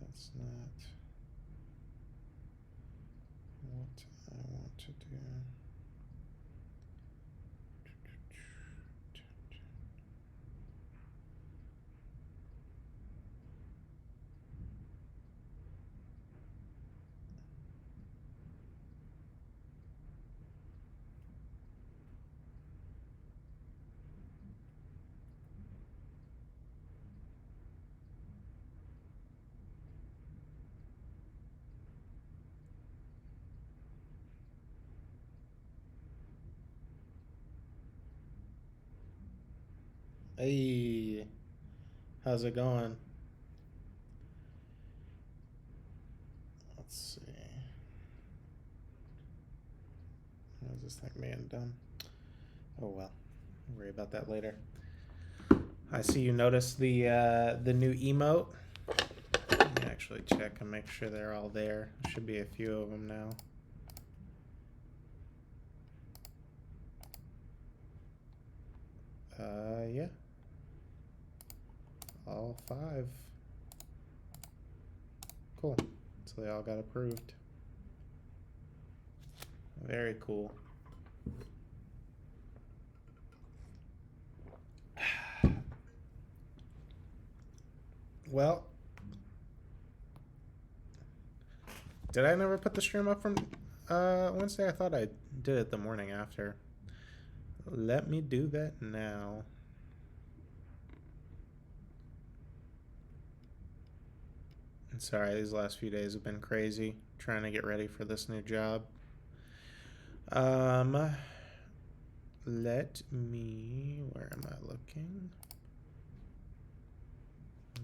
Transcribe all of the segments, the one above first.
That's not what I want to do. Hey, how's it going? Let's see. How's this thing being done? Oh well, we'll worry about that later. I see you noticed the new emote. Let me actually check and make sure they're all there. There should be a few of them now. Yeah. All 5. Cool. So they all got approved. Very cool. Well, did I never put the stream up from Wednesday? I thought I did it the morning after. Let me do that now. Sorry, these last few days have been crazy trying to get ready for this new job. Let me, where am I looking?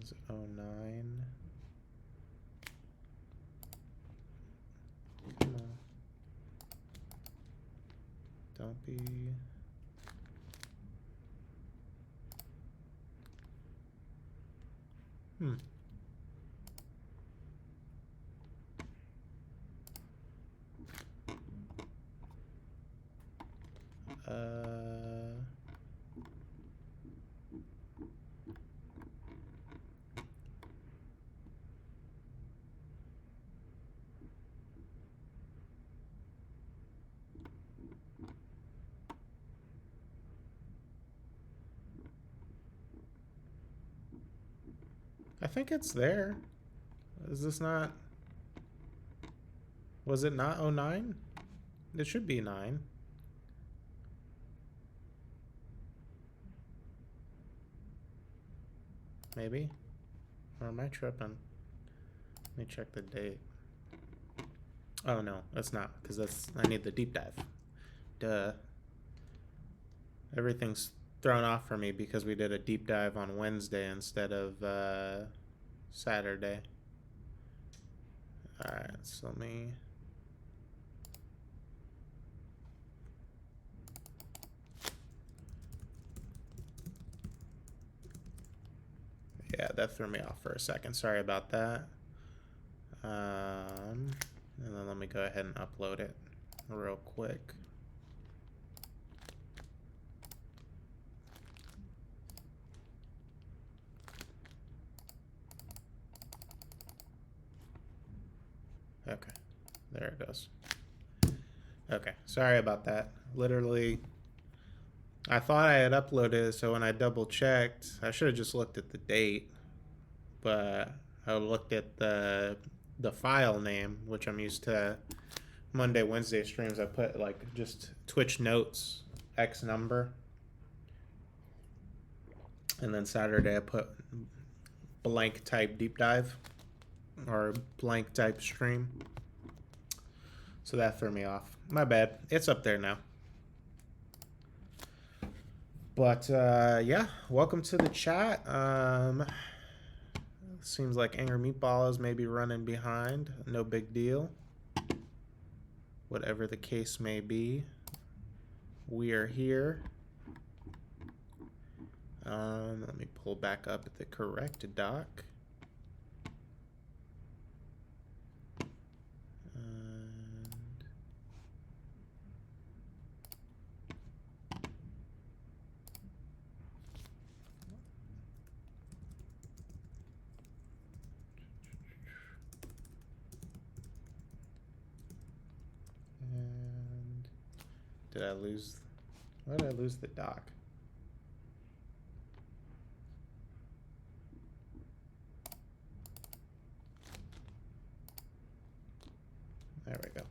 Is it 09? Come on. Don't be. I think it's there. Is this not? Was it not 09? It should be 9. Maybe? Or am I tripping? Let me check the date. Oh no, that's not, because that's, I need the deep dive. Duh. Everything's thrown off for me because we did a deep dive on Wednesday instead of Saturday. Alright, so let me. Yeah, that threw me off for a second. Sorry about that. And then let me go ahead and upload it real quick. Okay, there it goes. Okay, sorry about that. Literally, I thought I had uploaded it, so when I double checked, I should have just looked at the date, but I looked at the file name, which I'm used to Monday, Wednesday streams. I put like just Twitch notes X number, and then Saturday I put blank type deep dive or blank type stream. So that threw me off. My bad. It's up there now. But yeah, welcome to the chat. Seems like Anger Meatball is maybe running behind. No big deal. Whatever the case may be, we are here. Let me pull back up the correct doc. And And did I lose? Why did I lose the dock? There we go.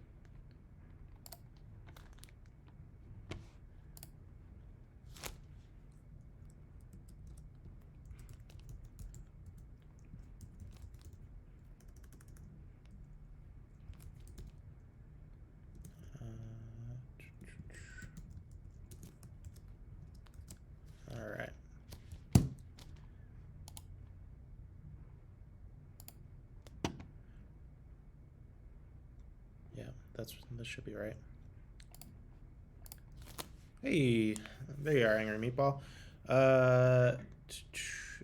All right. Yeah, this should be right. Hey, there you are, Angry Meatball.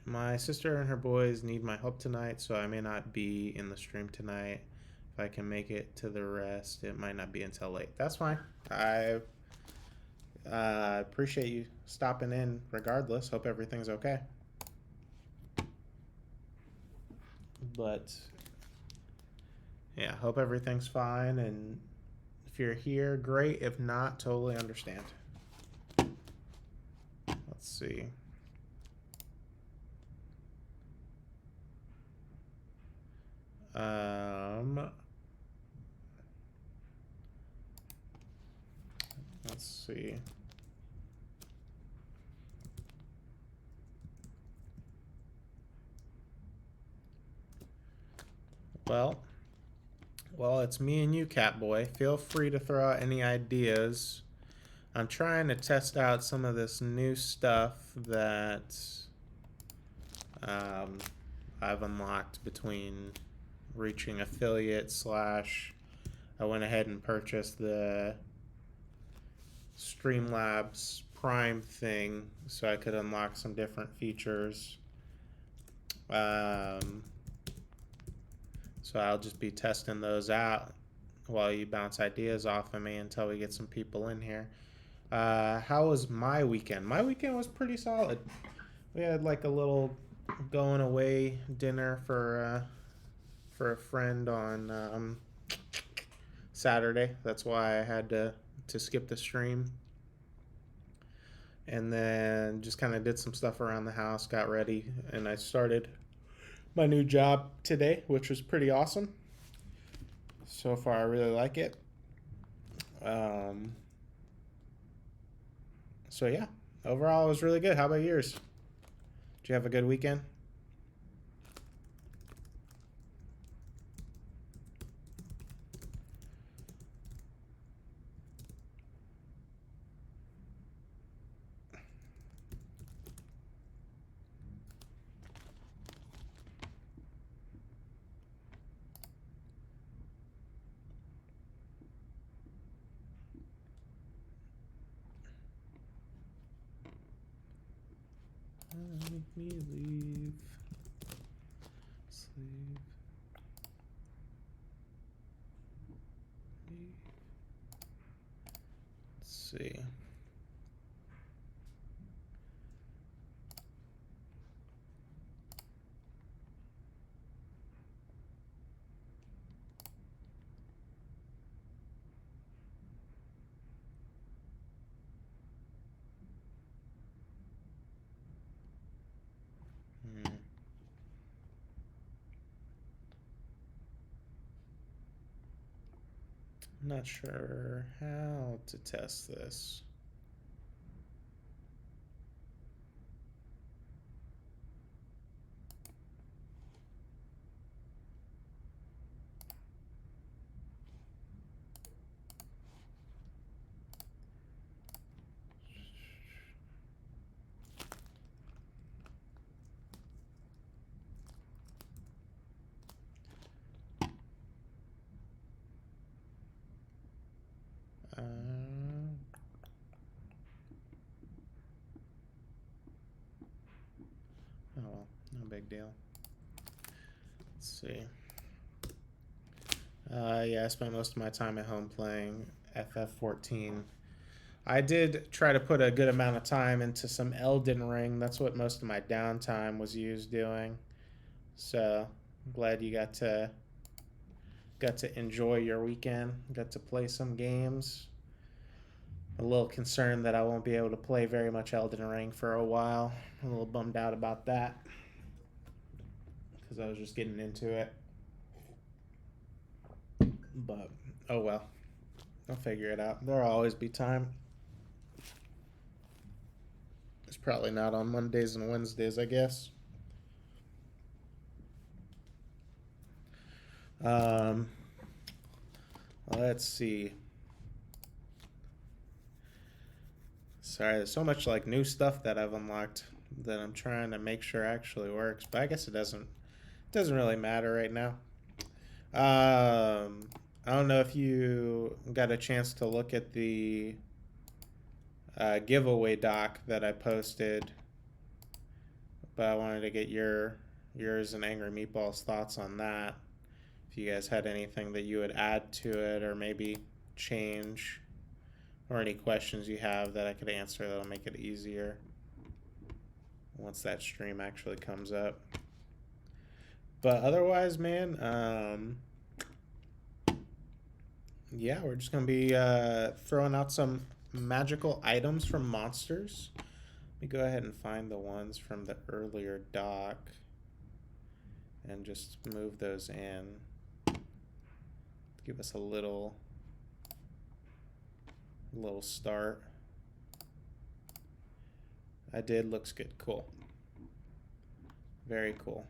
My sister and her boys need my help tonight, so I may not be in the stream tonight. If I can make it to the rest, it might not be until late. That's fine. I appreciate you stopping in regardless. Hope everything's okay. But yeah, hope everything's fine. And if you're here, great. If not, totally understand. Let's see. Let's see. Well, it's me and you, Catboy. Feel free to throw out any ideas. I'm trying to test out some of this new stuff that I've unlocked between reaching affiliate slash I went ahead and purchased the Streamlabs Prime thing so I could unlock some different features. So I'll just be testing those out while you bounce ideas off of me until we get some people in here. How was my weekend? My weekend was pretty solid. We had like a little going away dinner for a friend on Saturday. That's why I had to skip the stream. And then just kind of did some stuff around the house, got ready, and I started my new job today, which was pretty awesome. So far, I really like it. So yeah, overall, it was really good. How about yours? Did you have a good weekend? Make me leave. Sleep. Leave. Let's see. I'm not sure how to test this. Oh well, no big deal. Let's see. Yeah, I spent most of my time at home playing FF14. I did try to put a good amount of time into some Elden Ring. That's what most of my downtime was used doing. So, I'm glad you got to got to enjoy your weekend, got to play some games. A little concerned that I won't be able to play very much Elden Ring for a while. A little bummed out about that because I was just getting into it. But, oh well. I'll figure it out. There'll always be time. It's probably not on Mondays and Wednesdays, I guess. Let's see. Sorry, there's so much like new stuff that I've unlocked that I'm trying to make sure actually works, but I guess it doesn't really matter right now. I don't know if you got a chance to look at the giveaway doc that I posted, but I wanted to get yours and Angry Meatball's thoughts on that. If you guys had anything that you would add to it or maybe change, or any questions you have that I could answer that'll make it easier once that stream actually comes up. But otherwise, man, yeah, we're just going to be throwing out some magical items from monsters. Let me go ahead and find the ones from the earlier doc and just move those in. Give us a little start. I did. Looks good. Cool. Very cool.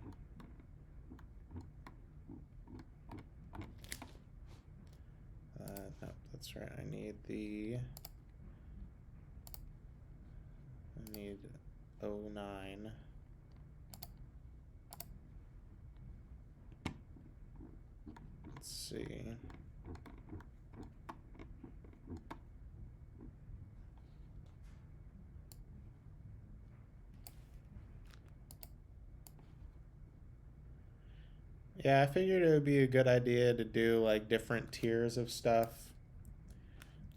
No, that's right. I need 09. Let's see. Yeah, I figured it would be a good idea to do like different tiers of stuff,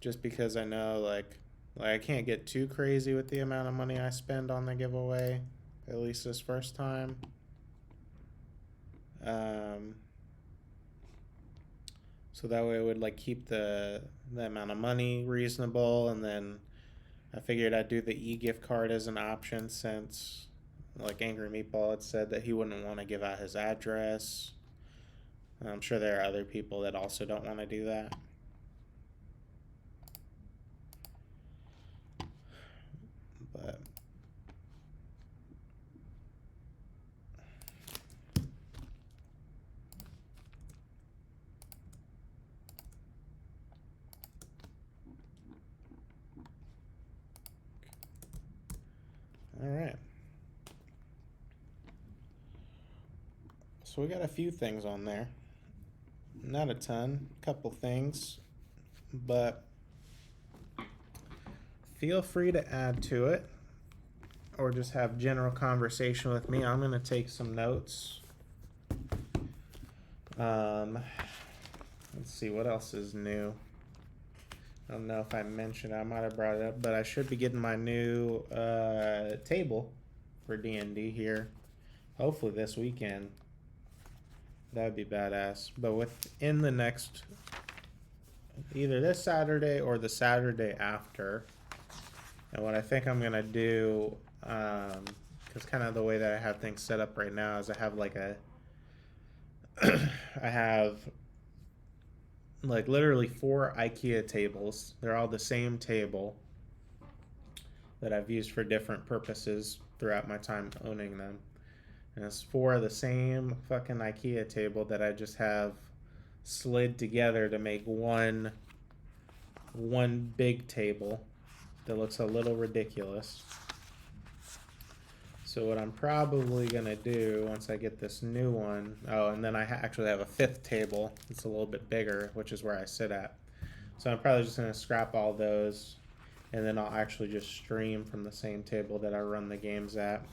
just because I know like I can't get too crazy with the amount of money I spend on the giveaway, at least this first time. So that way it would like keep the amount of money reasonable, and then I figured I'd do the e-gift card as an option since like Angry Meatball had said that he wouldn't want to give out his address. I'm sure there are other people that also don't want to do that. But all right. So we got a few things on there. Not a ton, a couple things, but feel free to add to it or just have general conversation with me. I'm going to take some notes. Let's see, what else is new? I don't know if I mentioned, I might have brought it up, but I should be getting my new table for D&D here, hopefully this weekend. That would be badass. But within the next, either this Saturday or the Saturday after. And what I think I'm going to do, because kind of the way that I have things set up right now is I have like I have like literally 4 IKEA tables. They're all the same table that I've used for different purposes throughout my time owning them. And it's 4 of the same fucking IKEA table that I just have slid together to make one big table that looks a little ridiculous. So what I'm probably going to do once I get this new one, oh, and then I actually have a 5th table. It's a little bit bigger, which is where I sit at. So I'm probably just going to scrap all those, and then I'll actually just stream from the same table that I run the games at.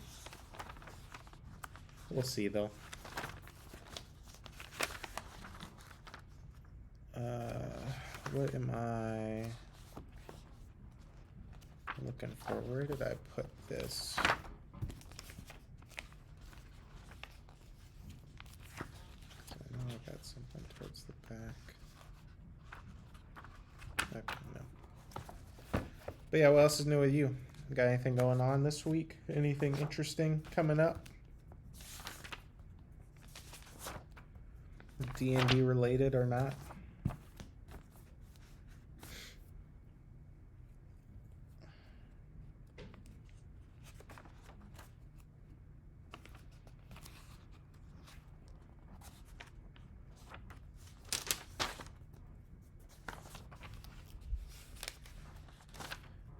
We'll see, though. What am I looking for? Where did I put this? I know I got something And towards the back. Okay, no. But yeah, what else is new with you? Got anything going on this week? Anything interesting coming up? D&D related or not?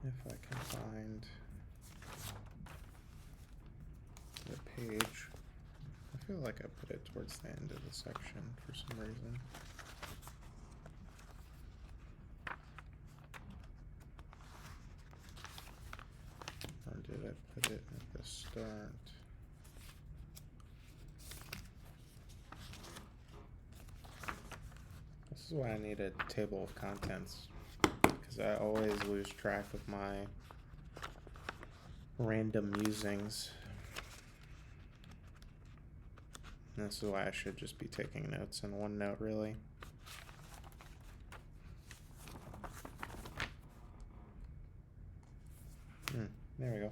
If I can find the page. I feel like I put it towards the end of the section for some reason. Or did I put it at the start? This is why I need a table of contents, because I always lose track of my random musings. This is why I should just be taking notes in OneNote, really. There we go.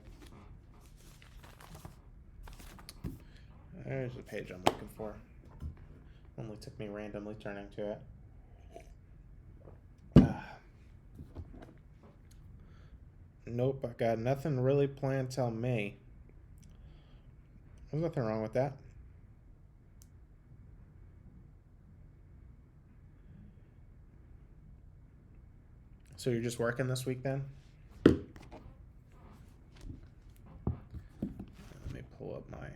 There's the page I'm looking for. Only took me randomly turning to it. Nope, I got nothing really planned till May. There's nothing wrong with that. So you're just working this week then? Let me pull up my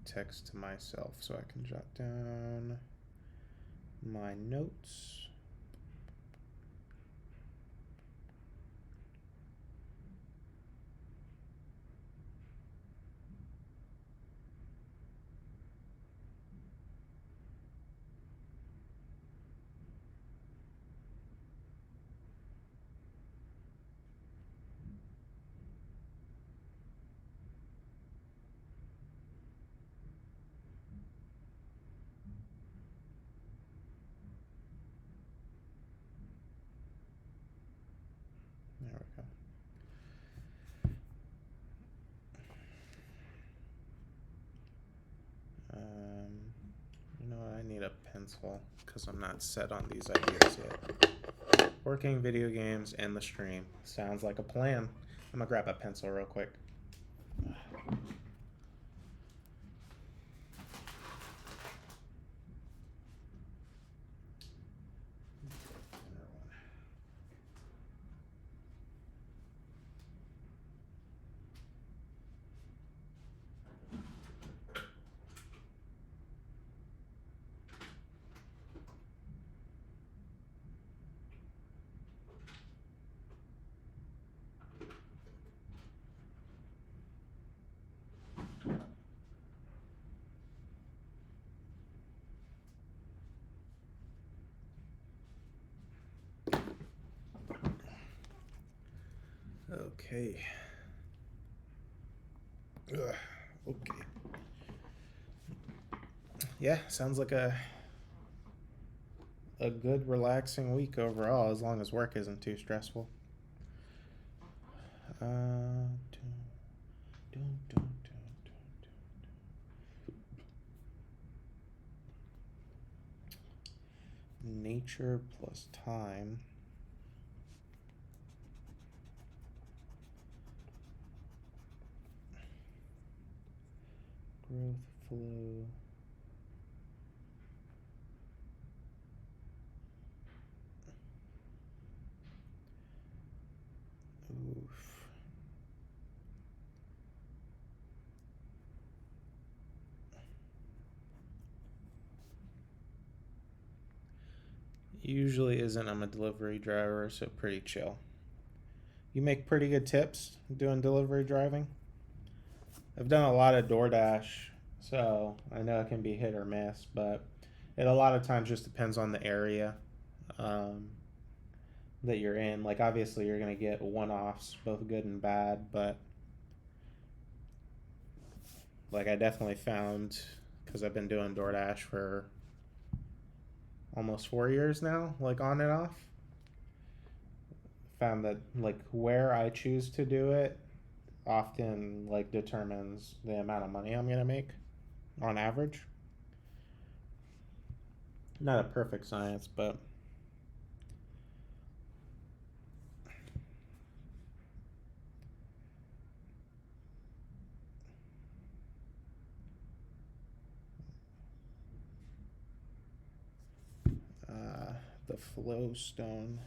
text to myself so I can jot down my notes. There we go. You know what? I need a pencil because I'm not set on these ideas yet. Working, video games, and the stream. Sounds like a plan. I'm gonna grab a pencil real quick. Okay. Okay. Yeah, sounds like a good relaxing week overall, as long as work isn't too stressful. Nature plus time. Growth flow. Oof. Usually isn't. I'm a delivery driver, so pretty chill. You make pretty good tips doing delivery driving. I've done a lot of DoorDash, so I know it can be hit or miss, but it a lot of times just depends on the area that you're in. Like, obviously, you're going to get one-offs, both good and bad, but like I definitely found, because I've been doing DoorDash for almost 4 years now, like on and off. Found that like where I choose to do it often like determines the amount of money I'm gonna make on average. Not a perfect science, but the flow stone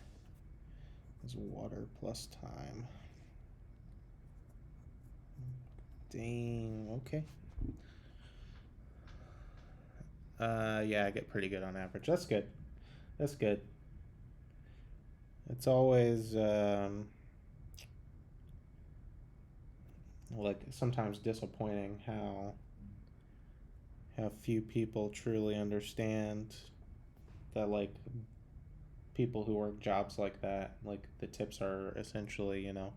is water plus time. Dang, okay. Yeah, I get pretty good on average. That's good. That's good. It's always like sometimes disappointing how few people truly understand that like people who work jobs like that, like the tips are essentially, like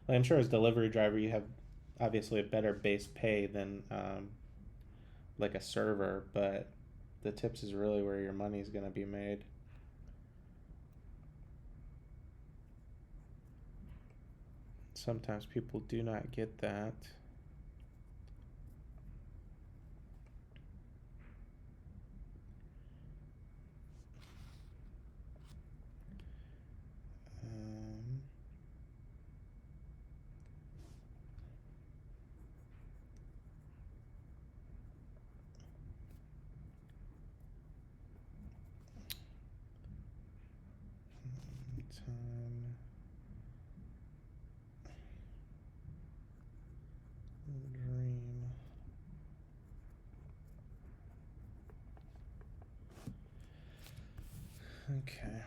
I'm sure as delivery driver you have obviously a better base pay than like a server, but the tips is really where your money's gonna be made. Sometimes people do not get that. Um, time. Dream. Okay.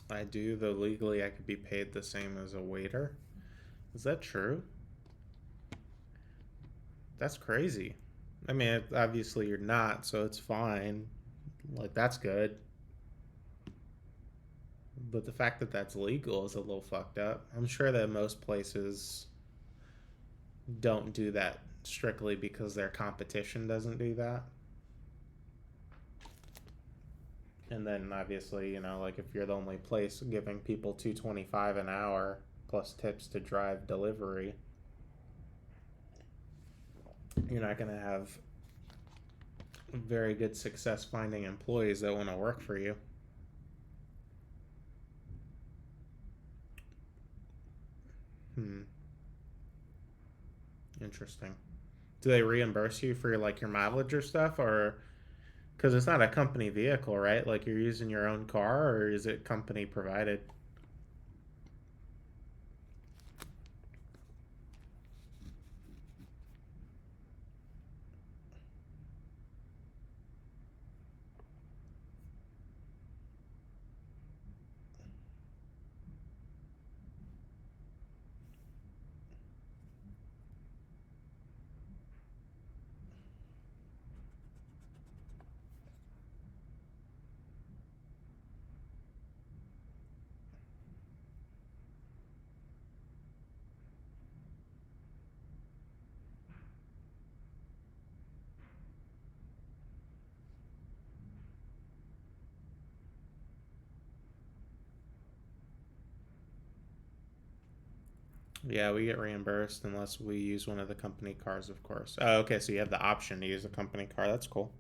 I do, though legally I could be paid the same as a waiter. Is that true? That's crazy. I mean, obviously you're not, so it's fine. Like, that's good. But the fact that that's legal is a little fucked up. I'm sure that most places don't do that strictly because their competition doesn't do that. And then obviously, like if you're the only place giving people 225 an hour plus tips to drive delivery, you're not going to have very good success finding employees that want to work for you. Hmm. Interesting. Do they reimburse you for like your mileage or stuff, or because it's not a company vehicle, right? Like you're using your own car, or is it company provided? Yeah, we get reimbursed unless we use one of the company cars, of course. Oh, okay, so you have the option to use a company car. That's cool.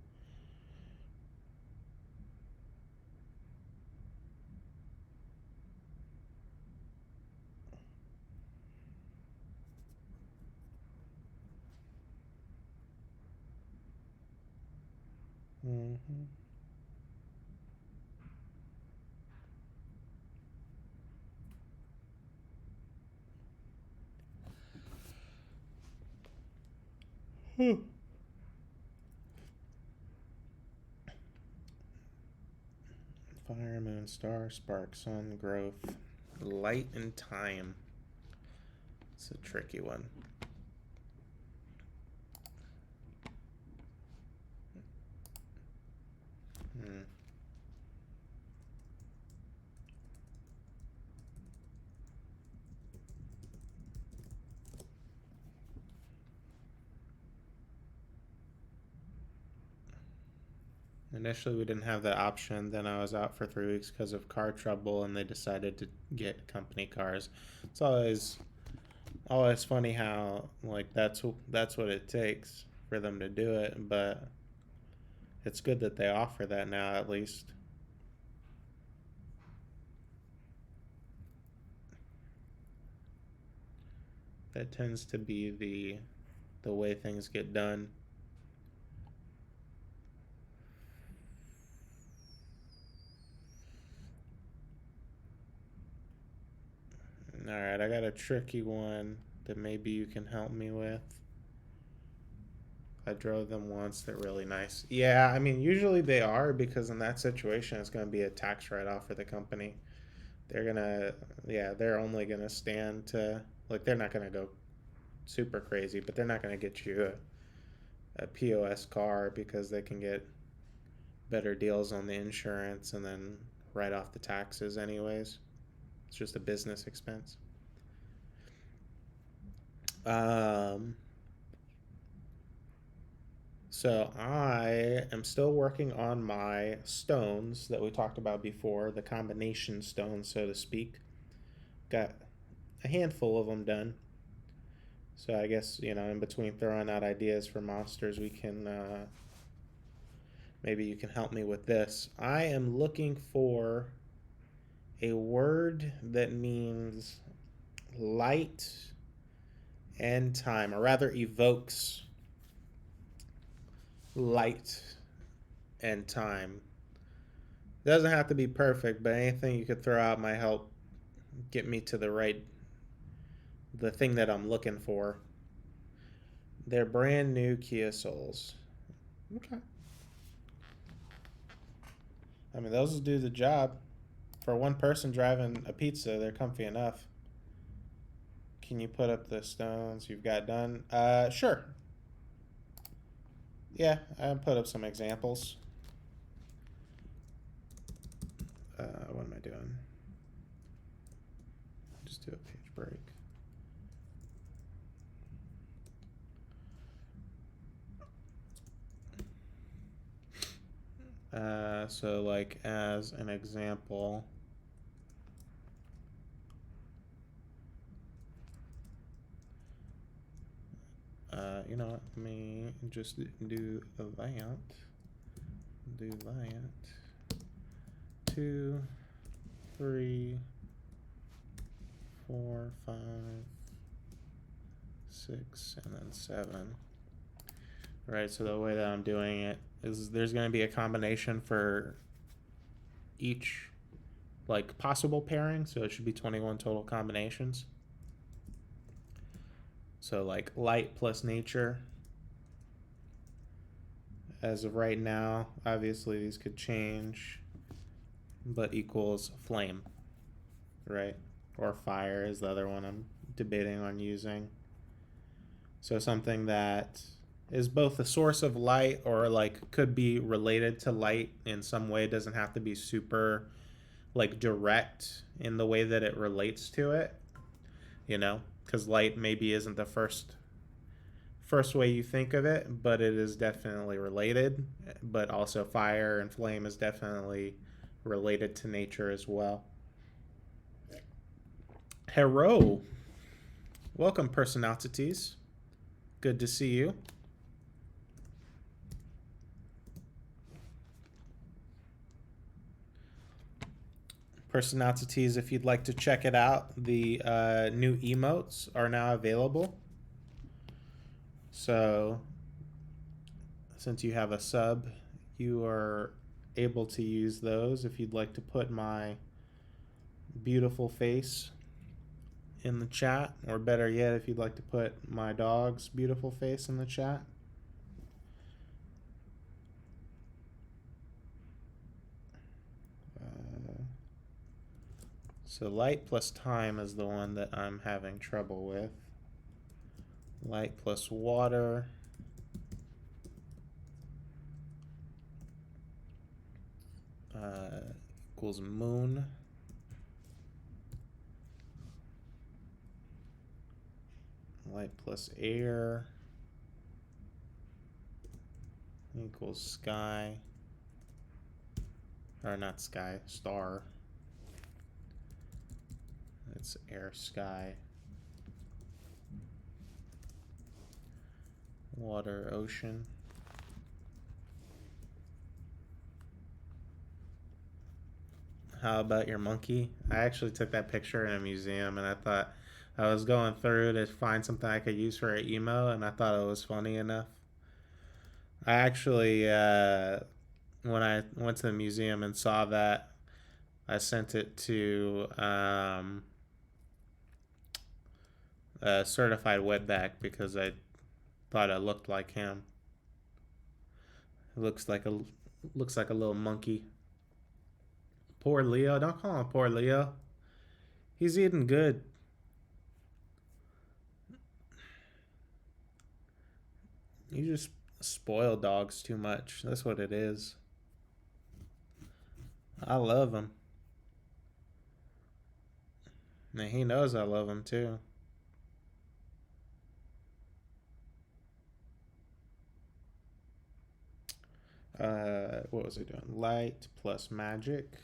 Mm-hmm. Fire, moon, star, spark, sun, growth, light, and time. It's a tricky one. Hmm. Initially, we didn't have that option. Then I was out for 3 weeks because of car trouble, and they decided to get company cars. It's always funny how like that's what it takes for them to do it, but it's good that they offer that now at least. That tends to be the way things get done. All right, I got a tricky one that maybe you can help me with. I drove them once. They're really nice. Yeah, I mean, usually they are because in that situation, it's going to be a tax write off for the company. They're going to, yeah, they're only going to stand to, like, they're not going to go super crazy, but they're not going to get you a POS car because they can get better deals on the insurance and then write off the taxes, anyways. It's just a business expense. Um, So I am still working on my stones that we talked about before, the combination stones, so to speak. Got a handful of them done. So I guess, in between throwing out ideas for monsters, we can maybe you can help me with this. I am looking for a word that means light and time, or rather evokes light and time. It doesn't have to be perfect, but anything you could throw out might help get me to the thing that I'm looking for. They're brand new Kia Souls. Okay. I mean, those will do the job. For one person driving a pizza, they're comfy enough. Can you put up the stones you've got done? Sure. Yeah, I put up some examples. What am I doing? Just do a page break. So like as an example, you know what, let me just do that. Do that. 2, 3, 4, 5, 6, and then 7. Right, so the way that I'm doing it is there's going to be a combination for each like possible pairing, so it should be 21 total combinations. So like light plus nature. As of right now, obviously these could change, but equals flame, right? Or fire is the other one I'm debating on using. So something that is both a source of light or like could be related to light in some way, doesn't have to be super like direct in the way that it relates to it, because light maybe isn't the first way you think of it, but it is definitely related. But also fire and flame is definitely related to nature as well. Hello. Welcome, personalities. Good to see you. Personalities, if you'd like to check it out, the new emotes are now available. So, since you have a sub, you are able to use those if you'd like to put my beautiful face in the chat, or better yet, if you'd like to put my dog's beautiful face in the chat. So light plus time is the one that I'm having trouble with. Light plus water. Equals moon. Light plus air equals sky. Or not sky, star. It's air, sky. Water, ocean. How about your monkey? I actually took that picture in a museum, and I thought I was going through to find something I could use for an email, and I thought it was funny enough. I actually, when I went to the museum and saw that, I sent it to a certified wetback because I thought it looked like him. It looks like a little monkey. Poor Leo. Don't call him poor Leo. He's eating good. You just spoil dogs too much. That's what it is. I love him. And he knows I love him too. What was he doing? Light plus magic.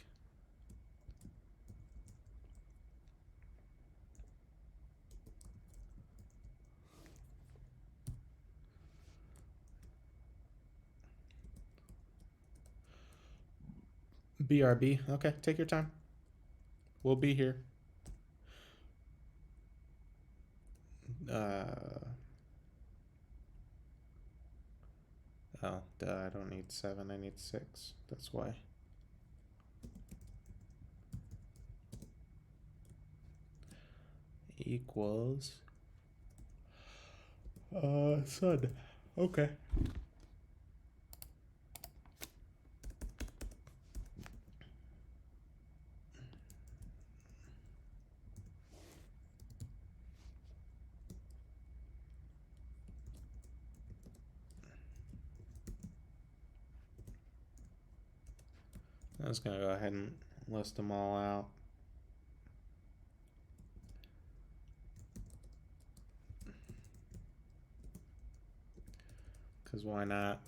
BRB. Okay, take your time. We'll be here. Oh, duh, I don't need 7, I need 6. That's why. Equals. Sun. Okay. I was gonna go ahead and list them all out. Because why not?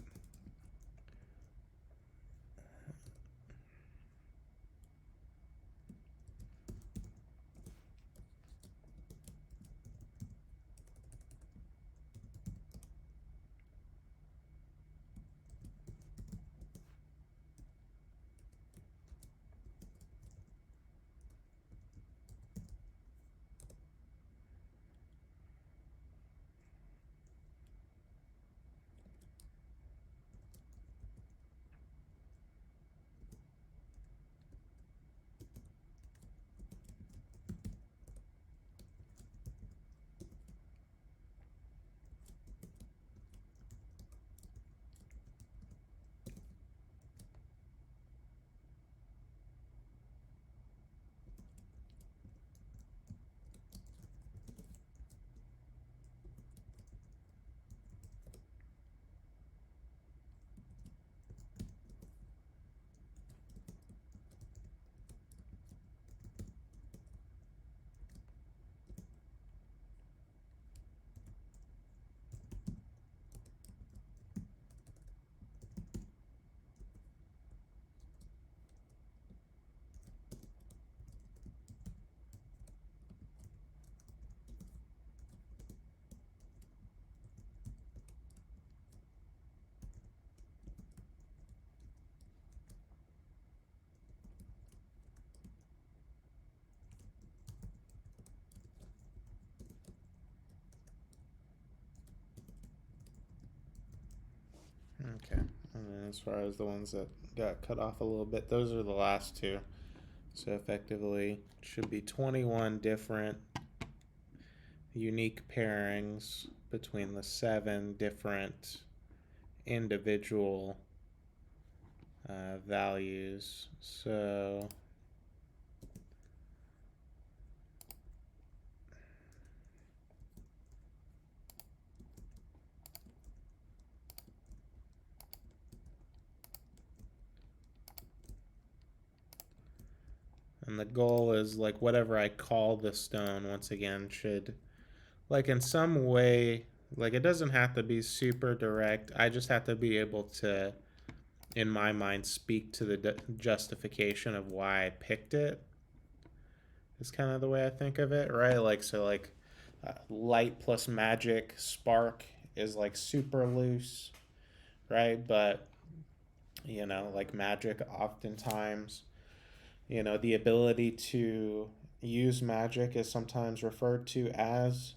Okay. And then as far as the ones that got cut off a little bit, those are the last two. So effectively, should be 21 different unique pairings between the 7 different individual values. So and the goal is like whatever I call the stone once again should like in some way, like it doesn't have to be super direct. I just have to be able to in my mind, speak to the justification of why I picked it. Is kind of the way I think of it, right? Like, so like light plus magic spark is like super loose, right? But like magic oftentimes, the ability to use magic is sometimes referred to as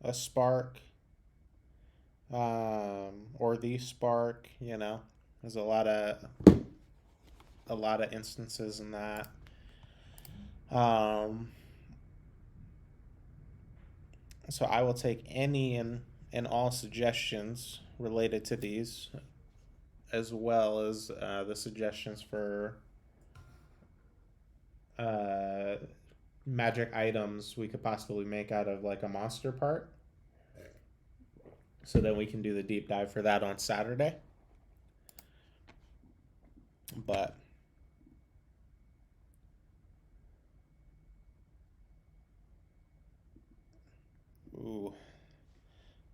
a spark, or the spark. There's a lot of instances in that. Um, so I will take any and all suggestions related to these, as well as the suggestions for uh, magic items we could possibly make out of like a monster part. So then we can do the deep dive for that on Saturday. But ooh,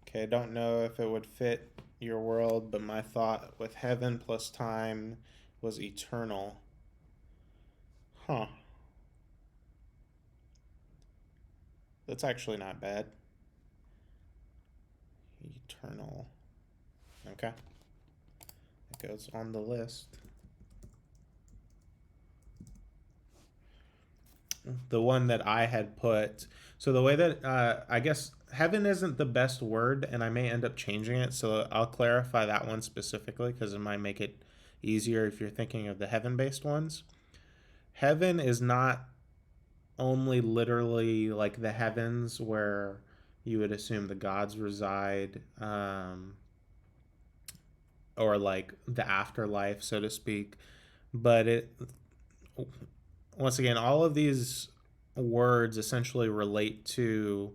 okay, don't know if it would fit your world, but my thought with heaven plus time was eternal. Huh. That's actually not bad. Eternal. Okay. It goes on the list. The one that I had put. So the way that I guess heaven isn't the best word, and I may end up changing it. So I'll clarify that one specifically because it might make it easier if you're thinking of the heaven-based ones. Heaven is not only literally like the heavens where you would assume the gods reside, or like the afterlife, so to speak. But it, once again, all of these words essentially relate to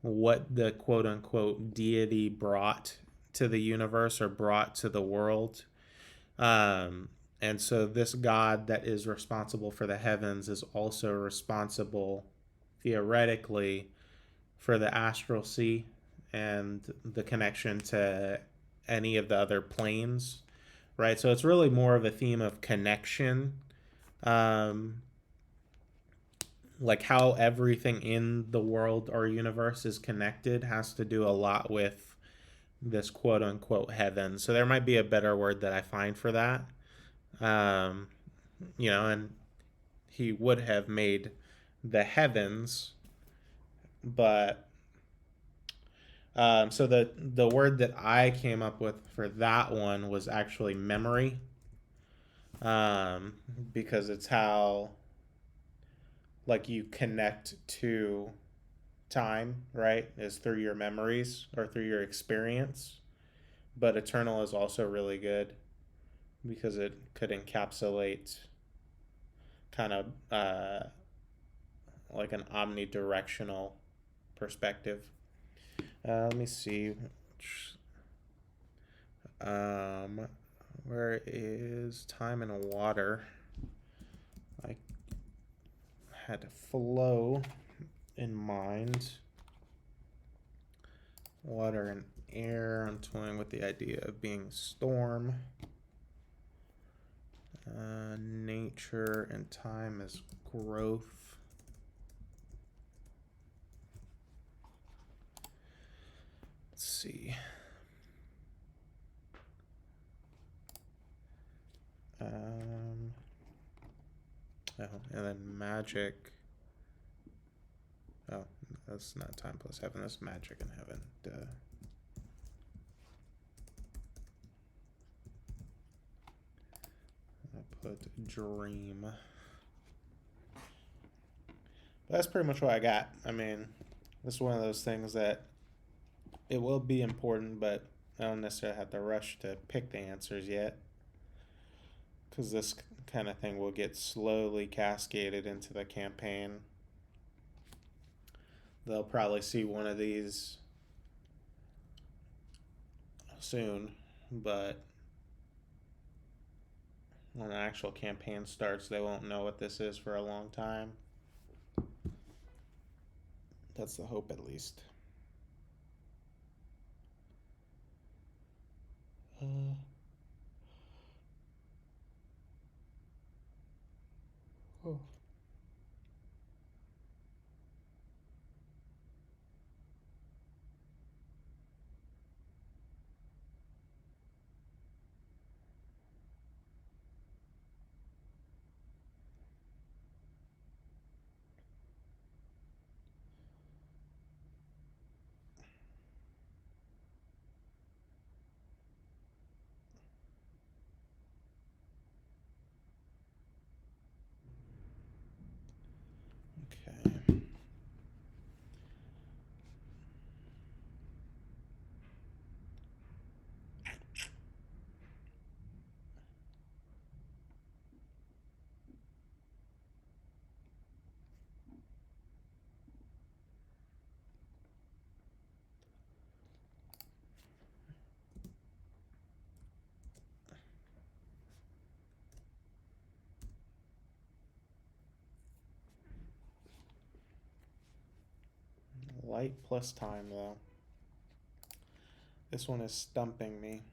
what the quote unquote deity brought to the universe or brought to the world. Um, and so this God that is responsible for the heavens is also responsible, theoretically, for the astral sea and the connection to any of the other planes, right? So it's really more of a theme of connection. Um, like how everything in the world or universe is connected has to do a lot with this quote unquote heaven. So there might be a better word that I find for that. Um, and he would have made the heavens, but so the word that I came up with for that one was actually memory, um, because it's how like you connect to time, right? Is through your memories or through your experience. But eternal is also really good because it could encapsulate kind of like an omnidirectional perspective. Let me see. Um, where is time and water? I had flow in mind. Water and air. I'm toying with the idea of being storm. Nature and time is growth. Let's see. Oh, and then magic. Oh, that's not time plus heaven. That's magic in heaven. Duh. I put dream. But that's pretty much what I got. I mean, this is one of those things that it will be important, but I don't necessarily have to rush to pick the answers yet, because this kind of thing will get slowly cascaded into the campaign. They'll probably see one of these soon, but when the actual campaign starts, they won't know what this is for a long time. That's the hope, at least. Oh. Okay. Light plus time, though. This one is stumping me.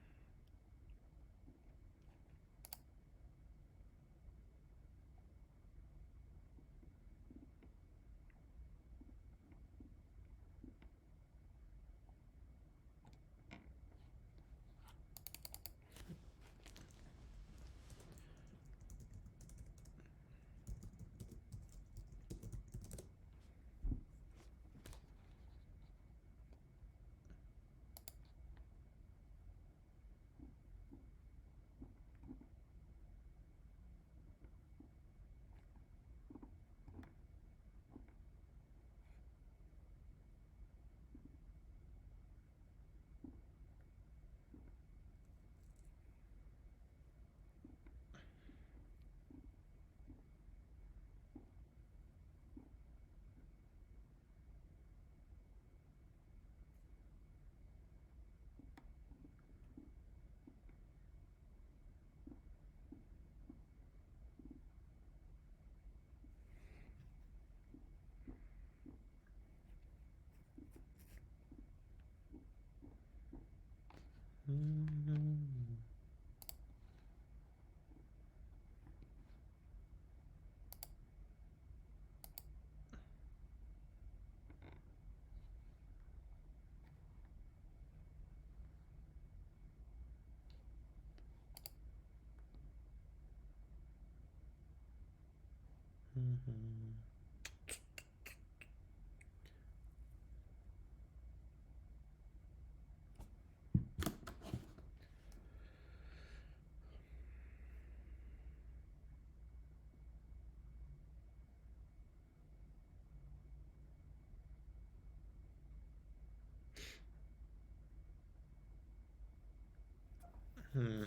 Hmm.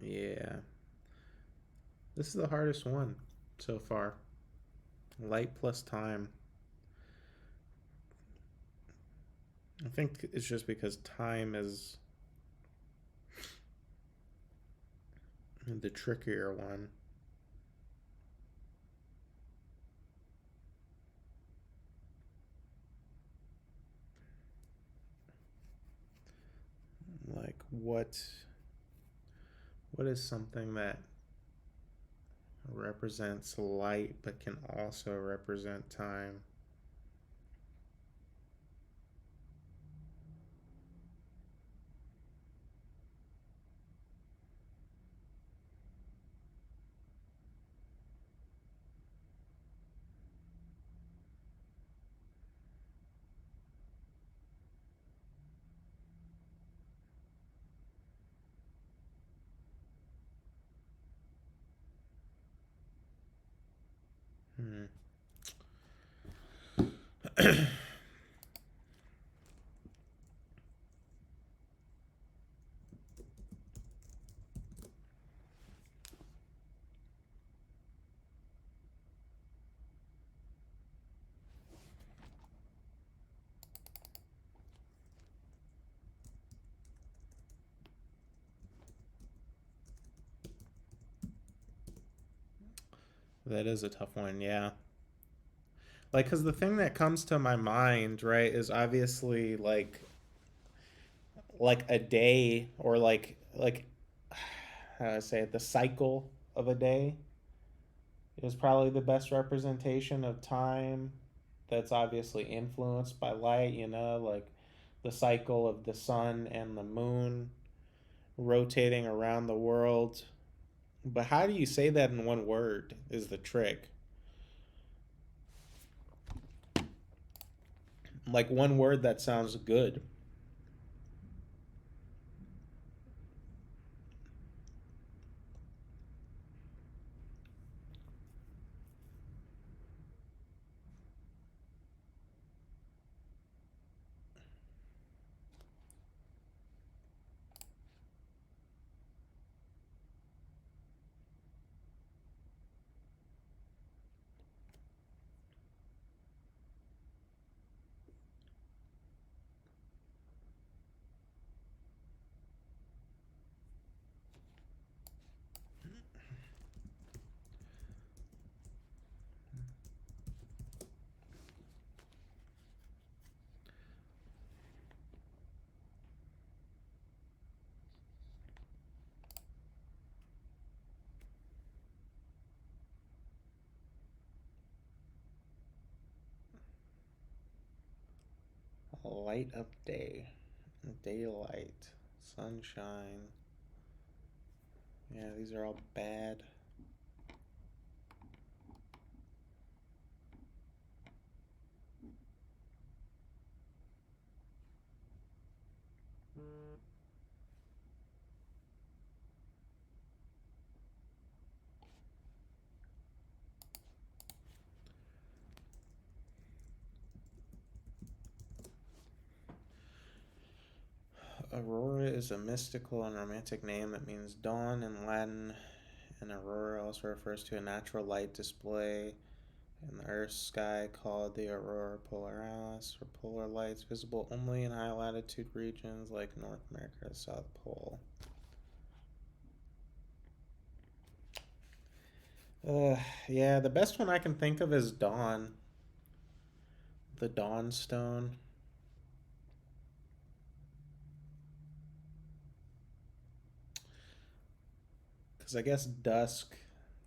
Yeah. This is the hardest one so far. Light plus time. I think it's just because time is the trickier one. Like what is something that represents light but can also represent time? Hmm. That is a tough one, yeah. Like, because the thing that comes to my mind, right, is obviously like a day, or like how do I say it, the cycle of a day is probably the best representation of time. That's obviously influenced by light, like the cycle of the sun and the moon rotating around the world. But how do you say that in one word is the trick. Like one word that sounds good. Light of day, daylight, sunshine. Yeah, these are all bad. Aurora is a mystical and romantic name that means dawn in Latin, and aurora also refers to a natural light display in the Earth's sky called the aurora borealis, or polar lights, visible only in high latitude regions like North America or the South Pole. Yeah, the best one I can think of is dawn. The dawn stone. Because I guess dusk.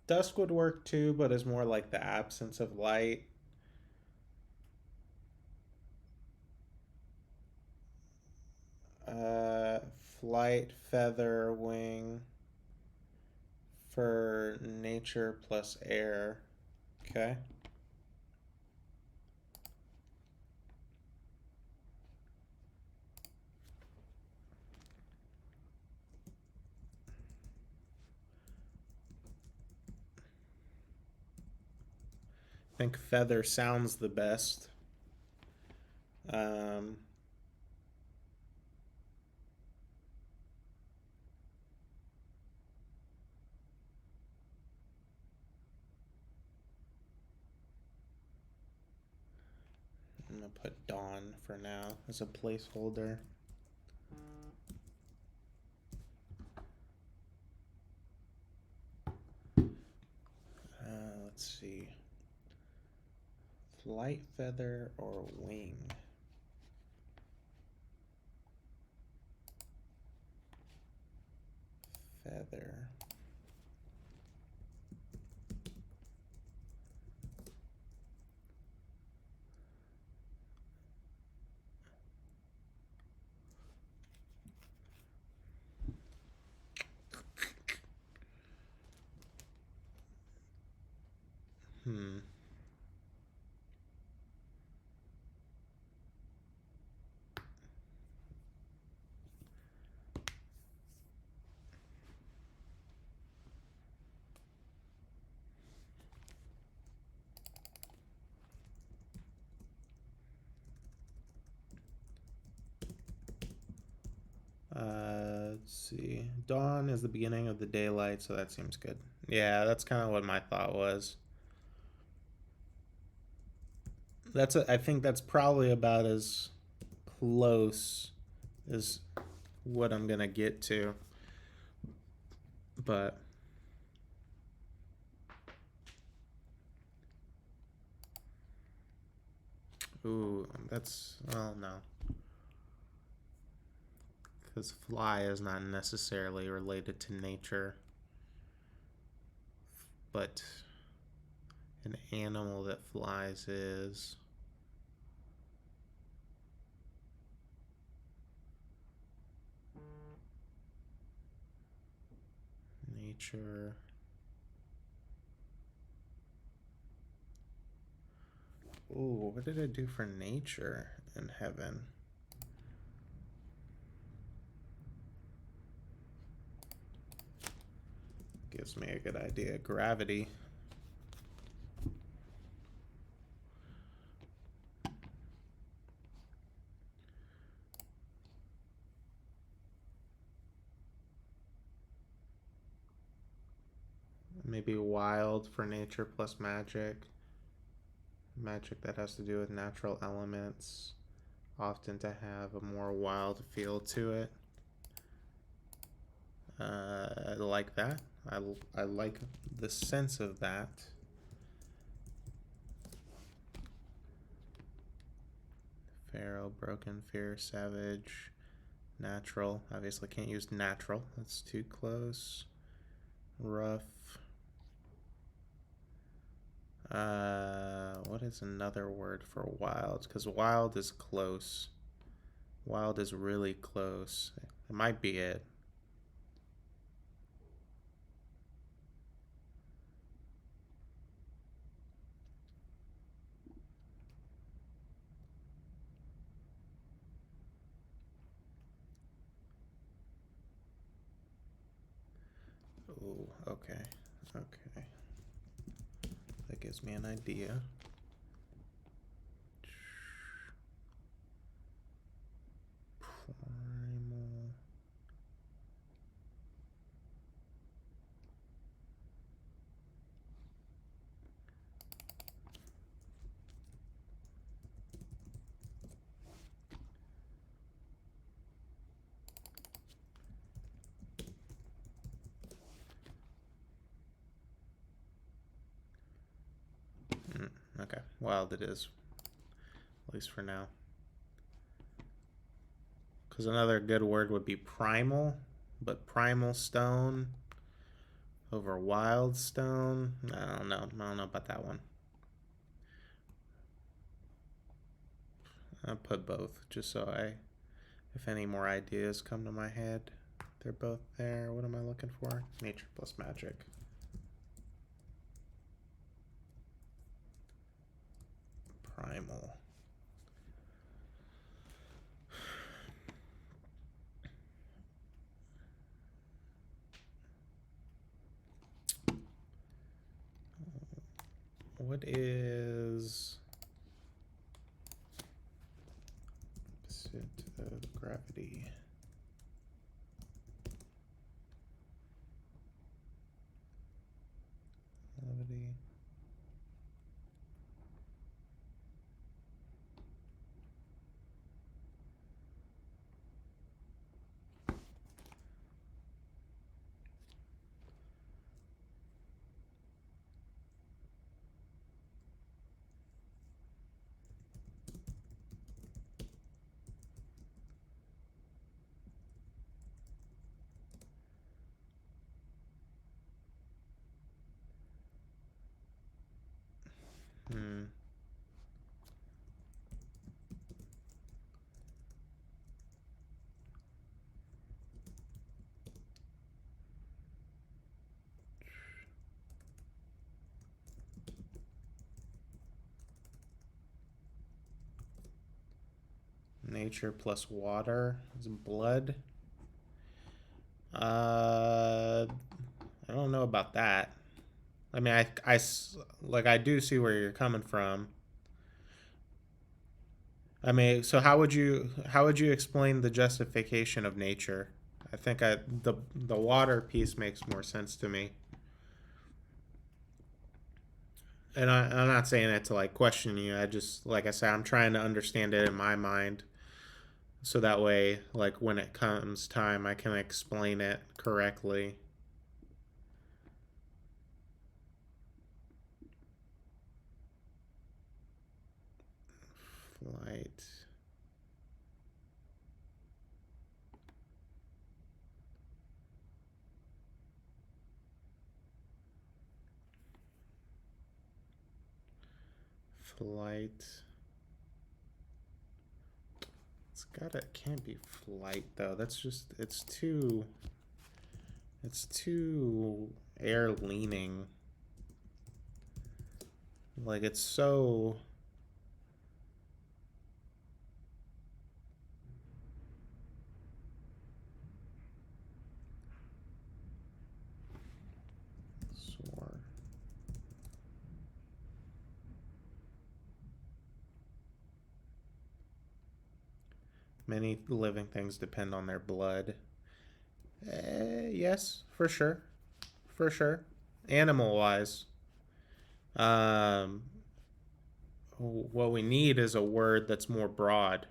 Dusk would work too, but is more like the absence of light. Uh, Flight, feather, wing for nature plus air. Okay. I think feather sounds the best. Um, I'm gonna put dawn for now as a placeholder. Let's see. Flight, feather, or wing? Feather. Hmm. Let's see. Dawn is the beginning of the daylight, so that seems good. Yeah, that's kind of what my thought was. I think that's probably about as close as what I'm gonna get to. But Ooh, that's, well, no. Because fly is not necessarily related to nature. But an animal that flies is. Nature. Ooh, what did I do for nature in heaven? Gives me a good idea. Gravity. Maybe wild for nature plus magic. Magic that has to do with natural elements. Often to have a more wild feel to it. I like that. I like the sense of that. Feral, broken, fierce, savage, natural. Obviously can't use natural. That's too close. Rough. What is another word for wild? Because wild is close. Wild is really close. It might be it. Ooh, okay. Okay. That gives me an idea. Primal. Okay, wild it is. At least for now. Because another good word would be primal, but primal stone over wild stone. I don't know. I don't know about that one. I'll put both just so if any more ideas come to my head, they're both there. What am I looking for? Nature plus magic. Primal. What is opposite of gravity? Gravity. Hmm. Nature plus water is blood. I don't know about that. I mean, I do see where you're coming from. I mean, so how would you explain the justification of nature? I think the water piece makes more sense to me. And I'm not saying it to like question you. I just, like I said, I'm trying to understand it in my mind, so that way, like when it comes time, I can explain it correctly. Flight. Flight. It can't be flight though. That's just, it's too air leaning. Like it's so. Soar. Many living things depend on their blood. Yes, for sure. For sure. Animal wise. Um, what we need is a word that's more broad.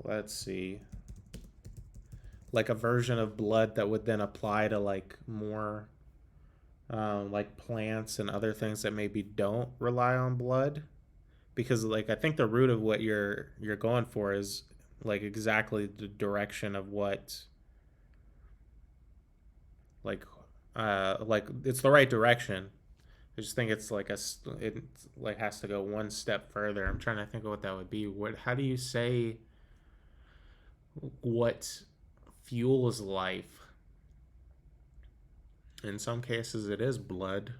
Let's see. Like a version of blood that would then apply to like more like plants and other things that maybe don't rely on blood. Because like I think the root of what you're going for is like exactly the direction of what like like it's the right direction. I just think it's like it like has to go one step further. I'm trying to think of what that would be. What how do you say what fuels life? In some cases it is blood,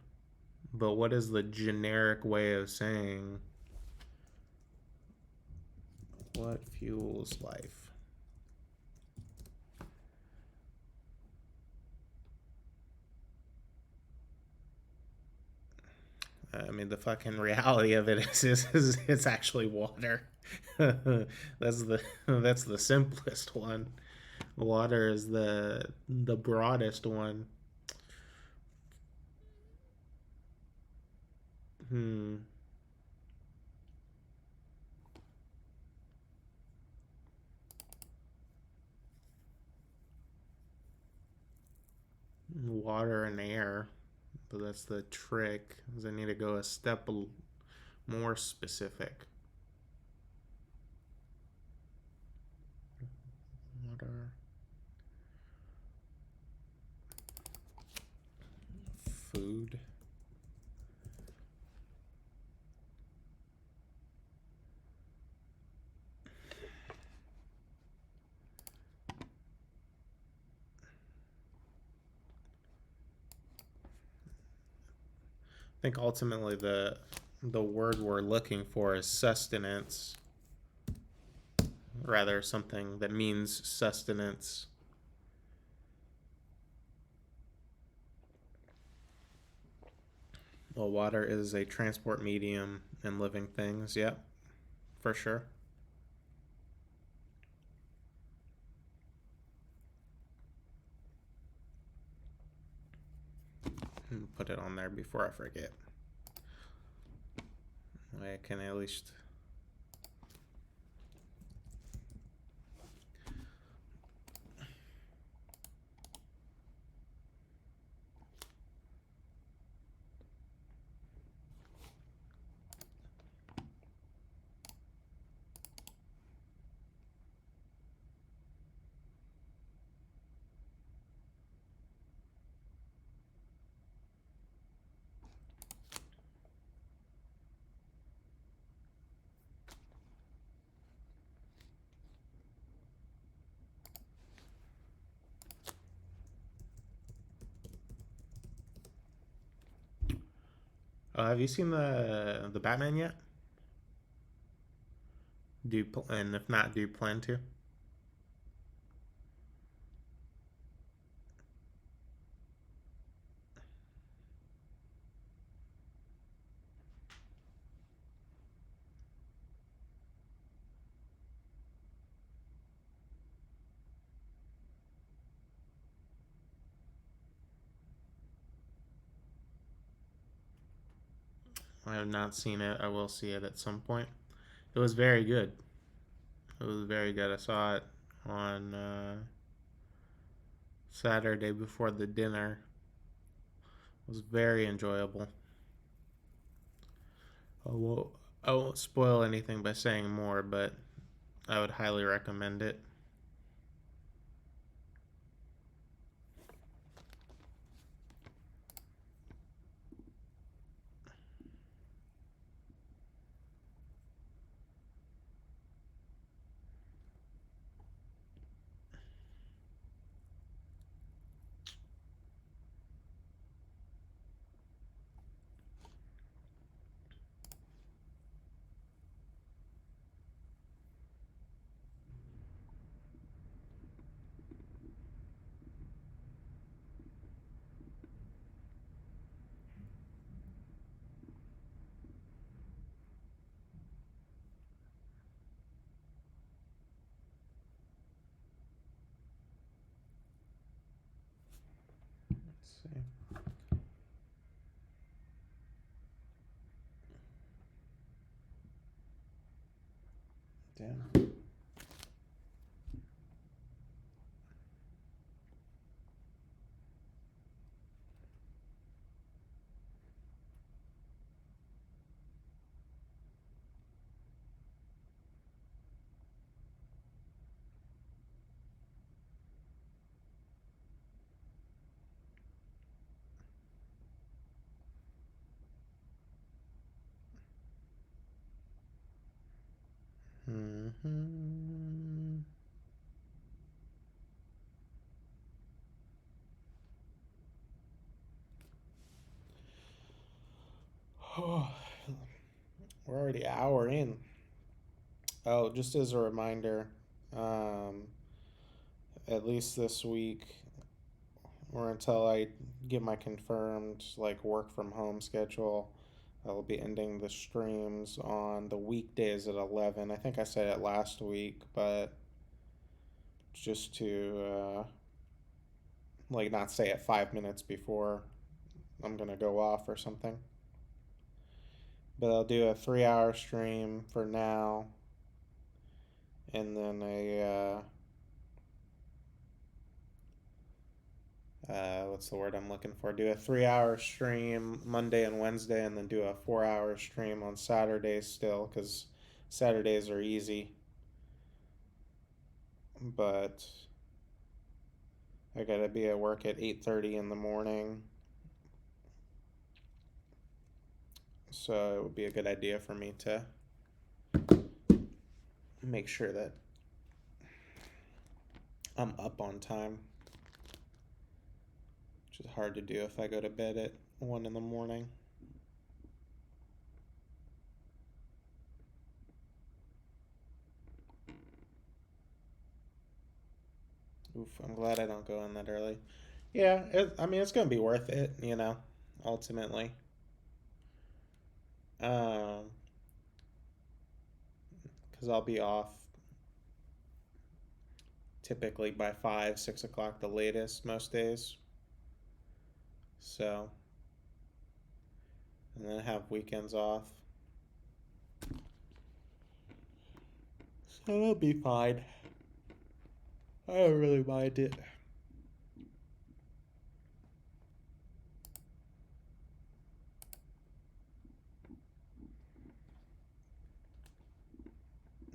but what is the generic way of saying what fuels life? I mean, the fucking reality of it is it's actually water. That's the simplest one. Water is the broadest one. Hmm. Water and air, but that's the trick. Is I need to go a step more specific. Water, food. I think ultimately the word we're looking for is sustenance, rather something that means sustenance. Well, water is a transport medium in living things. Yep, for sure. Put it on there before I forget. I can at least. Have you seen the Batman yet? And if not, do you plan to? I have not seen it. I will see it at some point. It was very good. It was very good. I saw it on Saturday before the dinner. It was very enjoyable. Oh, well, I won't spoil anything by saying more, but I would highly recommend it. Let's see. Damn. Mm-hmm. We're already an hour in. Oh, just as a reminder, um, at least this week, or until I get my confirmed like work from home schedule, I'll be ending the streams on the weekdays at 11. I think I said it last week, but just to like not say it 5 minutes before I'm gonna go off or something. But I'll do a 3 hour stream for now, and then what's the word I'm looking for? Do a 3 hour stream Monday and Wednesday, and then do a 4 hour stream on Saturdays still, because Saturdays are easy. But I gotta be at work at 8:30 in the morning, so it would be a good idea for me to make sure that I'm up on time, which is hard to do if I go to bed at 1 in the morning. Oof, I'm glad I don't go in that early. Yeah, I mean, it's gonna be worth it, ultimately. Um, because I'll be off typically by 5, 6 o'clock, the latest most days. So, and then have weekends off. So it'll be fine. I don't really mind it.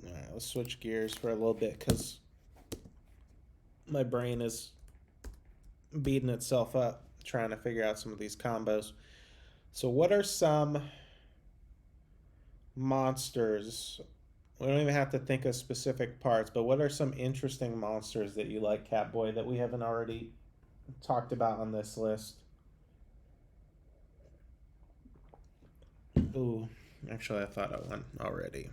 All right, let's switch gears for a little bit because my brain is beating itself up trying to figure out some of these combos. So, what are some monsters? We don't even have to think of specific parts, but what are some interesting monsters that you like, Catboy, that we haven't already talked about on this list? Ooh, actually, I thought of one already.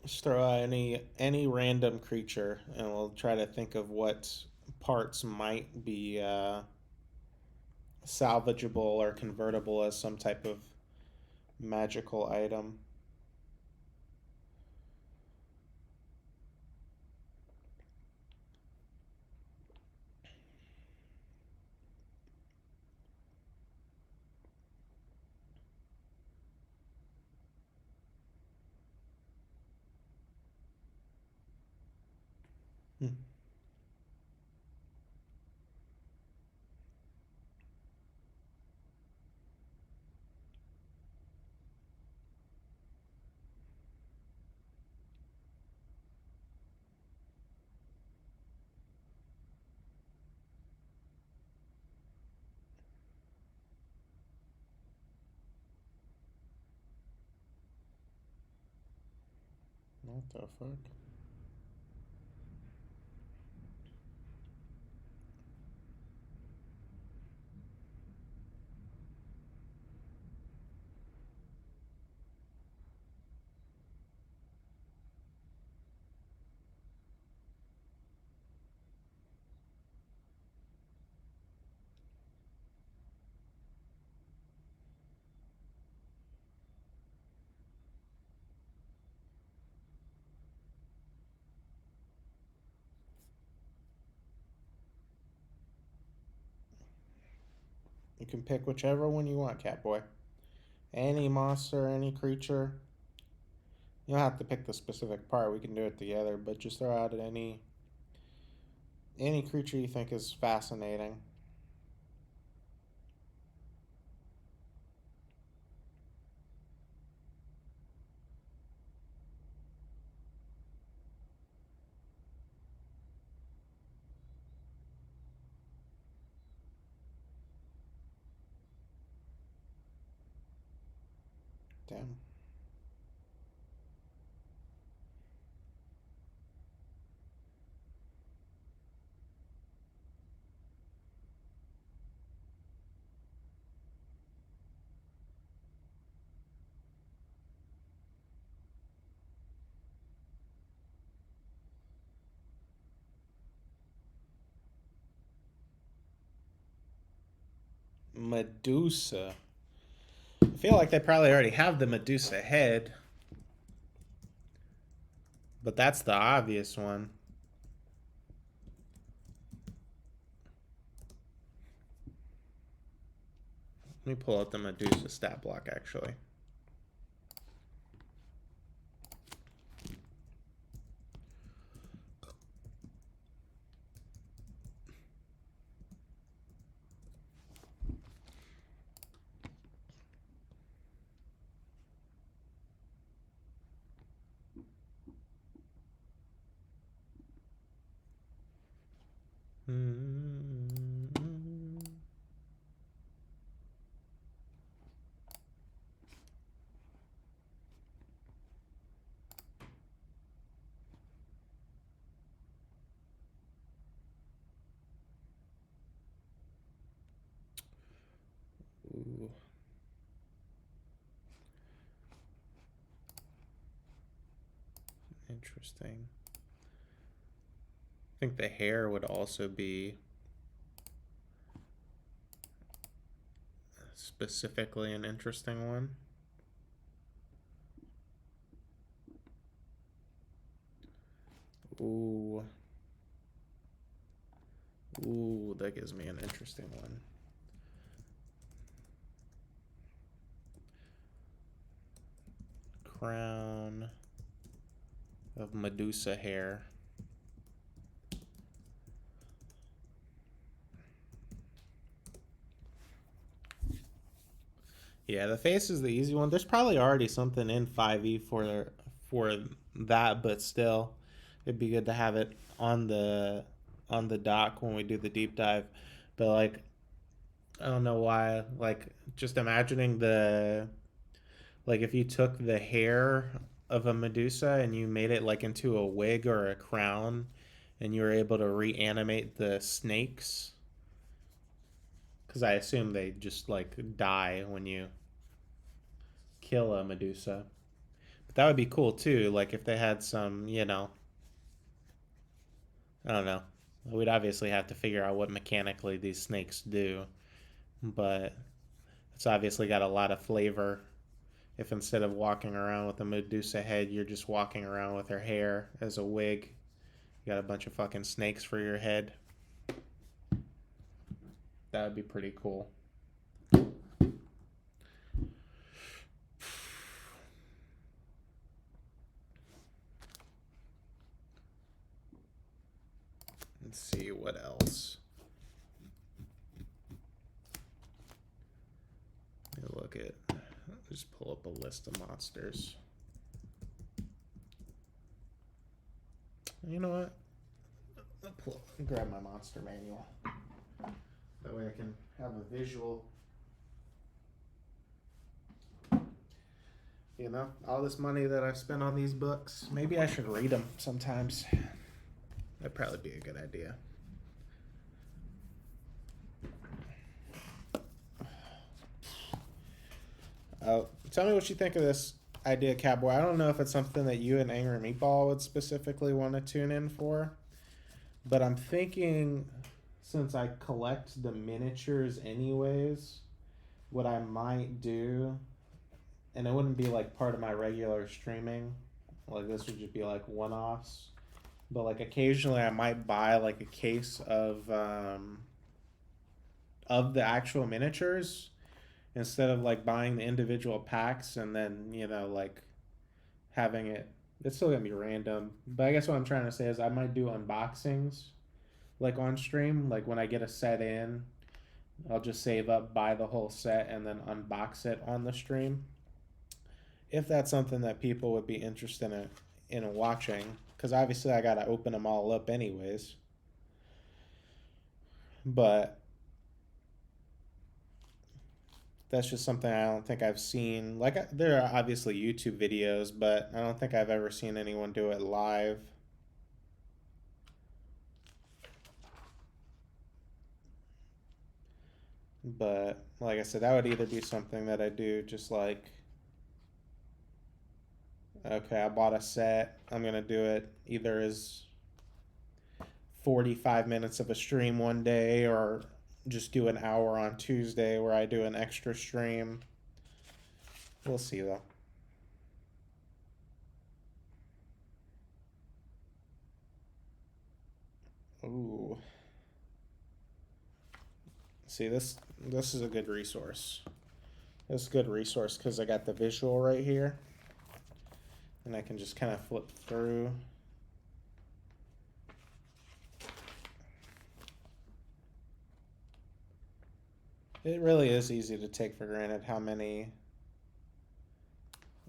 Just throw out any random creature, and we'll try to think of what parts might be salvageable or convertible as some type of magical item. Hmm. What the fuck? You can pick whichever one you want, Catboy. Any monster, any creature. You don't have to pick the specific part. We can do it together, but just throw out any creature you think is fascinating. Damn. Medusa. I feel like they probably already have the Medusa head, but that's the obvious one. Let me pull out the Medusa stat block, actually. Ooh. Interesting. I think the hair would also be specifically an interesting one. Ooh. Ooh, that gives me an interesting one. Crown of Medusa hair. Yeah, the face is the easy one. There's probably already something in 5e for that, but still, it'd be good to have it on the dock when we do the deep dive. But like, I don't know why. Like, just imagining the like if you took the hair of a Medusa and you made it like into a wig or a crown, and you were able to reanimate the snakes, because I assume they just like die when you kill a Medusa. But that would be cool too. Like if they had some, I don't know. We'd obviously have to figure out what mechanically these snakes do, but it's obviously got a lot of flavor. If instead of walking around with a Medusa head, you're just walking around with her hair as a wig, you got a bunch of fucking snakes for your head. That would be pretty cool. Let's see what else. Let me look at, just pull up a list of monsters. You know what? I'll grab my monster manual. That way I can have a visual. You know, all this money that I've spent on these books, maybe I should read them sometimes. That'd probably be a good idea. Tell me what you think of this idea, Cowboy. I don't know if it's something that you and Angry Meatball would specifically want to tune in for, but I'm thinking, since I collect the miniatures anyways, what I might do, and it wouldn't be like part of my regular streaming, like this would just be like one-offs, but like occasionally I might buy like a case of the actual miniatures, instead of like buying the individual packs and then, you know, like having it's still gonna be random. But I guess what I'm trying to say is I might do unboxings like on stream. Like when I get a set in, I'll just save up, buy the whole set, and then unbox it on the stream. If that's something that people would be interested in watching, because obviously I gotta open them all up anyways. But that's just something I don't think I've seen. Like, there are obviously YouTube videos, but I don't think I've ever seen anyone do it live. But like I said, that would either be something that I do just like, okay, I bought a set, I'm gonna do it either as 45 minutes of a stream one day, or just do an hour on Tuesday where I do an extra stream. We'll see though. Ooh. See, this is a good resource. This is a good resource because I got the visual right here, and I can just kind of flip through. It really is easy to take for granted how many.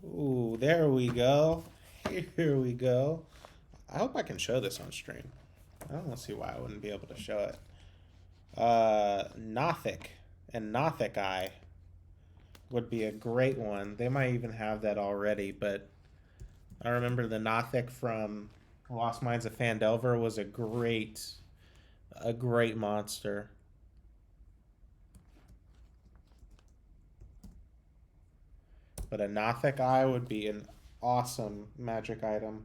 Ooh, there we go. Here we go. I hope I can show this on stream. I don't see why I wouldn't be able to show it. Nothic and Nothic Eye would be a great one. They might even have that already, but I remember the Nothic from Lost Mines of Phandelver was a great monster. But a Nothic Eye would be an awesome magic item.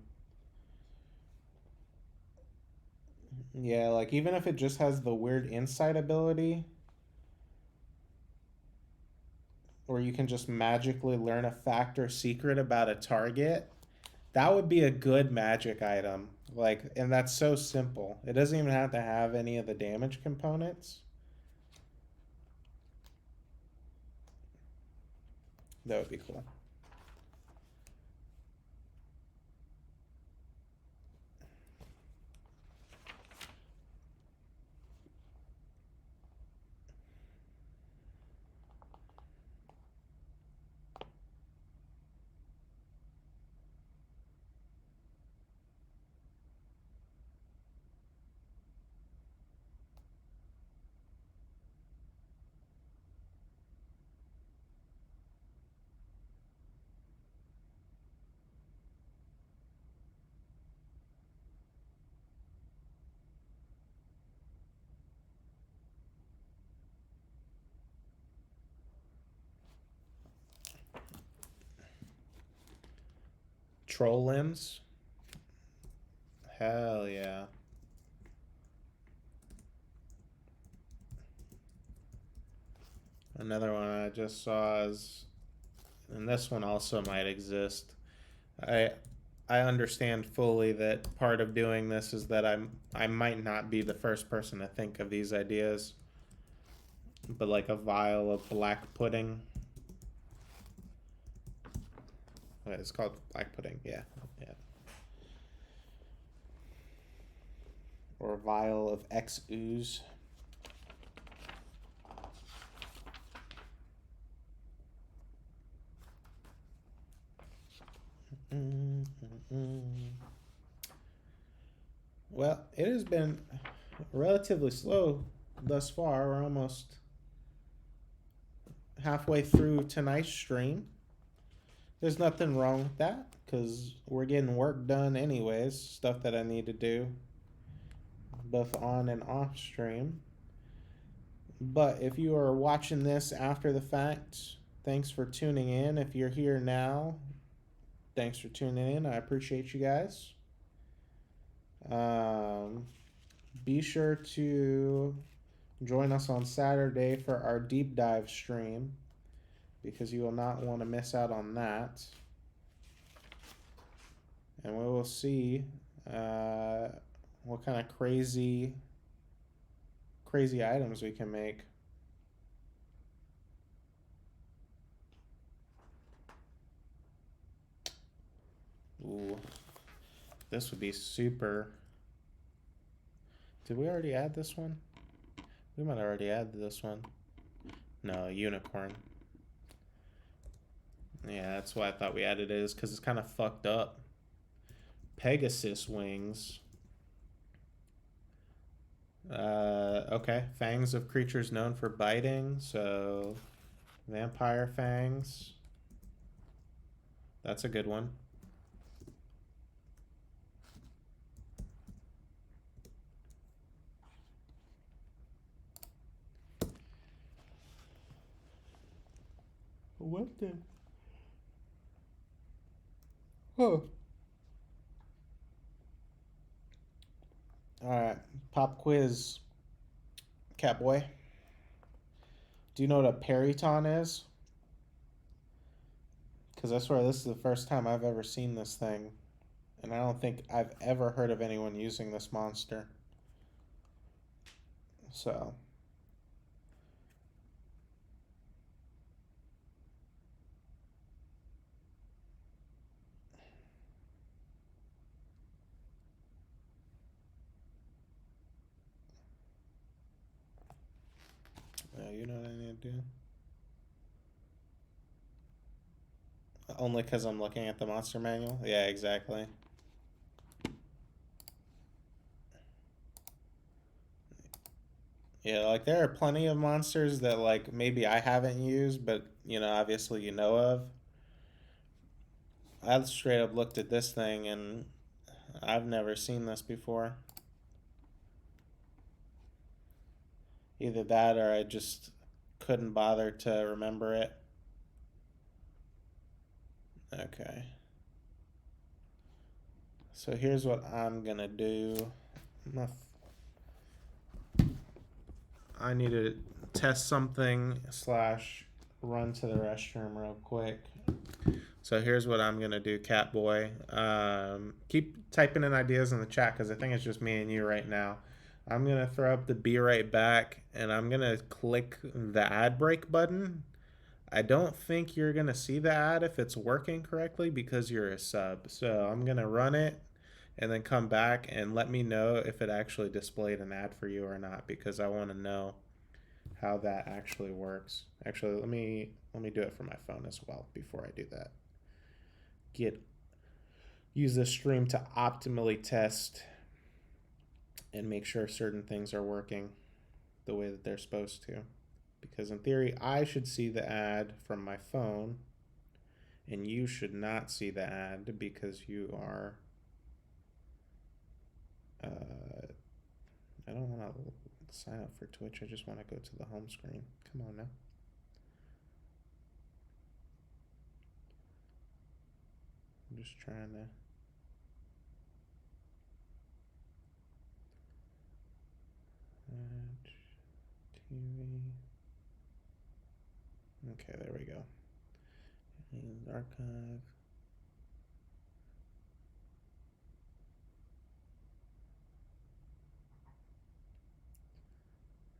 Yeah, like even if it just has the weird insight ability, or you can just magically learn a fact or secret about a target, that would be a good magic item. Like, and that's so simple. It doesn't even have to have any of the damage components. That would be cool. Troll limbs? Hell yeah. Another one I just saw is, and this one also might exist. I I understand fully that part of doing this is that I might not be the first person to think of these ideas, but like a vial of black pudding. Wait, it's called black pudding. Yeah, yeah. or vial of X ooze. Well, it has been relatively slow thus far. We're almost halfway through tonight's stream. There's nothing wrong with that because we're getting work done anyways, stuff that I need to do both on and off stream. But if you are watching this after the fact, thanks for tuning in. If you're here now, thanks for tuning in. I appreciate you guys. Be sure to join us on Saturday for our deep dive stream because you will not want to miss out on that. And we will see what kind of crazy items we can make. Ooh, this would be super. Did we already add this one? We might already add this one. No, unicorn. Yeah, that's why I thought we added it, is because it's kind of fucked up. Pegasus wings. Okay, fangs of creatures known for biting, so vampire fangs. That's a good one. What the? Oh. Alright, pop quiz. Catboy. Do you know what a periton is? Because I swear this is the first time I've ever seen this thing. And I don't think I've ever heard of anyone using this monster. So. Yeah, you know what I need to do? Only because I'm looking at the monster manual? Yeah, exactly. Yeah, like there are plenty of monsters that like maybe I haven't used, but you know, obviously you know of. I straight up looked at this thing and I've never seen this before. Either that or I just couldn't bother to remember it. Okay. So here's what I'm gonna do. I need to test something / run to the restroom real quick. So here's what I'm gonna do, Catboy. Keep typing in ideas in the chat because I think it's just me and you right now. I'm gonna throw up the be right back, and I'm gonna click the ad break button. I don't think you're gonna see the ad if it's working correctly because you're a sub. So I'm gonna run it and then come back and let me know if it actually displayed an ad for you or not because I want to know how that actually works. Actually, let me do it for my phone as well before I do that. Use the stream to optimally test and make sure certain things are working the way that they're supposed to. Because in theory, I should see the ad from my phone and you should not see the ad because you are I don't want to sign up for Twitch. I just want to go to the home screen. Come on now. I'm just trying to. TV. Okay, there we go. And archive.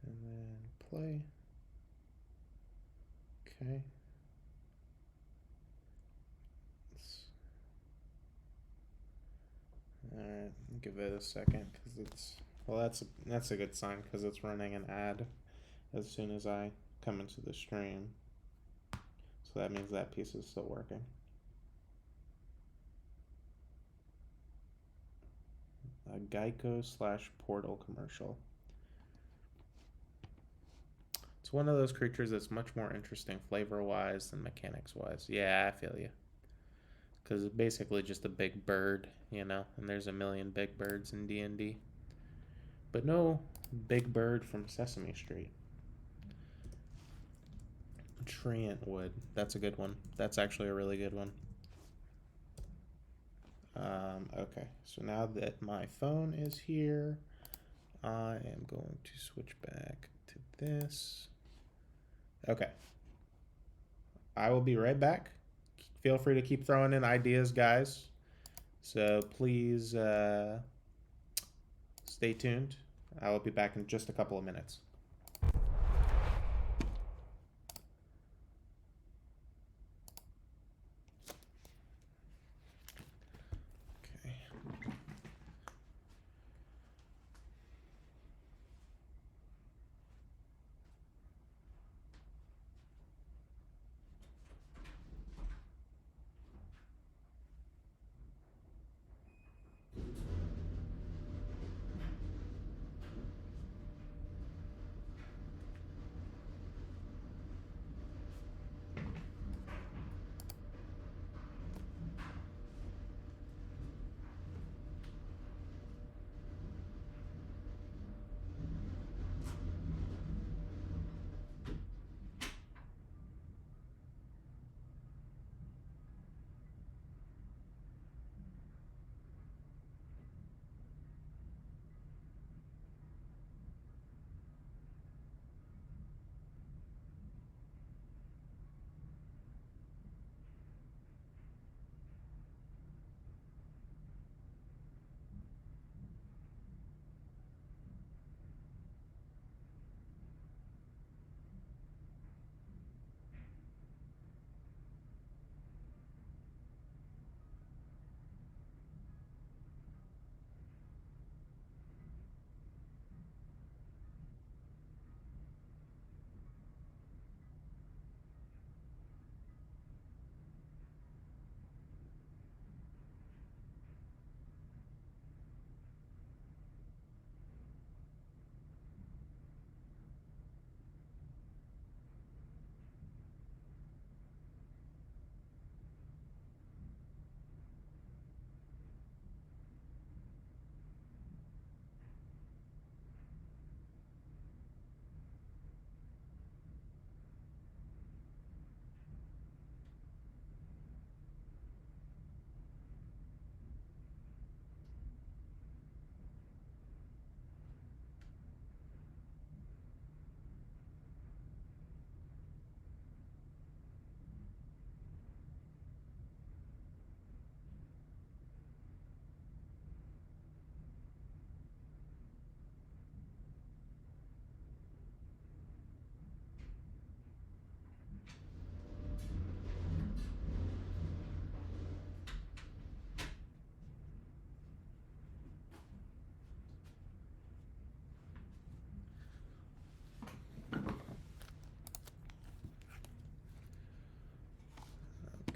And then play. Okay. Alright, give it a second because it's Well, that's a good sign because it's running an ad as soon as I come into the stream. So that means that piece is still working. A Geico / Portal commercial. It's one of those creatures that's much more interesting flavor-wise than mechanics-wise. Yeah, I feel you. Because it's basically just a big bird, you know, and there's a million big birds in D&D. But no big bird from Sesame Street. Treant Wood. That's a good one. That's actually a really good one. Okay, so now that my phone is here, I am going to switch back to this. Okay. I will be right back. Feel free to keep throwing in ideas, guys. So please stay tuned. I will be back in just a couple of minutes.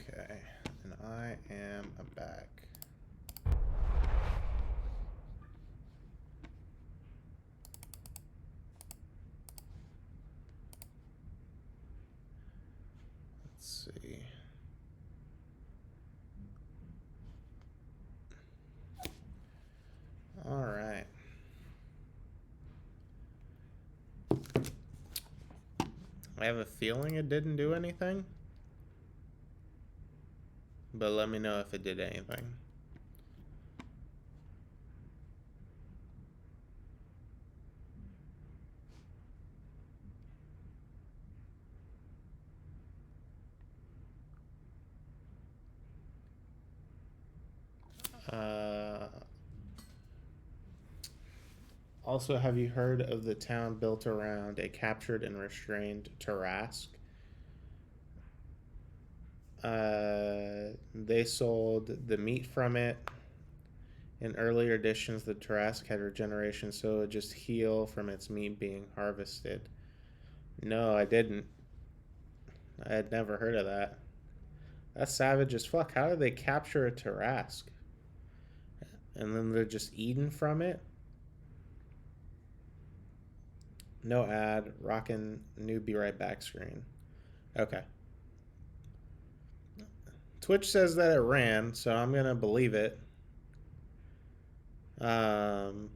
Okay. Okay, and I am back. Let's see. All right. I have a feeling it didn't do anything, but let me know if it did anything. Uh, Also, have you heard of the town built around a captured and restrained Tarask? They sold the meat from it In earlier editions, the Tarrasque had regeneration, so it would just heal from its meat being harvested. No, I didn't. I had never heard of that. That's savage as fuck. How did they capture a Tarrasque? And then they're just eating from it? No ad. Rockin' new be right back screen. Okay. Twitch says that it ran, so I'm gonna believe it. Um,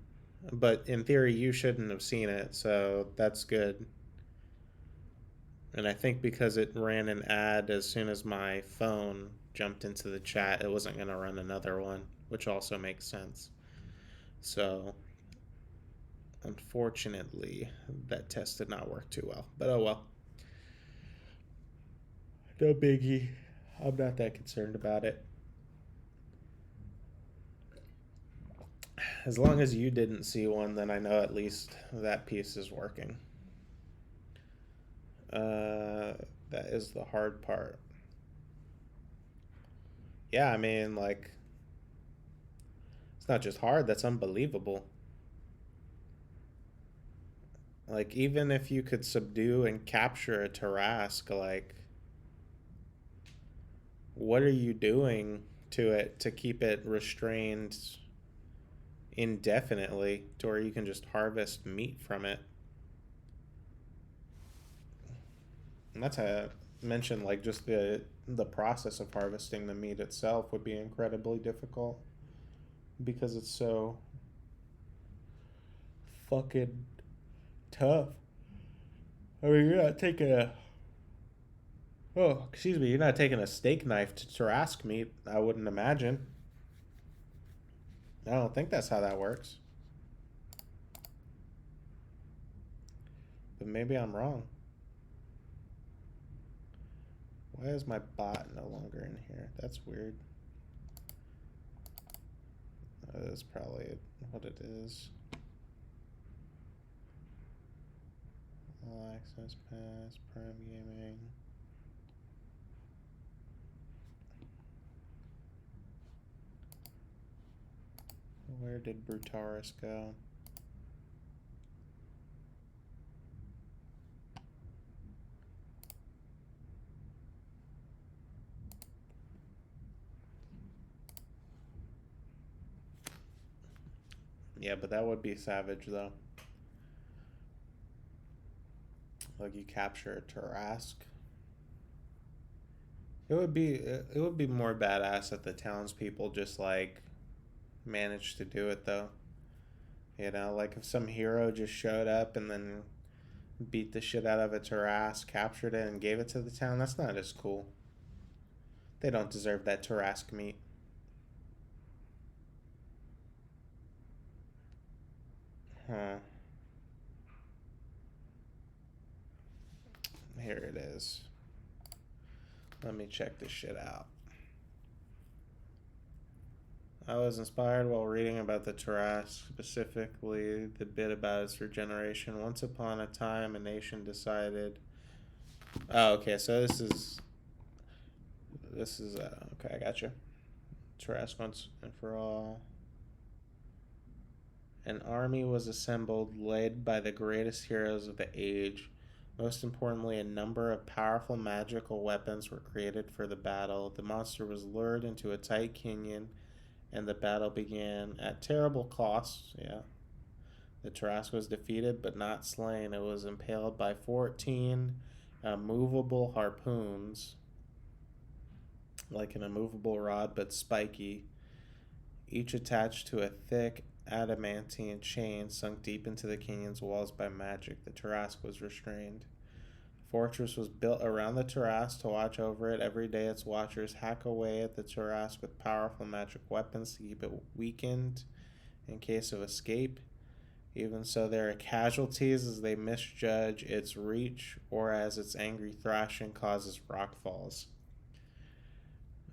but in theory, you shouldn't have seen it, so that's good. And I think because it ran an ad as soon as my phone jumped into the chat, it wasn't gonna run another one, which also makes sense. So, unfortunately, that test did not work too well. But oh well. No biggie. I'm not that concerned about it. As long as you didn't see one, then I know at least that piece is working. That is the hard part. Yeah, I mean, like, it's not just hard, that's unbelievable. Like, even if you could subdue and capture a Tarrasque, like, what are you doing to it to keep it restrained indefinitely to where you can just harvest meat from it? And that's how I mentioned, like, just the process of harvesting the meat itself would be incredibly difficult because it's so fucking tough. I mean, you're not taking a excuse me, you're not taking a steak knife to Tarrasque meat. I wouldn't imagine. I don't think that's how that works. But maybe I'm wrong. Why is my bot no longer in here? That's weird. That is probably what it is. All access pass, Prime Gaming. Where did Brutaris go? Yeah, but that would be savage though. Like you capture a Tarrasque. It would be more badass if the townspeople just like managed to do it though. You know, like if some hero just showed up and then beat the shit out of a Tarrasque, captured it, and gave it to the town, that's not as cool. They don't deserve that Tarrasque meat. Huh. Here it is. Let me check this shit out. I was inspired while reading about the Tarrasque, specifically the bit about its regeneration. Once upon a time, a nation decided. Oh, okay. So this is okay. I got you. Tarrasque once and for all. An army was assembled, led by the greatest heroes of the age. Most importantly, a number of powerful magical weapons were created for the battle. The monster was lured into a tight canyon, and the battle began at terrible cost. Yeah. The Tarrasque was defeated but not slain. It was impaled by 14 movable harpoons, like an immovable rod but spiky, each attached to a thick adamantine chain sunk deep into the canyon's walls by magic. The Tarrasque was restrained. A fortress was built around the Tarrasque to watch over it. Every day its watchers hack away at the Tarrasque with powerful magic weapons to keep it weakened in case of escape. Even so, there are casualties as they misjudge its reach or as its angry thrashing causes rockfalls.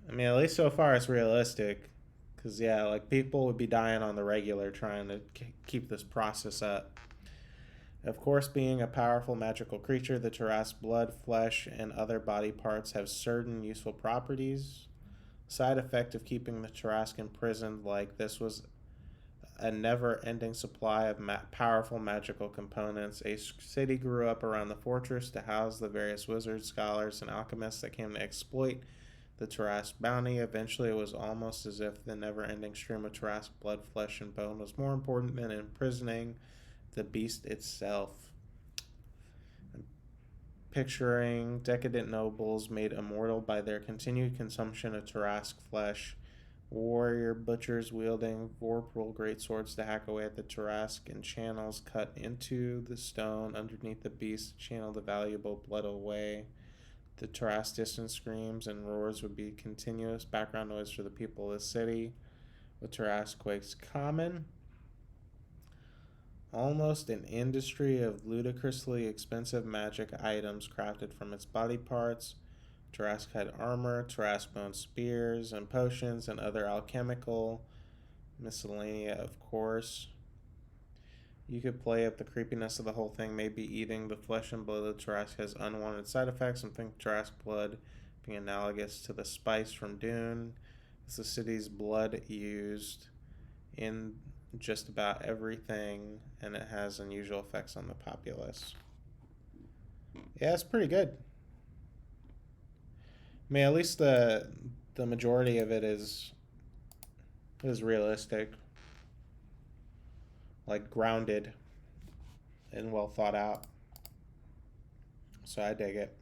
I mean, at least so far it's realistic. Because, yeah, like people would be dying on the regular trying to keep this process up. Of course, being a powerful magical creature, the Tarrasque blood, flesh, and other body parts have certain useful properties. Side effect of keeping the Tarrasque imprisoned like this was a never-ending supply of powerful magical components. A city grew up around the fortress to house the various wizards, scholars, and alchemists that came to exploit the Tarrasque bounty. Eventually, it was almost as if the never-ending stream of Tarrasque blood, flesh, and bone was more important than imprisoning the beast itself. Picturing decadent nobles made immortal by their continued consumption of Tarrasque flesh, warrior butchers wielding vorpal greatswords to hack away at the Tarrasque, and channels cut into the stone underneath the beast to channel the valuable blood away. The Tarrasque distant screams and roars would be continuous background noise for the people of the city, with Tarrasque quakes common. Almost an industry of ludicrously expensive magic items crafted from its body parts. Tarrasque had armor, Tarrasque bone spears, and potions, and other alchemical miscellanea, of course. You could play up the creepiness of the whole thing, maybe eating the flesh and blood of Tarrasque has unwanted side effects, and think Tarrasque blood being analogous to the spice from Dune. It's the city's blood used in just about everything, and it has unusual effects on the populace. Yeah, it's pretty good. I mean, at least the majority of it is realistic, like grounded and well thought out. So I dig it.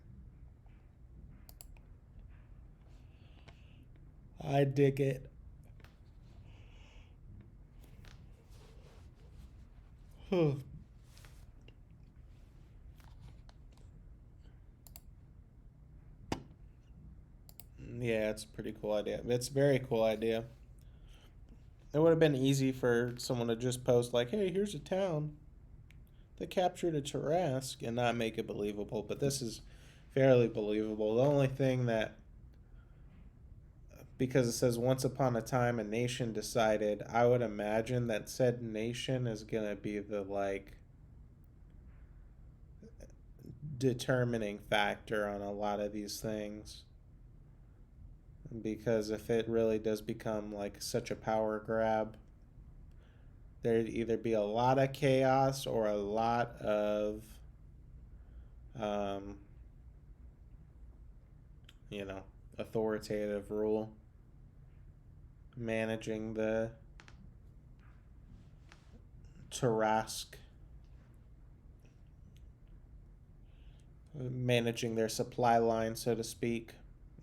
I dig it. Yeah, it's a pretty cool idea. It's a very cool idea. It would have been easy for someone to just post like, "Hey, here's a town that captured a Tarrasque," and not make it believable. But this is fairly believable. The only thing that, because it says once upon a time a nation decided, I would imagine that said nation is gonna be the like determining factor on a lot of these things. Because if it really does become like such a power grab, there'd either be a lot of chaos or a lot of um, authoritative rule managing the Tarrasque, managing their supply line, so to speak,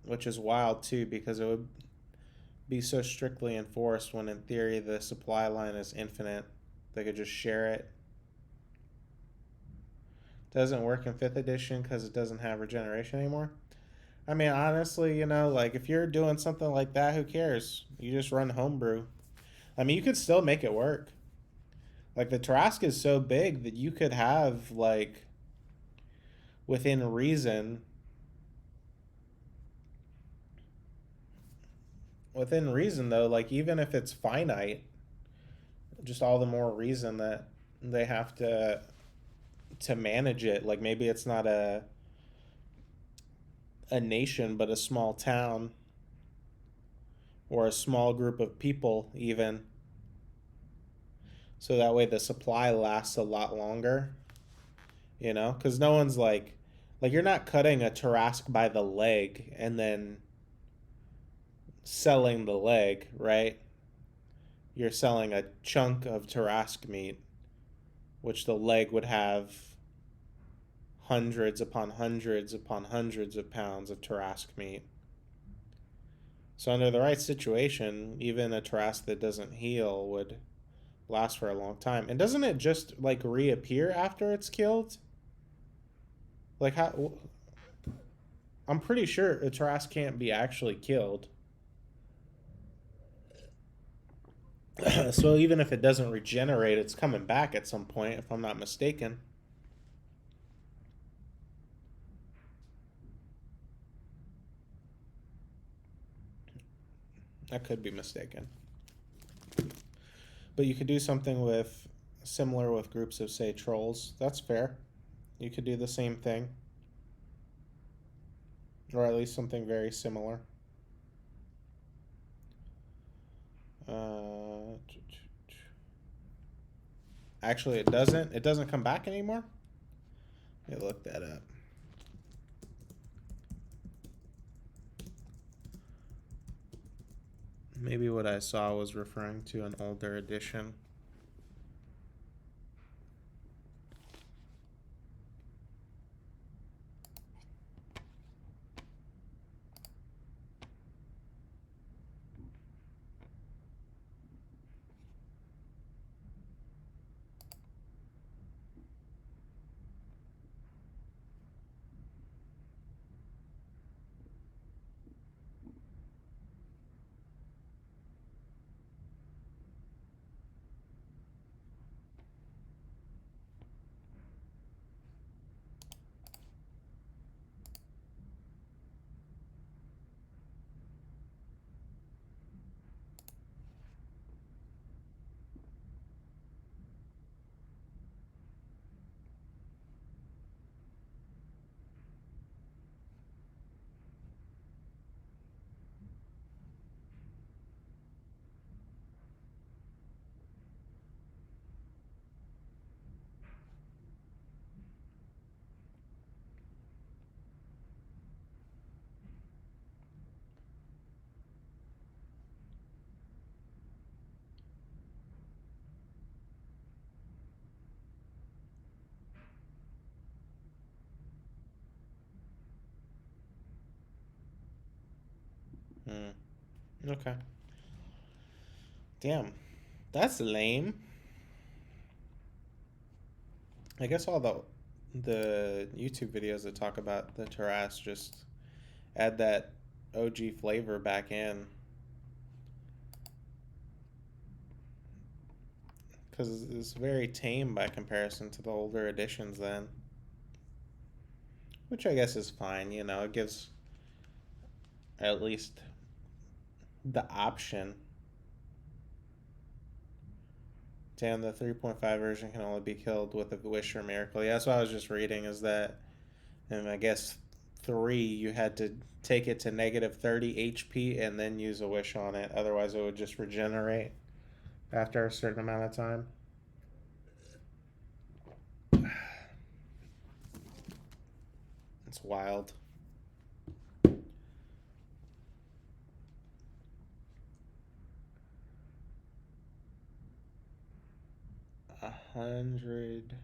which is wild too because it would be so strictly enforced when in theory the supply line is infinite. They could just share it. Doesn't work in 5th edition because it doesn't have regeneration anymore. I mean, honestly, like if you're doing something like that, who cares? You just run homebrew. I mean, you could still make it work. Like the Tarrasque is so big that you could have like within reason though, like even if it's finite, just all the more reason that they have to manage it. Like maybe it's not a nation but a small town or a small group of people even, so that way the supply lasts a lot longer, because no one's like you're not cutting a Tarrasque by the leg and then selling the leg, right? You're selling a chunk of Tarrasque meat, which the leg would have hundreds upon hundreds upon hundreds of pounds of Tarrasque meat. So under the right situation, even a Tarrasque that doesn't heal would last for a long time. And doesn't it just like reappear after it's killed? Like how? I'm pretty sure a Tarrasque can't be actually killed. So even if it doesn't regenerate, it's coming back at some point, if I'm not mistaken. I could be mistaken. But you could do something similar with groups of, say, trolls. That's fair. You could do the same thing. Or at least something very similar. Actually, it doesn't. It doesn't come back anymore. Let me look that up. Maybe what I saw was referring to an older edition. Hmm. Okay. Damn, that's lame. I guess all the YouTube videos that talk about the terrace just add that OG flavor back in because it's very tame by comparison to the older editions. Then, which I guess is fine. You know, it gives at least the option. Damn, the 3.5 version can only be killed with a wish or miracle. Yeah, that's what I was just reading. Is that, and I guess 3 you had to take it to negative 30 HP and then use a wish on it. Otherwise, it would just regenerate after a certain amount of time. It's wild. 100.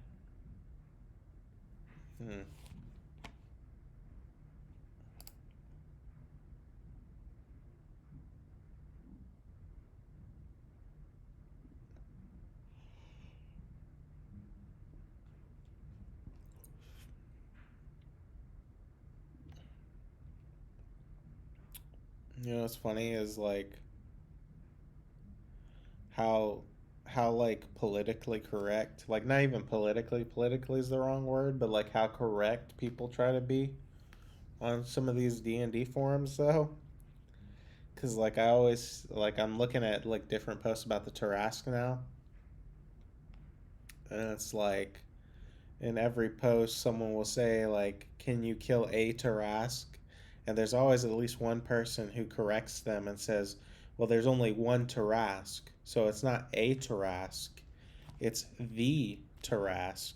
Hmm. You know what's funny is like how like politically correct, like not even politically is the wrong word, but like how correct people try to be on some of these D&D forums though. Cuz like I always like I'm looking at like different posts about the Tarrasque now, and it's like in every post someone will say like, can you kill a Tarrasque? And there's always at least one person who corrects them and says, well, there's only one Tarrasque, so it's not a Tarrasque, it's the Tarrasque.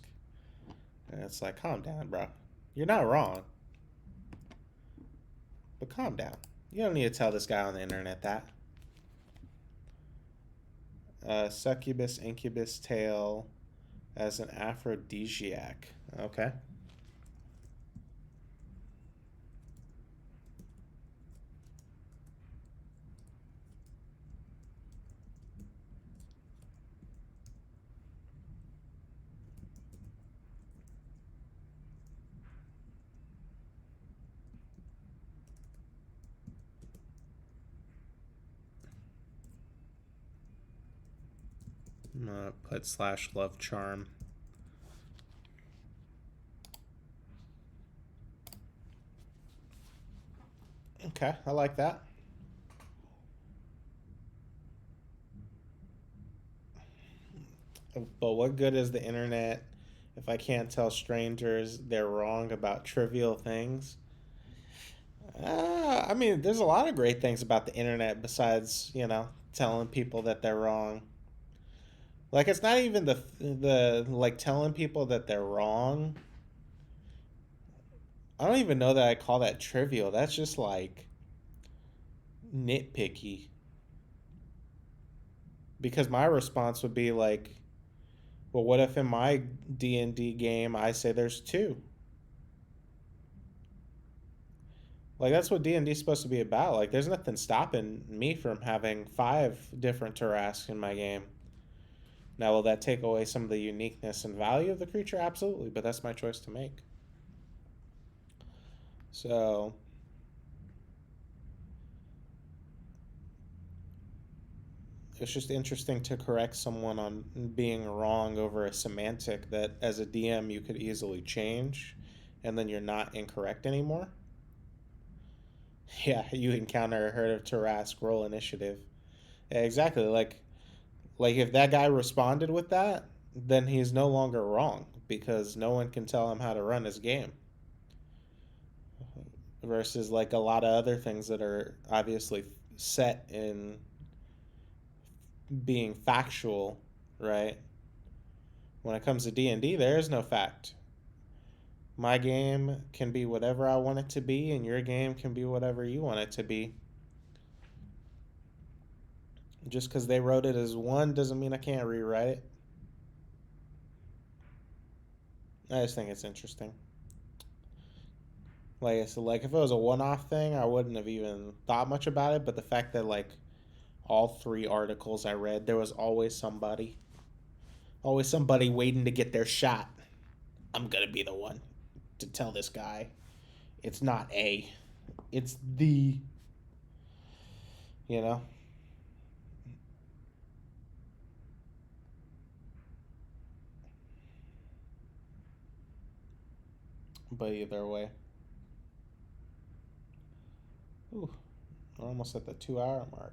And it's like, calm down, bro. You're not wrong, but calm down. You don't need to tell this guy on the internet that. Succubus incubus tail as an aphrodisiac. Okay. I'm gonna put slash love charm. Okay, I like that. But what good is the internet if I can't tell strangers they're wrong about trivial things? I mean, there's a lot of great things about the internet besides, you know, telling people that they're wrong. Like it's not even the like telling people that they're wrong. I don't even know that I call that trivial. That's just like nitpicky. Because my response would be like, well, what if in my D&D game I say there's two? Like that's what D&D is supposed to be about. Like there's nothing stopping me from having five different Tarrasques in my game. Now, will that take away some of the uniqueness and value of the creature? Absolutely, but that's my choice to make. So, it's just interesting to correct someone on being wrong over a semantic that, as a DM, you could easily change, and then you're not incorrect anymore. Yeah, you encounter a herd of Tarrasque, roll initiative. Yeah, exactly. Like if that guy responded with that, then he's no longer wrong because no one can tell him how to run his game. Versus like a lot of other things that are obviously set in being factual, right? When it comes to D&D, there is no fact. My game can be whatever I want it to be, and your game can be whatever you want it to be. Just because they wrote it as one doesn't mean I can't rewrite it. I just think it's interesting. Like I said, like if it was a one-off thing, I wouldn't have even thought much about it. But the fact that like all three articles I read, there was always somebody waiting to get their shot. I'm gonna be the one to tell this guy it's not A, it's the, you know. But either way, ooh, we're almost at the 2 hour mark.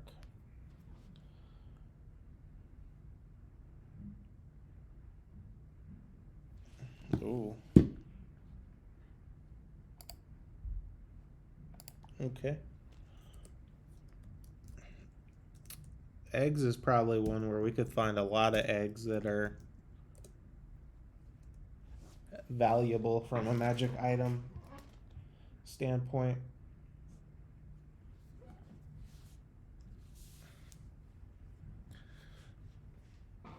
Ooh, okay. Eggs is probably one where we could find a lot of eggs that are valuable from a magic item standpoint.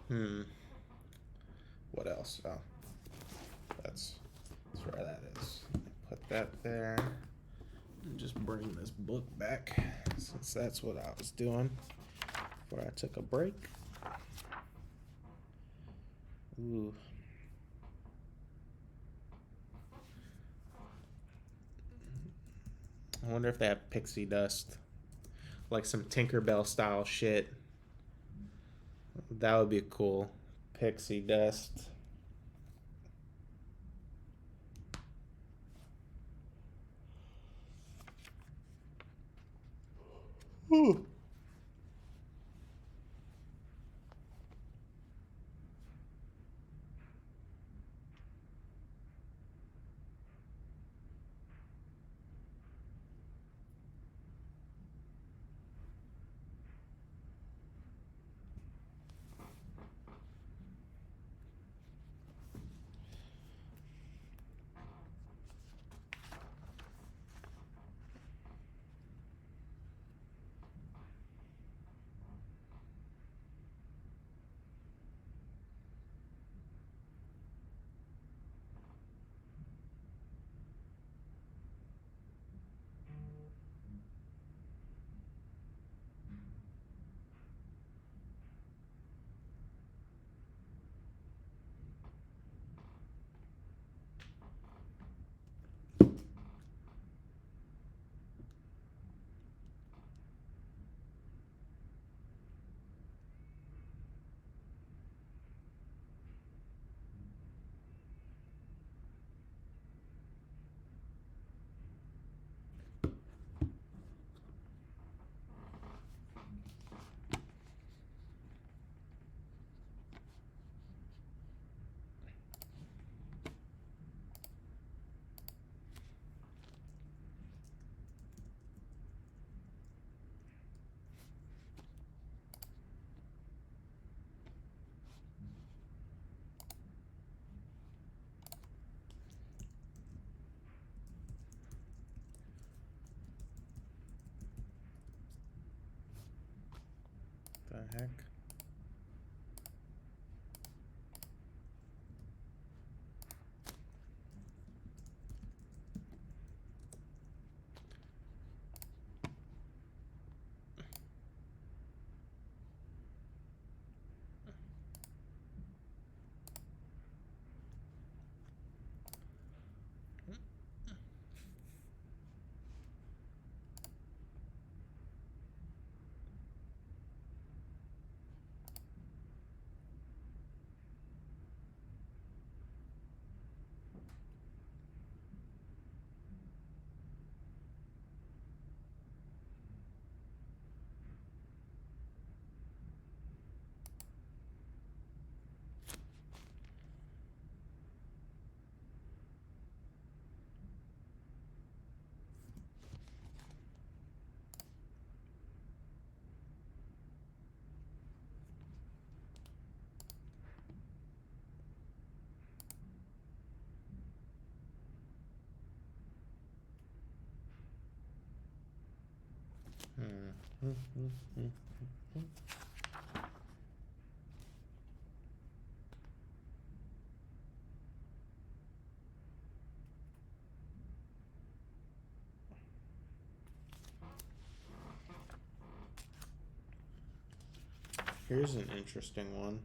Hmm. What else? Oh, that's that's where that is. Put that there. And just bring this book back since that's what I was doing before I took a break. Ooh. I wonder if they have pixie dust. Like some Tinkerbell style shit. That would be cool. Pixie dust. Ooh. The heck? Here's an interesting one.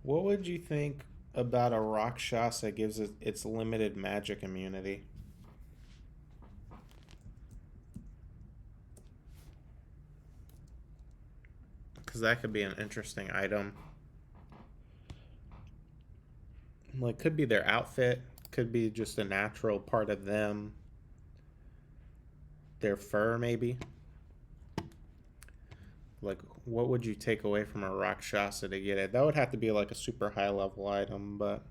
What would you think about a Rakshasa that gives it its limited magic immunity? Because that could be an interesting item. Like, could be their outfit, could be just a natural part of them. Their fur, maybe. Like, what would you take away from a Rakshasa to get it? That would have to be like a super high level item, but.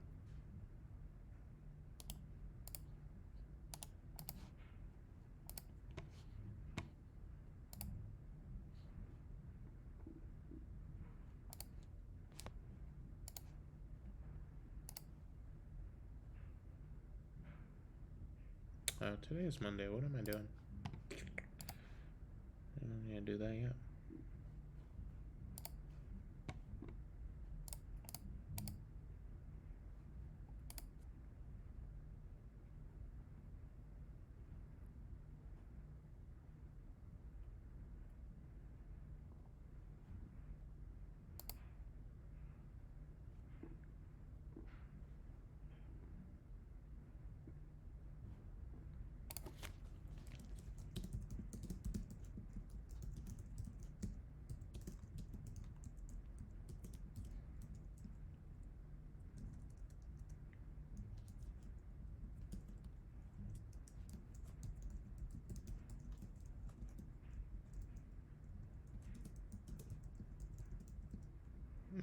Today is Monday. What am I doing? I don't need to do that yet.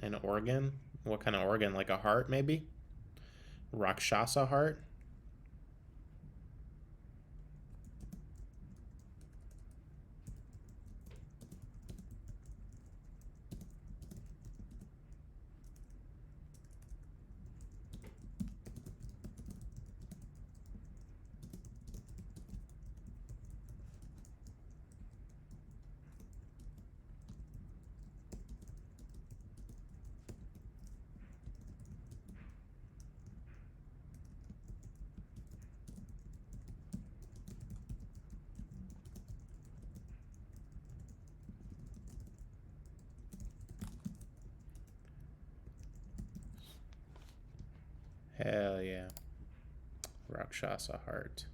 An organ? What kind of organ? Like a heart, maybe? Rakshasa heart? Hell yeah. Rakshasa heart.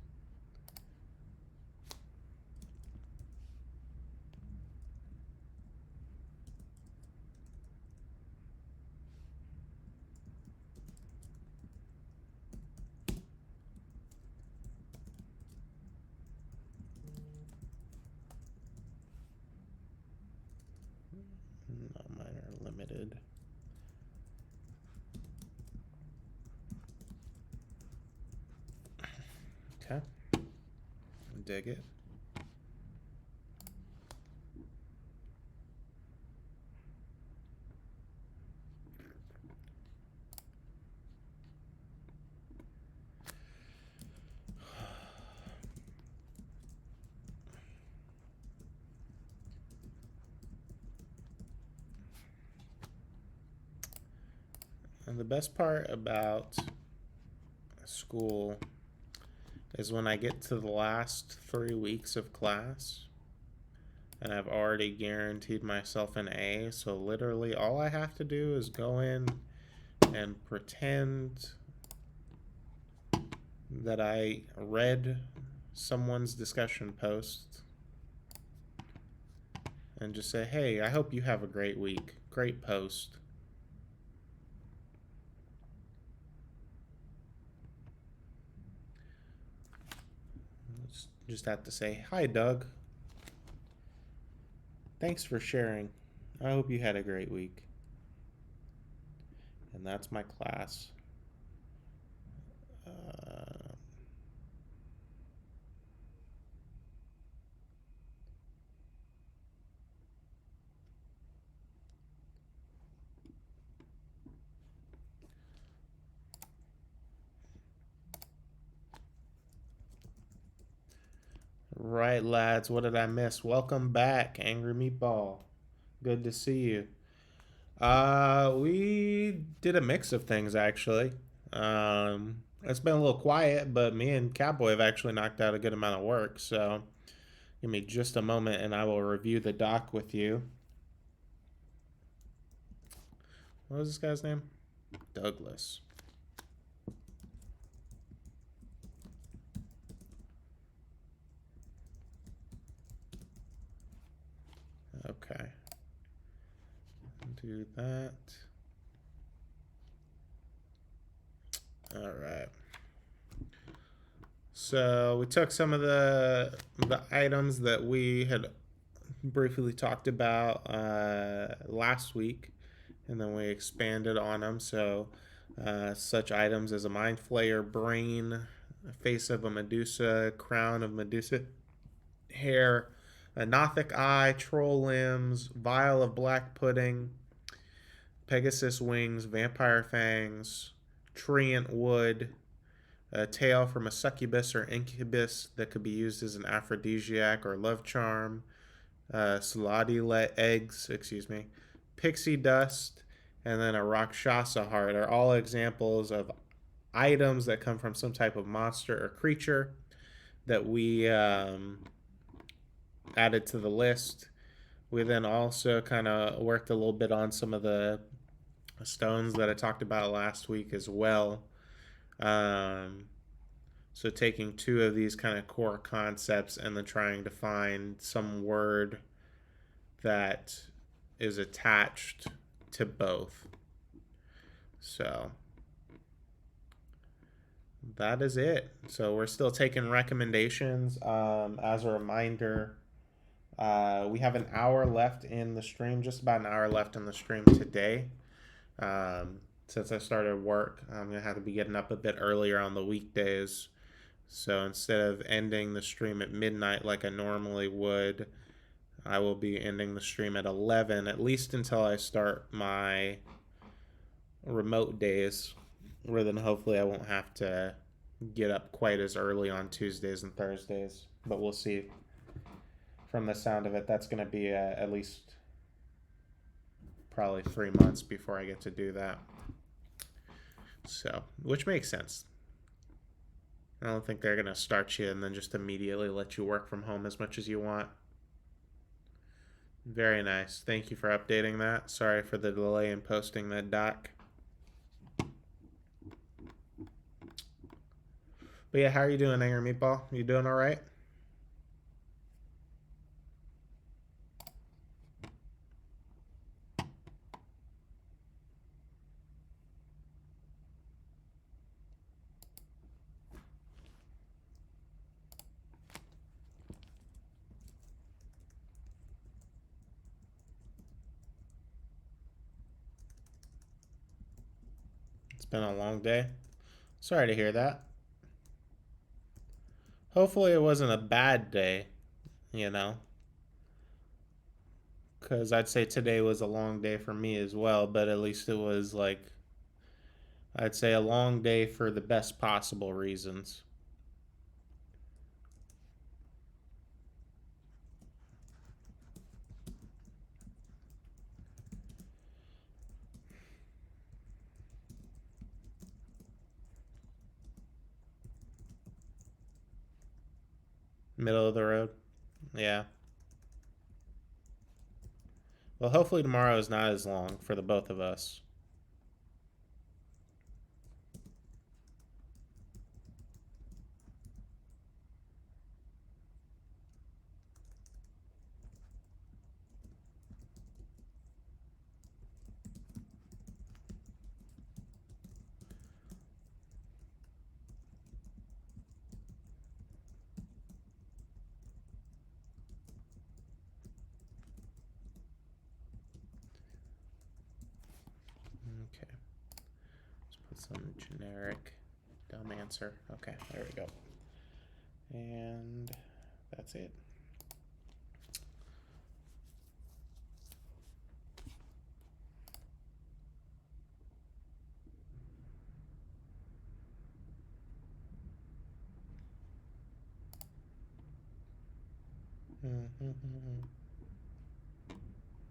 No, mine are limited. Okay. Dig it. And the best part about school is when I get to the last 3 weeks of class and I've already guaranteed myself an A. So literally all I have to do is go in and pretend that I read someone's discussion post and just say, hey, I hope you have a great week. Great post. Just have to say, hi, Doug. Thanks for sharing. I hope you had a great week. And that's my class. Right, lads. What did I miss? Welcome back, Angry Meatball. Good to see you. We did a mix of things actually. It's been a little quiet, but me and Cowboy have actually knocked out a good amount of work. So give me just a moment, and I will review the doc with you. What was this guy's name? Douglas. Okay. Do that. All right. So we took some of the items that we had briefly talked about last week, and then we expanded on them. So such items as a mind flayer brain, a face of a Medusa, crown of Medusa hair, a Nothic eye, troll limbs, vial of black pudding, Pegasus wings, vampire fangs, treant wood, a tail from a succubus or incubus that could be used as an aphrodisiac or love charm, saladi eggs, pixie dust, and then a rakshasa heart are all examples of items that come from some type of monster or creature that we added to the list. We then also kind of worked a little bit on some of the stones that I talked about last week as well. So taking two of these kind of core concepts and then trying to find some word that is attached to both. So that is it. So we're still taking recommendations. As a reminder, we have an hour left in the stream, just about an hour left in the stream today. Since I started work, I'm going to have to be getting up a bit earlier on the weekdays. So instead of ending the stream at midnight like I normally would, I will be ending the stream at 11, at least until I start my remote days, where then hopefully I won't have to get up quite as early on Tuesdays and Thursdays. But we'll see. From the sound of it, that's going to be at least probably 3 months before I get to do that. So, which makes sense. I don't think they're going to start you and then just immediately let you work from home as much as you want. Very nice. Thank you for updating that. Sorry for the delay in posting that doc. But yeah, how are you doing, Angry Meatball? You doing all right? It's been a long day. Sorry to hear that. Hopefully it wasn't a bad day, you know? Because I'd say today was a long day for me as well, but at least it was like, I'd say a long day for the best possible reasons. Middle of the road. Yeah. Well, hopefully tomorrow is not as long for the both of us. Okay. Let's put some generic dumb answer. Okay, there we go. And that's it.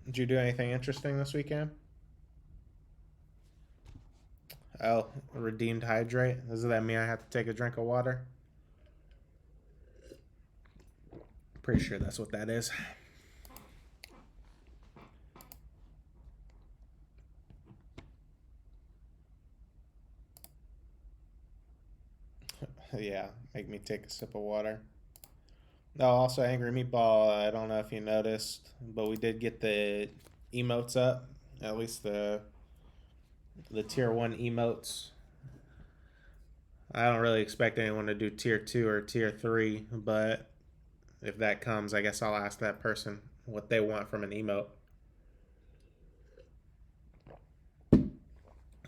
Did you do anything interesting this weekend? Oh, redeemed hydrate. Does that mean I have to take a drink of water? Pretty sure that's what that is. Yeah, make me take a sip of water. Oh, also Angry Meatball. I don't know if you noticed, but we did get the emotes up. At least the tier one emotes. I don't really expect anyone to do tier two or tier three, but if that comes, I guess I'll ask that person what they want from an emote. It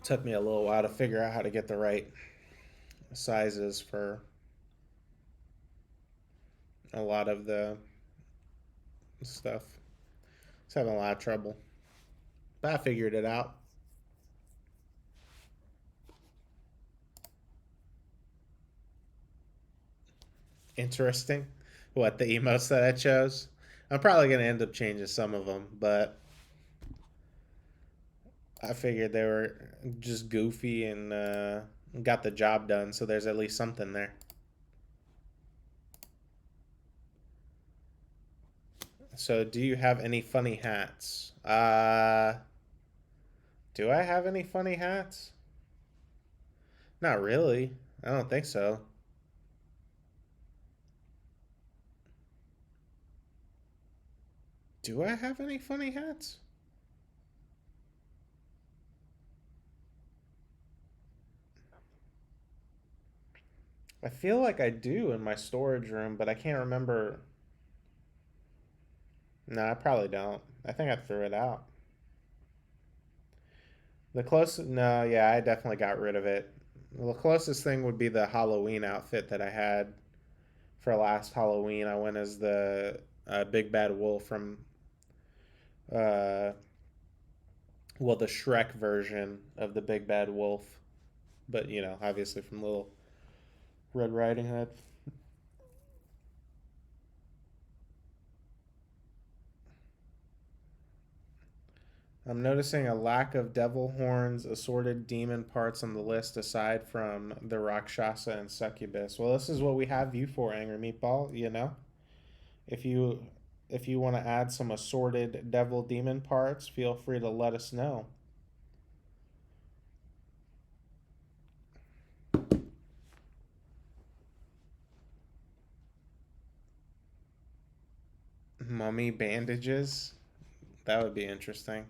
took me a little while to figure out how to get the right sizes for a lot of the stuff. It's having a lot of trouble, but I figured it out. Interesting. What the emotes that I chose? I'm probably gonna end up changing some of them, but I figured they were just goofy and got the job done. So there's at least something there. So, do you have any funny hats? Do I have any funny hats? Not really. I don't think so. Do I have any funny hats? I feel like I do in my storage room, but I can't remember. No, I probably don't. I think I threw it out. The closest, no, yeah, I definitely got rid of it. The closest thing would be the Halloween outfit that I had for last Halloween. I went as the Big Bad Wolf from, uh, well, the Shrek version of the Big Bad Wolf, but obviously from Little Red Riding Hood. I'm noticing a lack of devil horns, assorted demon parts on the list aside from the Rakshasa and Succubus. Well, this is what we have you for, Angry Meatball, If you if you want to add some assorted devil demon parts, feel free to let us know. Mummy bandages? That would be interesting.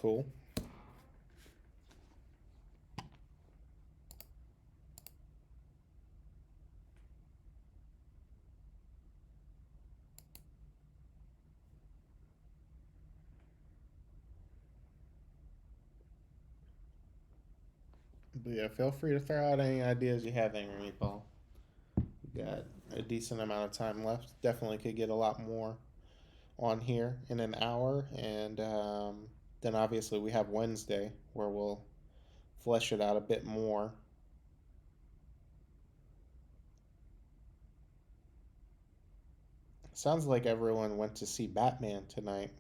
Cool. But yeah, feel free to throw out any ideas you have, Angry Meatball. We got a decent amount of time left. Definitely could get a lot more on here in an hour, and then obviously we have Wednesday where we'll flesh it out a bit more. Sounds like everyone went to see Batman tonight.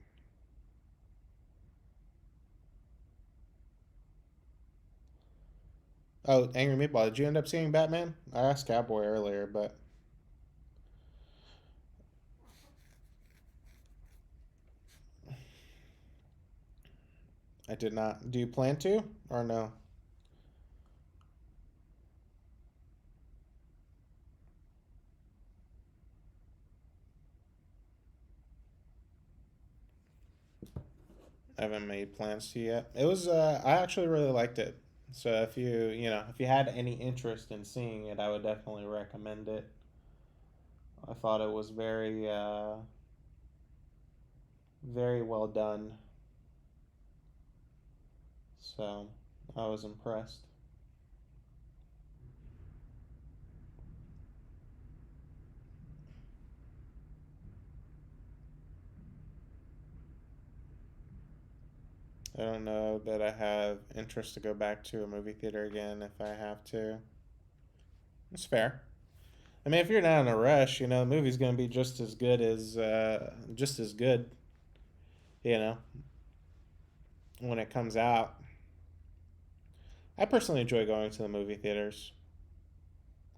Oh, Angry Meatball, did you end up seeing Batman? I asked Cowboy earlier, but I did not. Do you plan to or no? I haven't made plans to yet. It was I actually really liked it. So if if you had any interest in seeing it, I would definitely recommend it. I thought it was very well done. So I was impressed. I don't know that I have interest to go back to a movie theater again if I have to. It's fair. I mean, if you're not in a rush, the movie's going to be just as good, you know, when it comes out. I personally enjoy going to the movie theaters,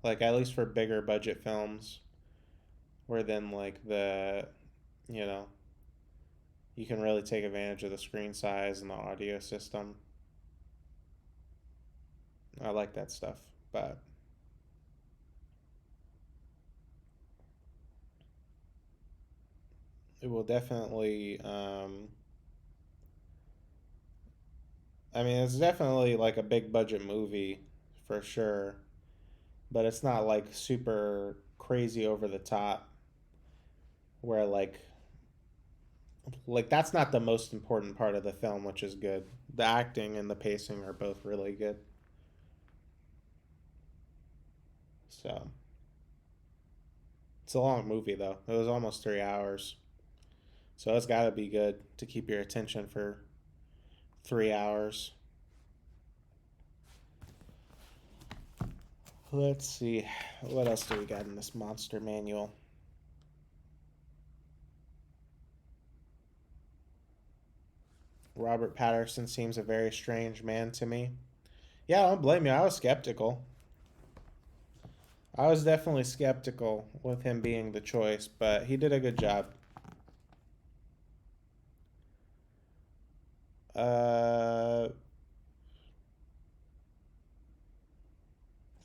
like at least for bigger budget films, where then like you know, you can really take advantage of the screen size and the audio system. I like that stuff, but it will definitely. I mean, it's definitely like a big budget movie for sure, but it's not like super crazy over the top where that's not the most important part of the film, which is good. The acting and the pacing are both really good. So it's a long movie though. It was almost 3 hours, so it's got to be good to keep your attention for 3 hours. Let's see, what else do we got in this monster manual? Robert Patterson seems a very strange man to me. Yeah, I don't blame you. I was skeptical. I was definitely skeptical with him being the choice, but he did a good job. Uh,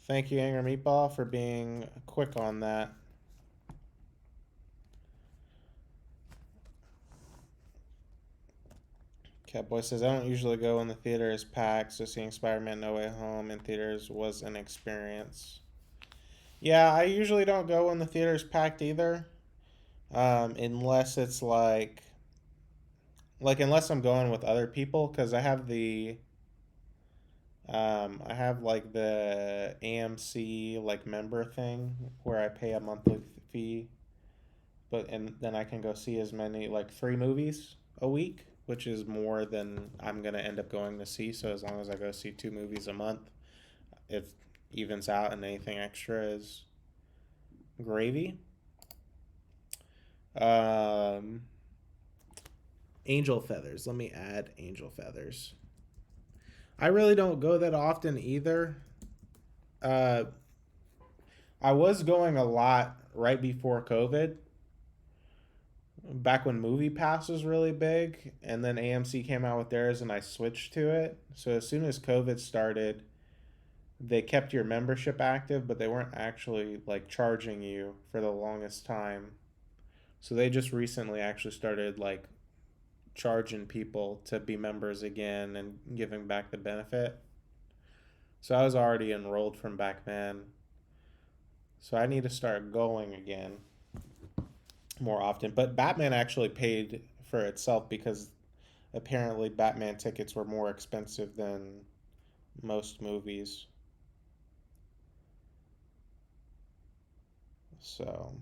Thank you, Anger Meatball, for being quick on that. Catboy says, I don't usually go when the theater is packed, so seeing Spider Man No Way Home in theaters was an experience. Yeah, I usually don't go when the theater is packed either, unless it's unless I'm going with other people, because I have like the AMC like member thing where I pay a monthly fee, and then I can go see as many like 3 movies a week, which is more than I'm gonna end up going to see. So as long as I go see 2 movies a month, it evens out, and anything extra is gravy. Um, Angel feathers. Let me add angel feathers. I really don't go that often either. Uh, I was going a lot right before COVID, back when Movie Pass was really big, and then AMC came out with theirs, and I switched to it. So as soon as COVID started, they kept your membership active, but they weren't actually like charging you for the longest time. So they just recently actually started like charging people to be members again and giving back the benefit. So I was already enrolled from back then. So I need to start going again more often. But Batman actually paid for itself because apparently Batman tickets were more expensive than most movies. So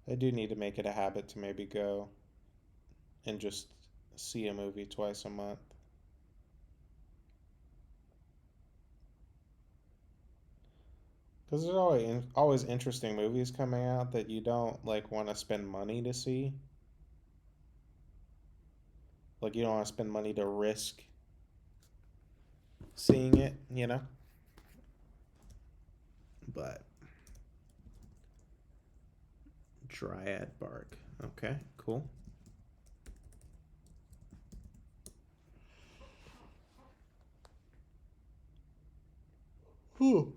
I do need to make it a habit to maybe go and just see a movie twice a month. Because there's always interesting movies coming out that you don't like want to spend money to see. Like you don't want to spend money to risk seeing it, you know? But dryad bark. Okay, cool. Whew.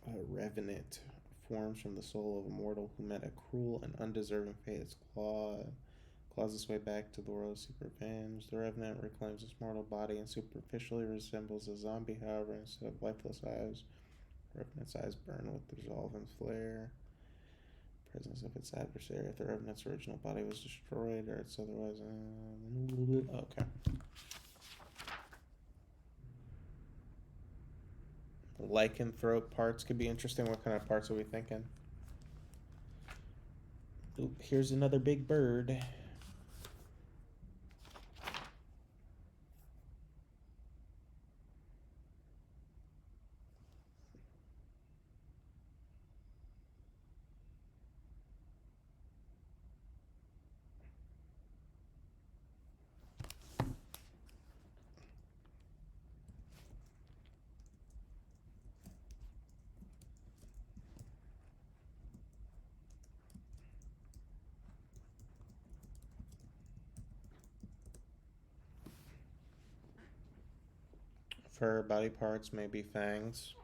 A revenant forms from the soul of a mortal who met a cruel and undeserving fate. Its claws its way back to the world to seek revenge. The revenant reclaims its mortal body and superficially resembles a zombie, however, instead of lifeless eyes, revenant's eyes burn with resolve and flare. Presence of its adversary. If the revenant's original body was destroyed or it's otherwise. Okay. Lycanthrope parts could be interesting. What kind of parts are we thinking? Oop, here's another big bird. Fur, body parts, maybe fangs.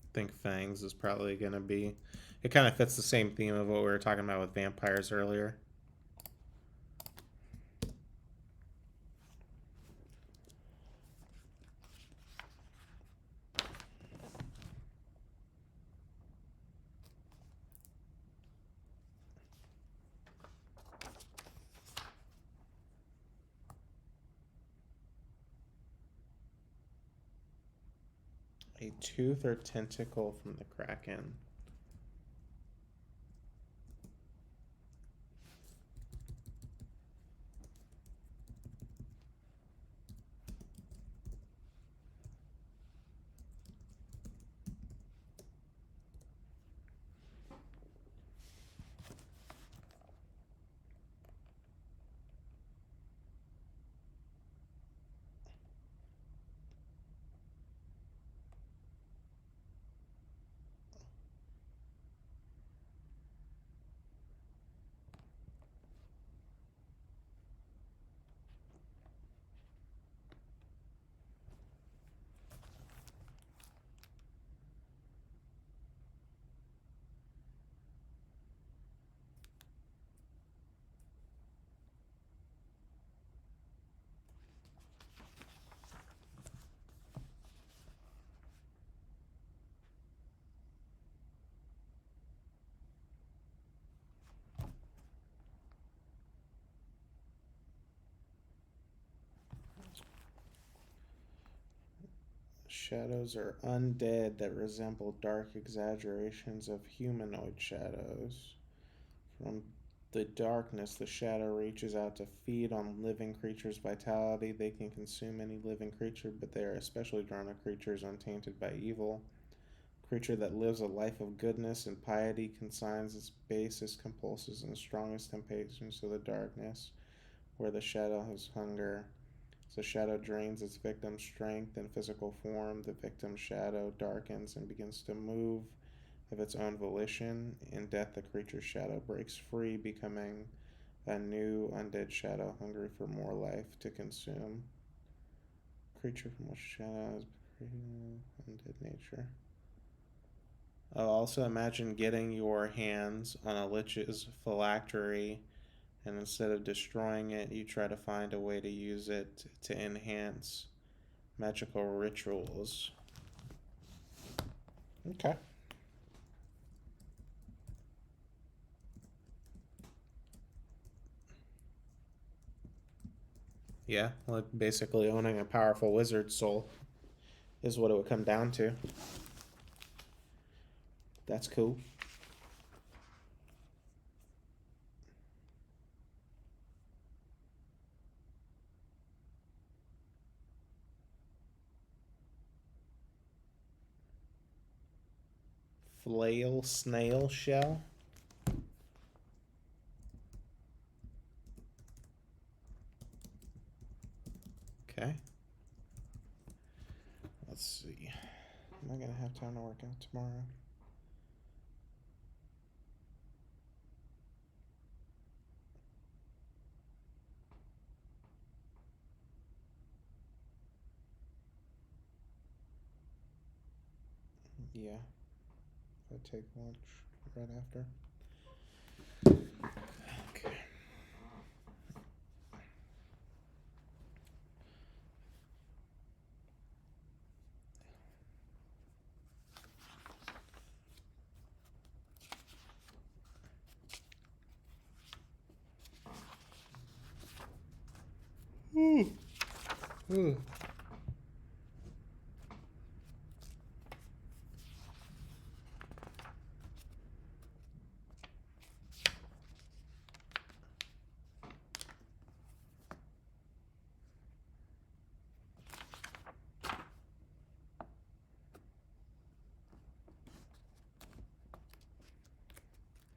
I think fangs is probably going to be. It kind of fits the same theme of what we were talking about with vampires earlier. A tooth or tentacle from the Kraken. Shadows are undead that resemble dark exaggerations of humanoid shadows. From the darkness, the shadow reaches out to feed on living creatures' vitality. They can consume any living creature, but they are especially drawn to creatures untainted by evil. A creature that lives a life of goodness and piety consigns its basest compulsions and strongest temptations to the darkness, where the shadow has hunger. As the shadow drains its victim's strength and physical form, the victim's shadow darkens and begins to move of its own volition. In death, the creature's shadow breaks free, becoming a new undead shadow hungry for more life to consume. Creature from which shadow is undead nature. I'll also imagine getting your hands on a lich's phylactery, and instead of destroying it, you try to find a way to use it to enhance magical rituals. Okay. Yeah, like basically owning a powerful wizard soul is what it would come down to. That's cool. Flail snail shell. Okay. Let's see. Am I gonna have time to work out tomorrow? Yeah. I take lunch right after. Okay. Ooh. Ooh.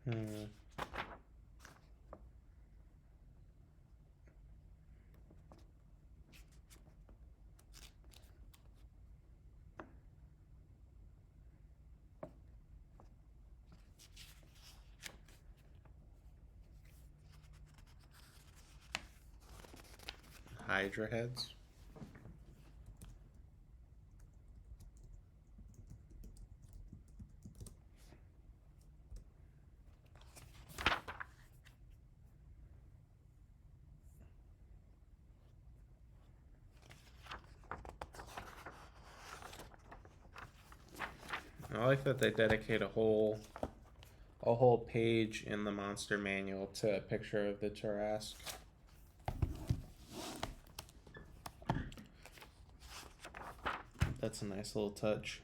Hmm. Hydra heads. I like that they dedicate a whole page in the monster manual to a picture of the Tarrasque. That's a nice little touch.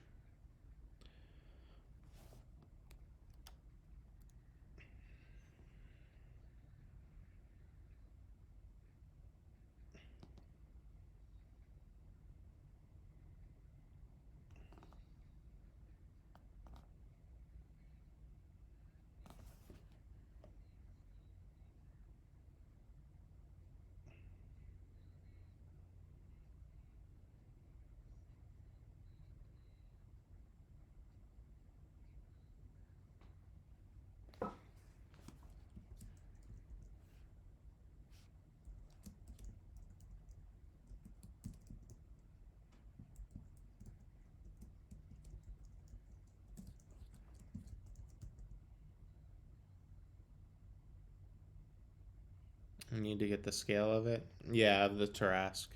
I need to get the scale of it. Yeah, the Tarrasque.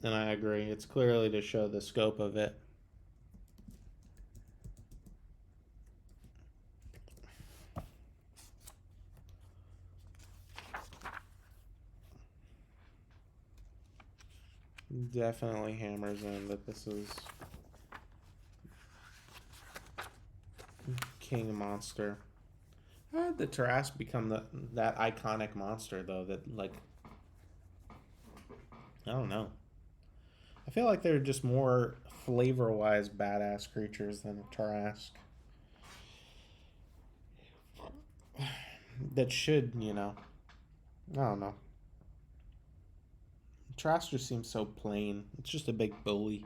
And I agree. It's clearly to show the scope of it. Definitely hammers in that this is King Monster. How did the Tarrasque become that iconic monster though? That like I don't know. I feel like they're just more flavor-wise badass creatures than a Tarrasque. That should, I don't know. Tarrasque just seems so plain. It's just a big bully.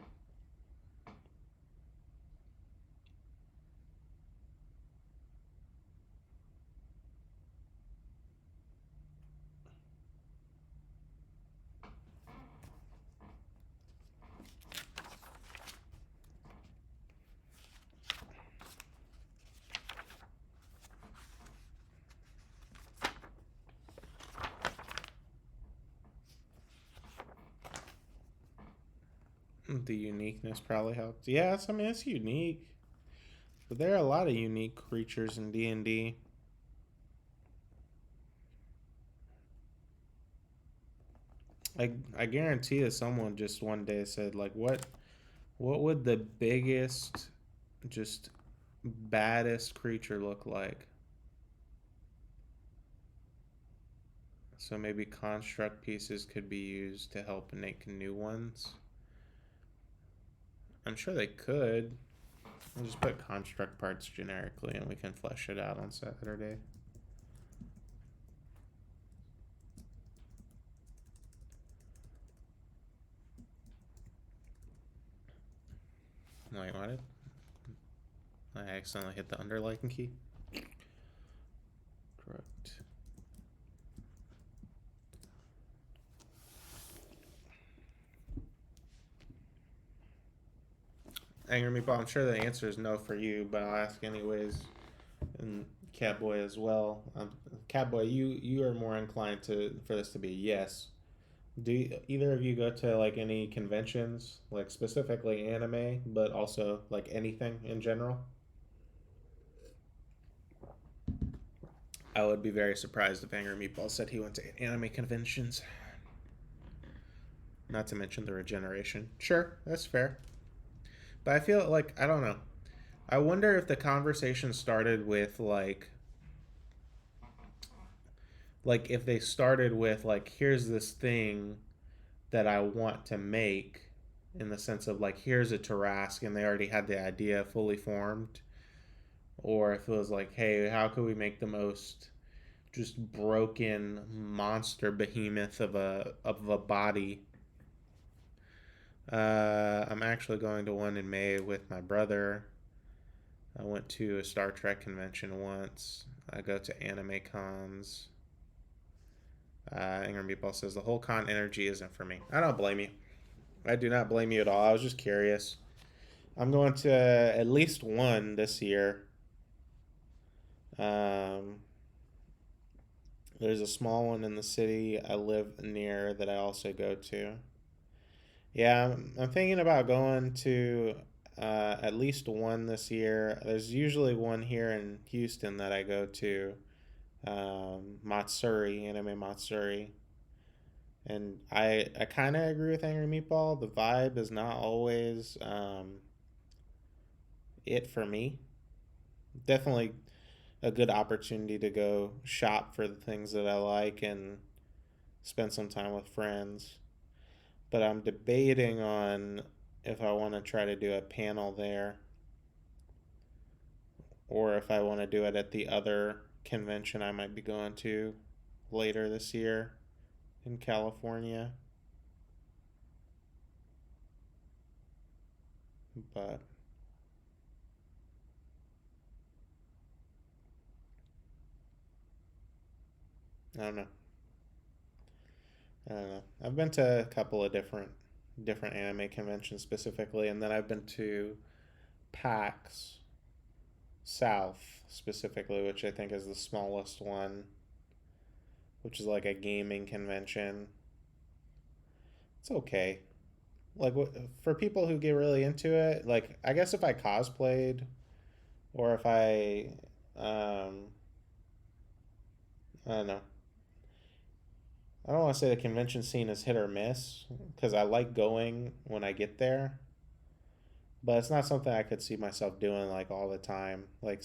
The uniqueness probably helped. Yeah, I mean it's unique, but there are a lot of unique creatures in D&D. I guarantee that someone just one day said like, what would the biggest, just baddest creature look like? So maybe construct pieces could be used to help make new ones. I'm sure they could. I'll just put construct parts generically and we can flesh it out on Saturday. Wait, what? I accidentally hit the underlining key. Correct. Angry Meatball, I'm sure the answer is no for you, but I'll ask anyways. And Catboy as well. Catboy, you are more inclined for this to be yes. Do either of you go to like any conventions, like specifically anime, but also like anything in general? I would be very surprised if Angry Meatball said he went to anime conventions. Not to mention the regeneration. Sure, that's fair. But I feel like I don't know. I wonder if the conversation started with like if they started with like here's this thing that I want to make in the sense of like here's a Tarask and they already had the idea fully formed, or if it was like hey how could we make the most just broken monster behemoth of a body. I'm actually going to one in May with my brother. I went to a Star Trek convention once. I go to anime cons. Angry Meatball says the whole con energy isn't for me. I don't blame you. I do not blame you at all. I was just curious. I'm going to at least one this year. Um, there's a small one in the city I live near that I also go to. Yeah, I'm thinking about going to at least one this year. There's usually one here in Houston that I go to, Matsuri, Anime Matsuri. And I kind of agree with Angry Meatball. The vibe is not always it for me. Definitely a good opportunity to go shop for the things that I like and spend some time with friends. But I'm debating on if I want to try to do a panel there or if I want to do it at the other convention I might be going to later this year in California. But I don't know. I don't know. I've been to a couple of different anime conventions specifically, and then I've been to PAX South specifically, which I think is the smallest one, which is like a gaming convention. It's okay. Like for people who get really into it, like I guess if I cosplayed or if um, I don't know. I don't want to say the convention scene is hit or miss because I like going when I get there, but it's not something I could see myself doing like all the time. Like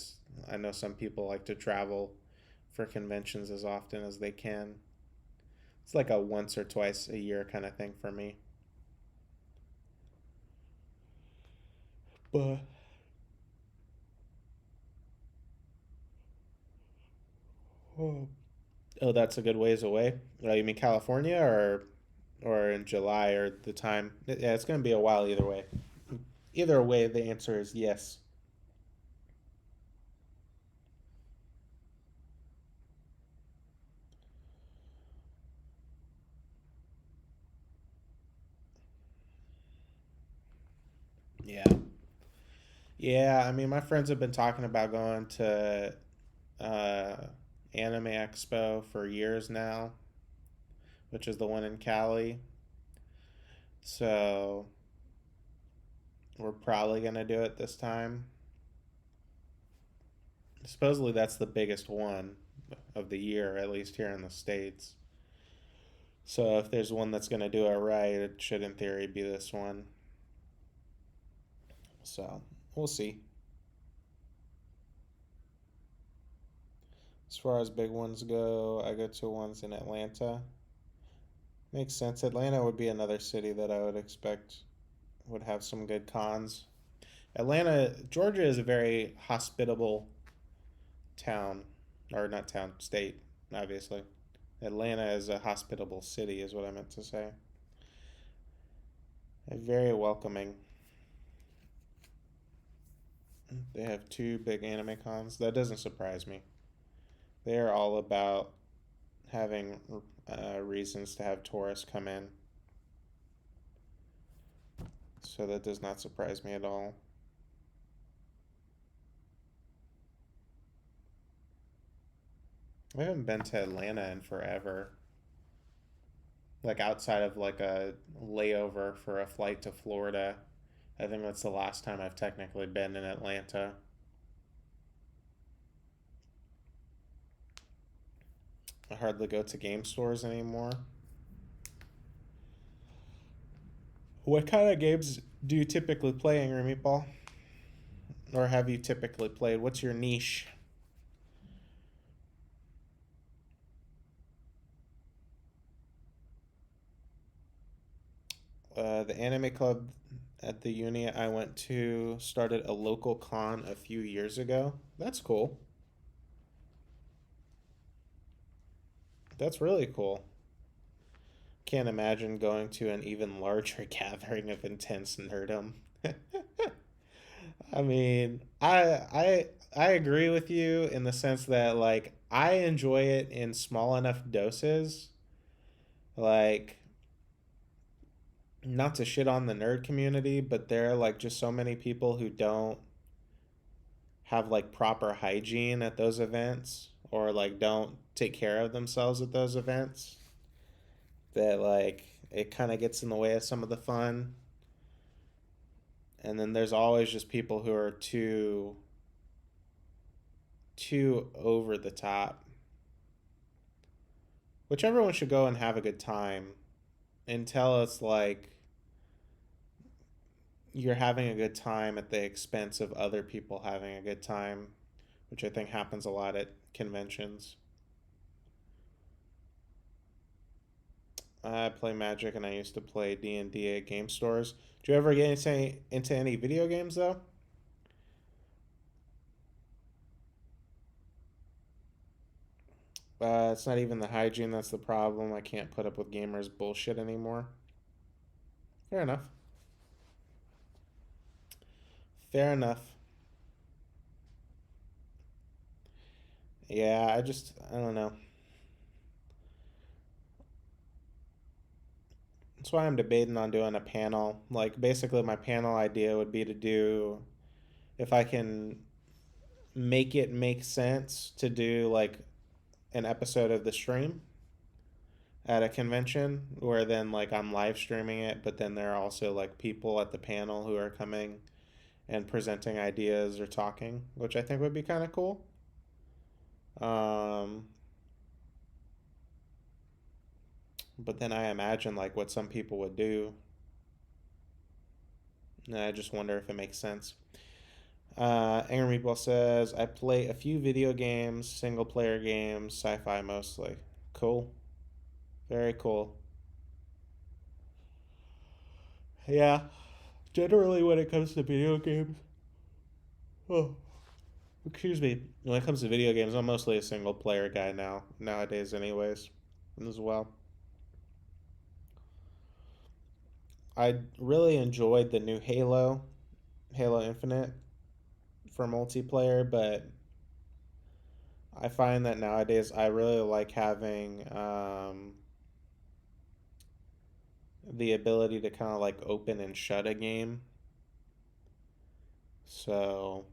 I know some people like to travel for conventions as often as they can. It's like a once or twice a year kind of thing for me. But oh, oh, that's a good ways away. You mean California or in July or the time? Yeah, it's gonna be a while either way. Either way, the answer is yes. Yeah. Yeah, I mean, my friends have been talking about going to uh, Anime Expo for years now, which is the one in Cali. So we're probably gonna do it this time. Supposedly that's the biggest one of the year, at least here in the States. So if there's one that's gonna do it right, it should in theory be this one. So we'll see. As far as big ones go, I go to ones in Atlanta. Makes sense. Atlanta would be another city that I would expect would have some good cons. Atlanta, Georgia is a very hospitable town, or not town, state, obviously. Atlanta is a hospitable city, is what I meant to say. Very welcoming. They have two big anime cons. That doesn't surprise me. They are all about having reasons to have tourists come in. So that does not surprise me at all. I haven't been to Atlanta in forever. Like outside of like a layover for a flight to Florida. I think that's the last time I've technically been in Atlanta. I hardly go to game stores anymore. What kind of games do you typically play, Angry Meatball? Or have you typically played? What's your niche? The anime club at the uni I went to started a local con a few years ago. That's cool. That's really cool. Can't imagine going to an even larger gathering of intense nerdum. I mean, I agree with you in the sense that like I enjoy it in small enough doses. Like not to shit on the nerd community, but there are like just so many people who don't have like proper hygiene at those events or like don't take care of themselves at those events that like it kind of gets in the way of some of the fun. And then there's always just people who are too over the top, which everyone should go and have a good time until it's like you're having a good time at the expense of other people having a good time, which I think happens a lot at conventions. I play Magic and I used to play D&D at game stores. Do you ever get into any video games though? It's not even the hygiene that's the problem. I can't put up with gamers' bullshit anymore. Fair enough. Fair enough. Yeah, I don't know. That's why I'm debating on doing a panel. Like, basically, my panel idea would be to do, if I can make it make sense, to do like an episode of the stream at a convention where then like I'm live streaming it, but then there are also like people at the panel who are coming and presenting ideas or talking, which I think would be kind of cool. Um, but then I imagine like what some people would do, and I just wonder if it makes sense. Angry Meatball says, I play a few video games, single player games, sci fi mostly. Cool. Very cool. Yeah, generally when it comes to video games. Oh, excuse me. When it comes to video games, I'm mostly a single player guy nowadays, anyways, as well. I really enjoyed the new Halo Infinite for multiplayer, but I find that nowadays I really like having the ability to kind of like open and shut a game. So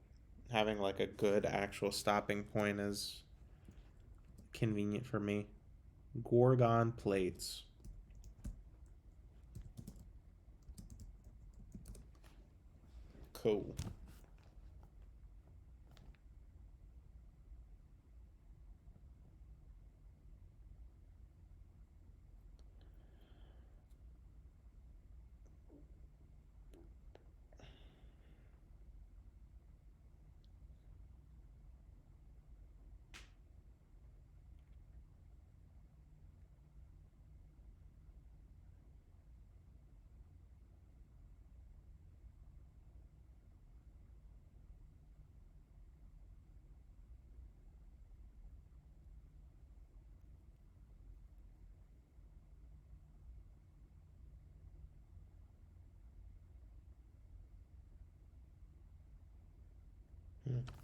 having like a good actual stopping point is convenient for me. Gorgon plates. Cool.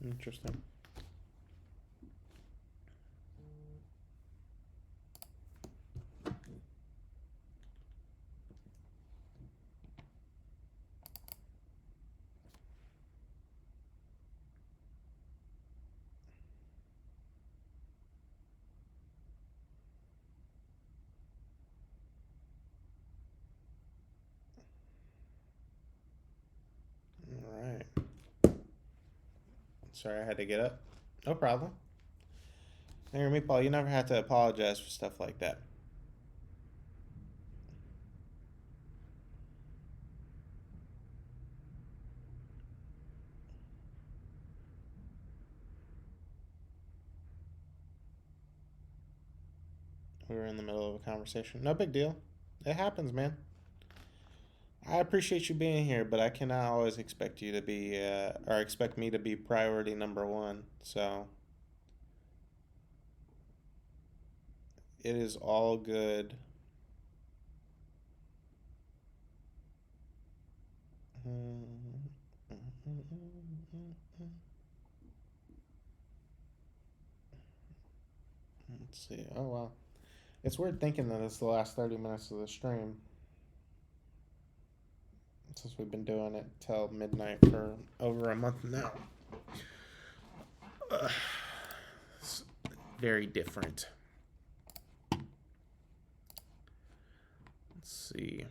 Interesting. All right. Sorry, I had to get up. No problem. Hey, Meatball, you never have to apologize for stuff like that. We were in the middle of a conversation. No big deal. It happens, man. I appreciate you being here, but I cannot always expect you to be, or expect me to be priority number one. So it is all good. Let's see. Oh, wow. It's weird thinking that it's the last 30 minutes of the stream since we've been doing it till midnight for over a month now. It's very different. Let's see.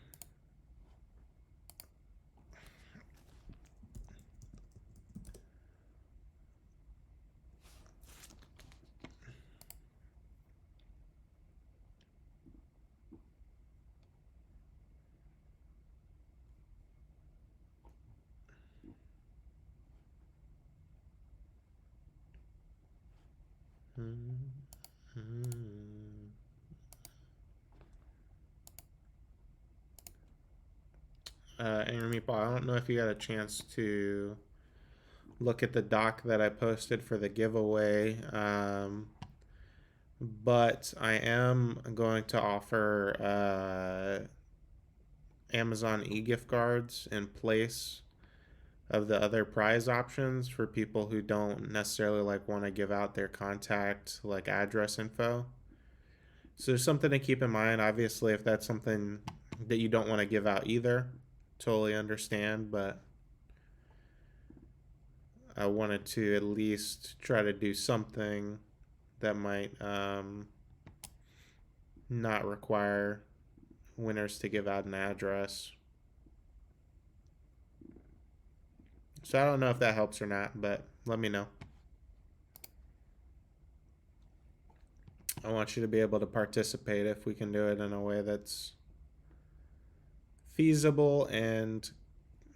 Angry Meatball, I don't know if you got a chance to look at the doc that I posted for the giveaway, but I am going to offer Amazon e-gift cards in place of the other prize options for people who don't necessarily like want to give out their contact like address info. So there's something to keep in mind. Obviously, if that's something that you don't want to give out either, totally understand, but I wanted to at least try to do something that might not require winners to give out an address. So I don't know if that helps or not, but let me know. I want you to be able to participate if we can do it in a way that's feasible and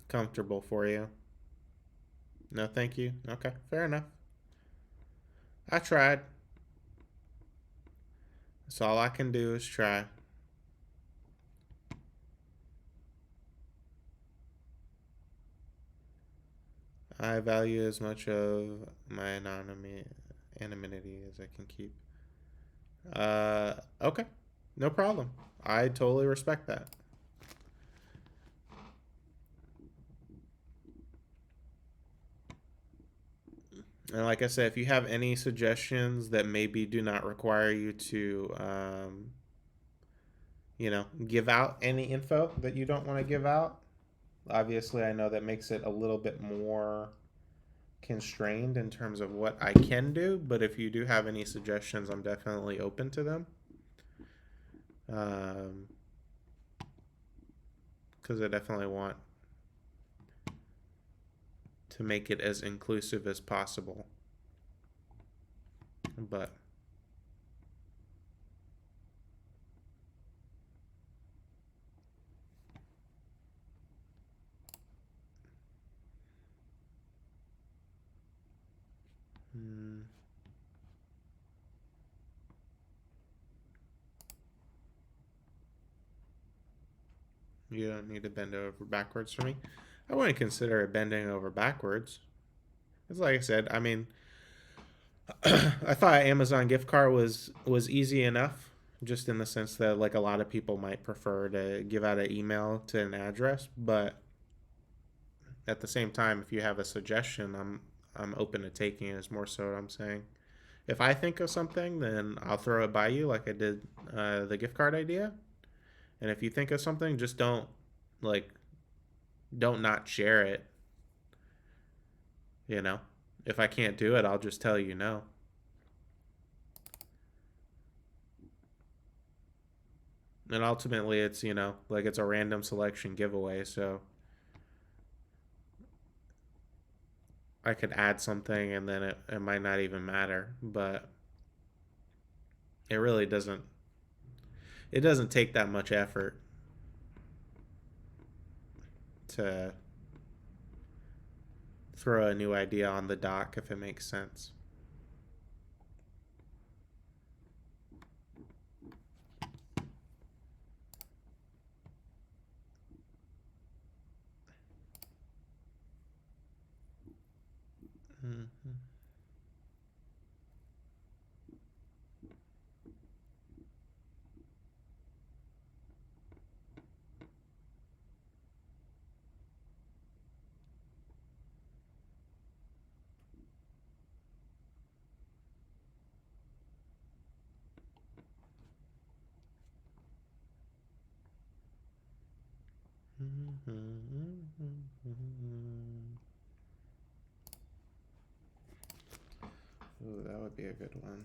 comfortable for you. No, thank you. Okay, fair enough. I tried. That's all I can do is try. I value as much of my anonymity as I can keep. Okay. No problem. I totally respect that. And like I said, if you have any suggestions that maybe do not require you to, give out any info that you don't want to give out, obviously I know that makes it a little bit more constrained in terms of what I can do. But if you do have any suggestions, I'm definitely open to them. Because I definitely want to make it as inclusive as possible. But you don't need to bend over backwards for me. I wouldn't consider it bending over backwards. It's like I said, I mean, I thought Amazon gift card was easy enough, just in the sense that like a lot of people might prefer to give out an email to an address, but at the same time, if you have a suggestion, I'm open to taking it. Is more so what I'm saying. If I think of something, then I'll throw it by you, like I did the gift card idea. And if you think of something, just like don't not share it. You know, if I can't do it, I'll just tell you no. And ultimately, it's like it's a random selection giveaway, so I could add something and then it might not even matter, but it really doesn't. It doesn't take that much effort to throw a new idea on the dock if it makes sense. Mm-hmm. Ooh, that would be a good one.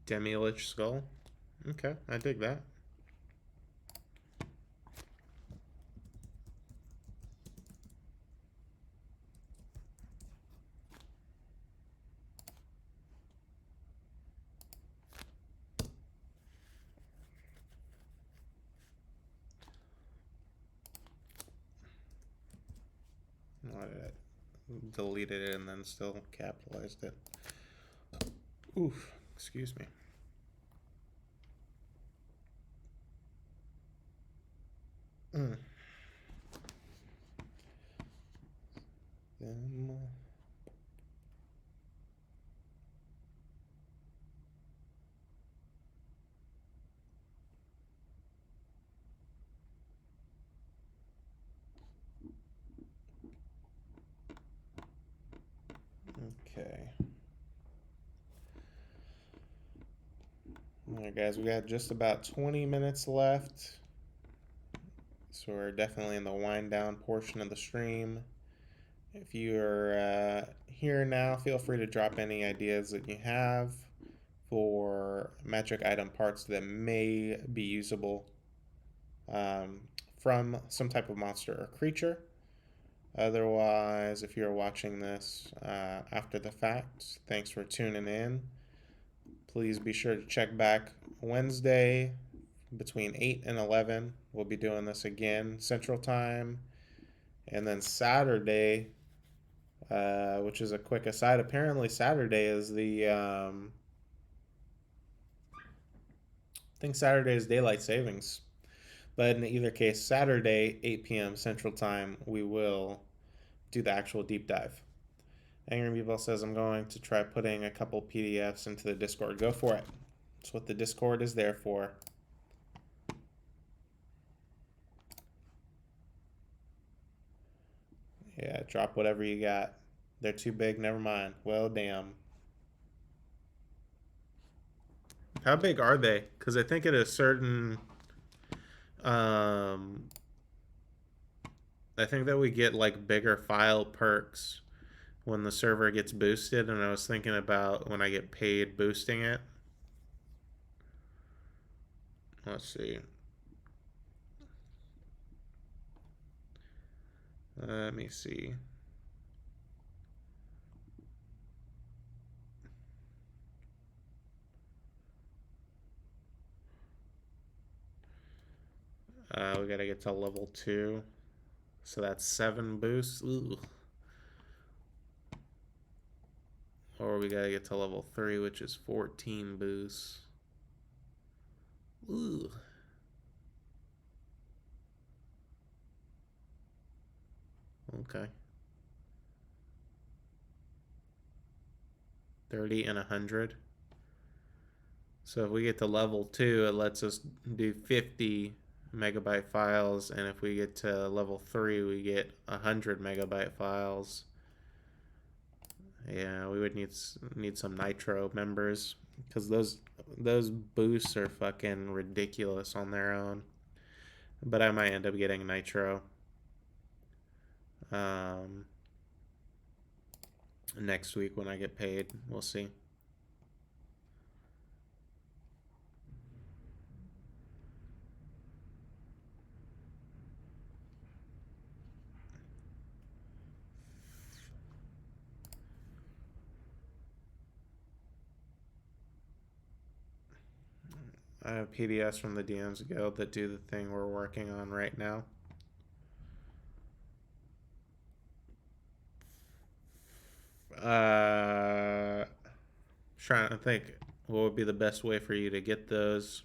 Demi-lich skull. Okay, I dig that. Why did I deleted it and then still capitalized it? Oof, excuse me. Mm. Okay. All right, guys, we got just about 20 minutes left. So we're definitely in the wind down portion of the stream. If you're here now, feel free to drop any ideas that you have for magic item parts that may be usable um, from some type of monster or creature. Otherwise, if you're watching this after the fact, thanks for tuning in. Please be sure to check back Wednesday between 8 and 11. We'll be doing this again, Central Time. And then Saturday, which is a quick aside, apparently Saturday is I think Saturday is daylight savings. But in either case, Saturday, 8 p.m. Central Time, we will do the actual deep dive. Angry Meatball says, I'm going to try putting a couple PDFs into the Discord. Go for it. That's what the Discord is there for. Yeah, drop whatever you got. They're too big, never mind. Well, damn. How big are they? Because I think at a certain... Um, I think that we get like bigger file perks when the server gets boosted, and I was thinking about when I get paid boosting it. Let's see. Let me see. We gotta get to level 2. So that's 7 boosts. Ooh. Or we gotta get to level 3, which is 14 boosts. Ooh. Okay. 30, and 100. So if we get to level 2, it lets us do 50 megabyte files, and if we get to level 3, we get 100 megabyte files. Yeah, we would need some Nitro members, because those boosts are fucking ridiculous on their own. But I might end up getting Nitro next week when I get paid. We'll see. I have PDFs from the DMs Guild that do the thing we're working on right now. Trying to think what would be the best way for you to get those,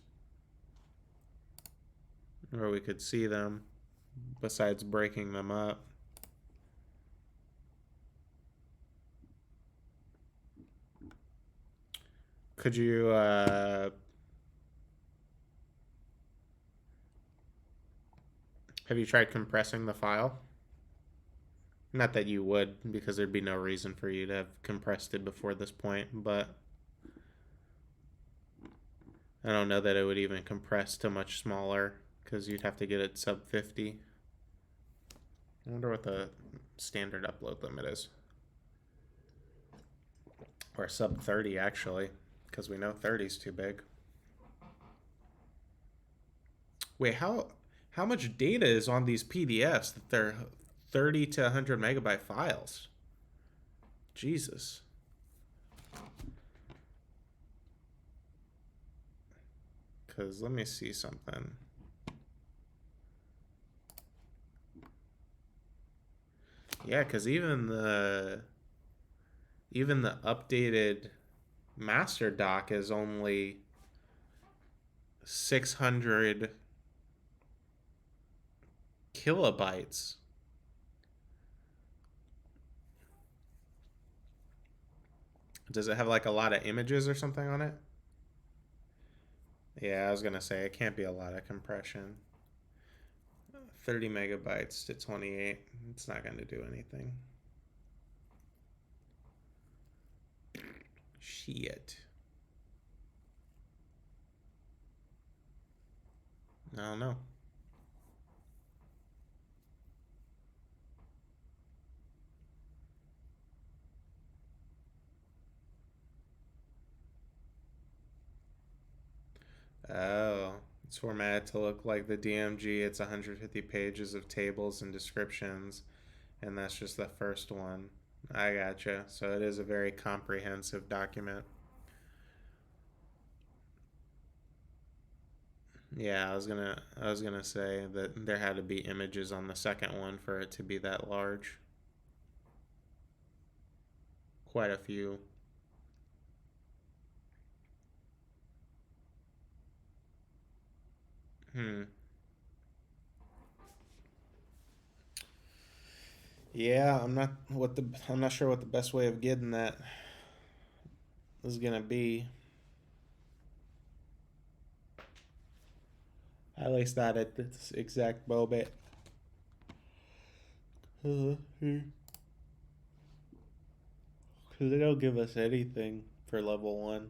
where we could see them besides breaking them up. Could you have you tried compressing the file? Not that you would, because there'd be no reason for you to have compressed it before this point, but I don't know that it would even compress to much smaller, because you'd have to get it sub 50. I wonder what the standard upload limit is. Or sub 30, actually, because we know 30 is too big. Wait, how much data is on these PDFs that they're 30 to 100 megabyte files? Jesus. Because let me see something. Yeah, because even the updated master doc is only 600 kilobytes. Does it have like a lot of images or something on it? Yeah, I was gonna say it can't be a lot of compression. 30 megabytes to 28. It's not gonna do anything. Shit. I don't know. Oh, it's formatted to look like the DMG. It's 150 pages of tables and descriptions, and that's just the first one. I gotcha. So it is a very comprehensive document. Yeah, I was gonna say that there had to be images on the second one for it to be that large. Quite a few. Hmm. Yeah, I'm not sure what the best way of getting that is gonna be. At least not at this exact moment. Because they don't give us anything for level 1.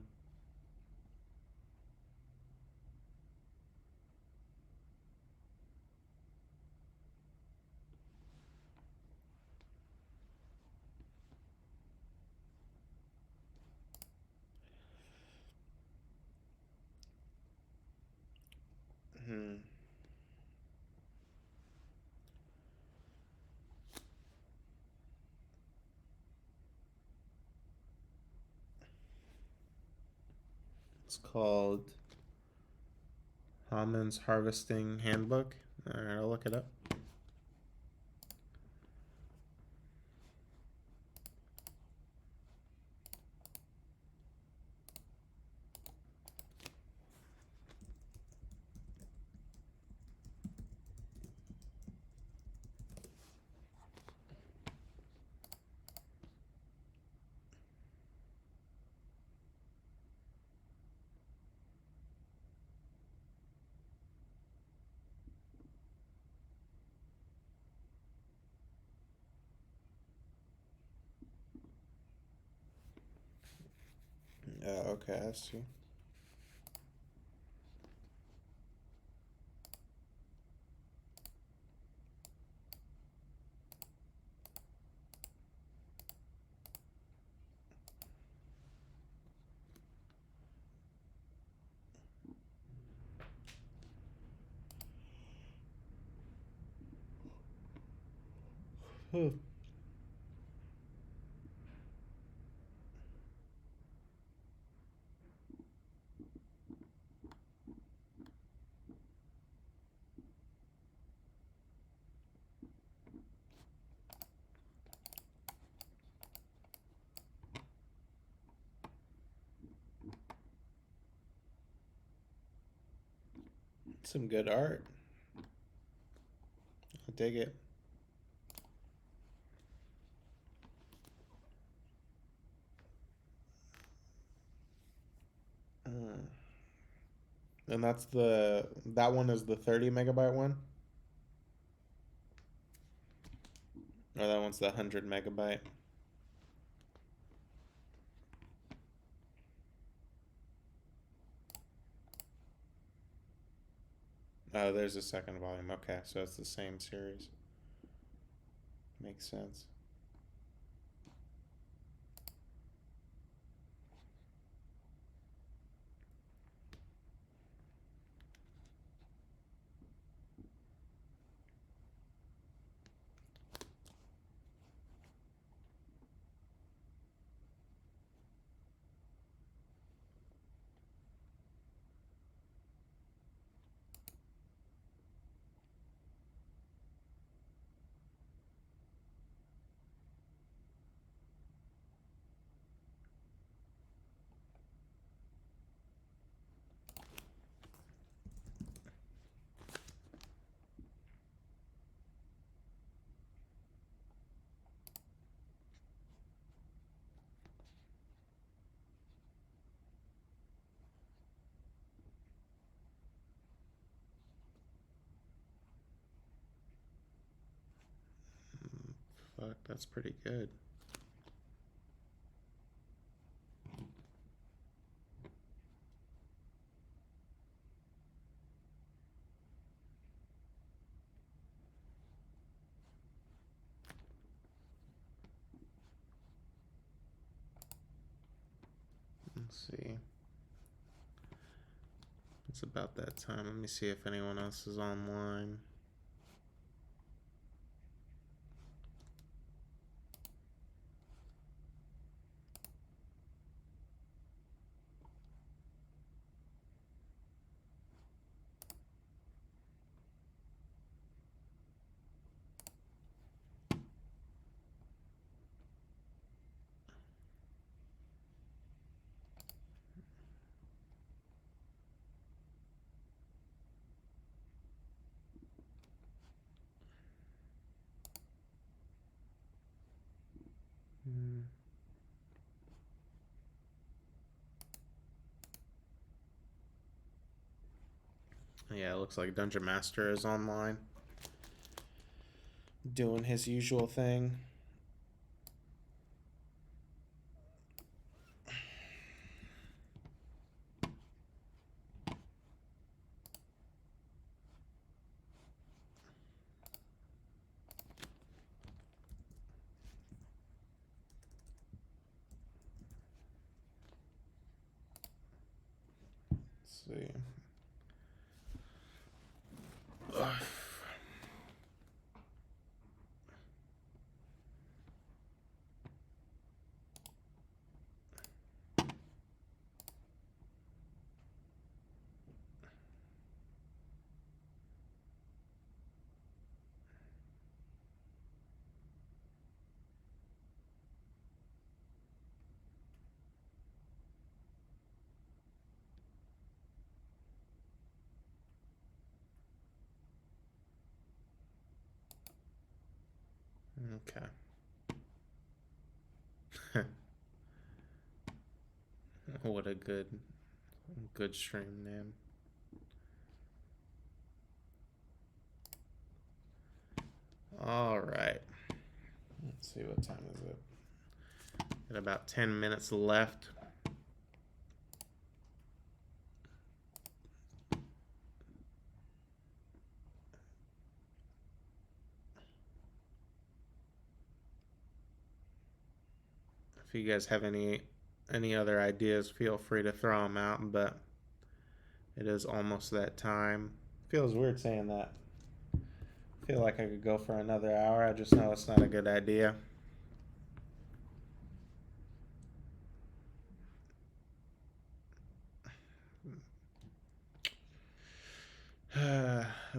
Hmm. It's called Hammond's Harvesting Handbook. Alright, I'll look it up. Okay, I see. Some good art. I dig it. Mm. And that one is the 30 megabyte one? Or that one's the 100 megabyte? Oh, there's a second volume. Okay, so it's the same series. Makes sense. Fuck, that's pretty good. Let's see. It's about that time. Let me see if anyone else is online. Hmm. Yeah, it looks like Dungeon Master is online, doing his usual thing. Let's see. Ugh. Okay. What a good stream name. All right. Let's see, what time is it? Got about 10 minutes left. If you guys have any other ideas, feel free to throw them out. But it is almost that time. Feels weird saying that. I feel like I could go for another hour. I just know it's not a good idea.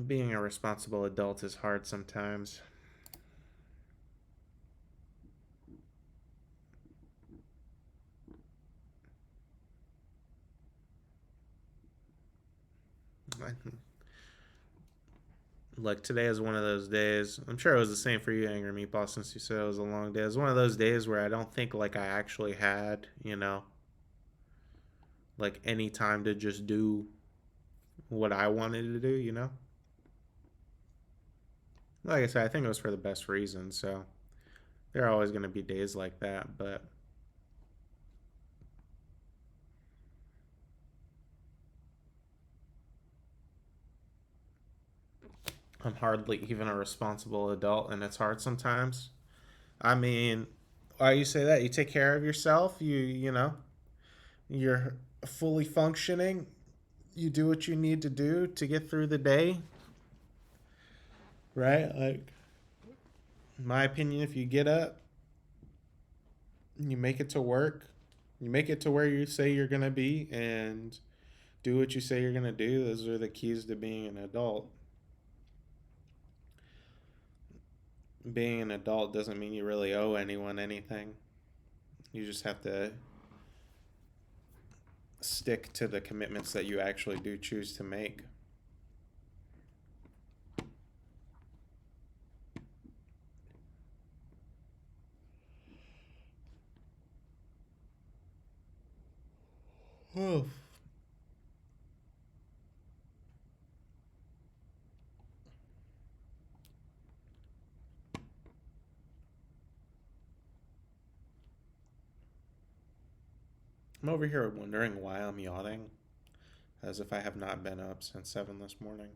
Being a responsible adult is hard sometimes. Like today is one of those days. I'm sure it was the same for you, Angry Meatball, since you said it was a long day. It was one of those days where I don't think like I actually had, like any time to just do what I wanted to do. Like I said, I think it was for the best reason. So there are always going to be days like that, but I'm hardly even a responsible adult, and it's hard sometimes. I mean, why you say that? You take care of yourself. You're fully functioning. You do what you need to do to get through the day, right? Like, in my opinion, if you get up, you make it to work, you make it to where you say you're gonna be, and do what you say you're gonna do. Those are the keys to being an adult. Being an adult doesn't mean you really owe anyone anything. You just have to stick to the commitments that you actually do choose to make. Oh. I'm over here wondering why I'm yawning, as if I have not been up since 7 this morning.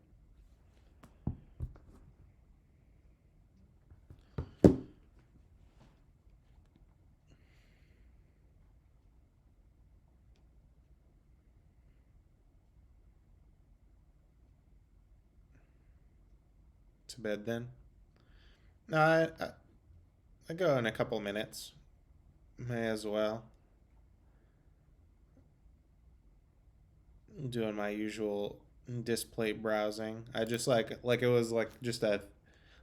To bed then? No, I go in a couple minutes. May as well. Doing my usual display browsing. I just like it was like just a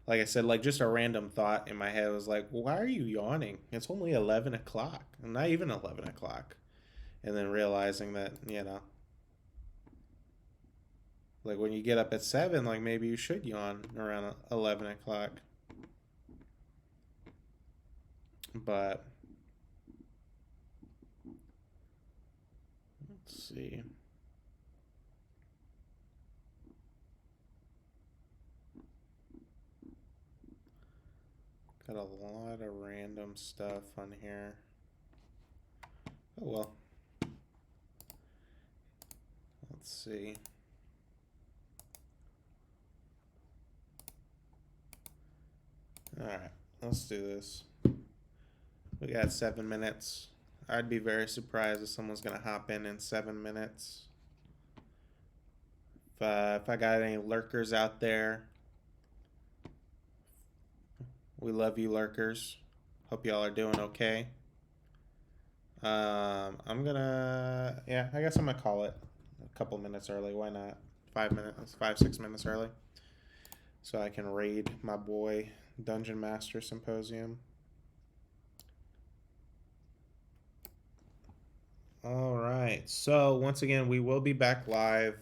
like I said, like just a random thought in my head. It was like, why are you yawning? It's only 11 o'clock. Not even 11 o'clock. And then realizing that, like when you get up at 7, like maybe you should yawn around 11 o'clock. But let's see. Got a lot of random stuff on here. Oh well. Let's see. Alright, let's do this. We got 7 minutes. I'd be very surprised if someone's going to hop in 7 minutes. If I got any lurkers out there, we love you, lurkers. Hope y'all are doing okay. I'm gonna, yeah, I guess I'm gonna call it a couple minutes early. Why not? 5 minutes, 6 minutes early, so I can raid my boy Dungeon Master Symposium. All right. So once again, we will be back live,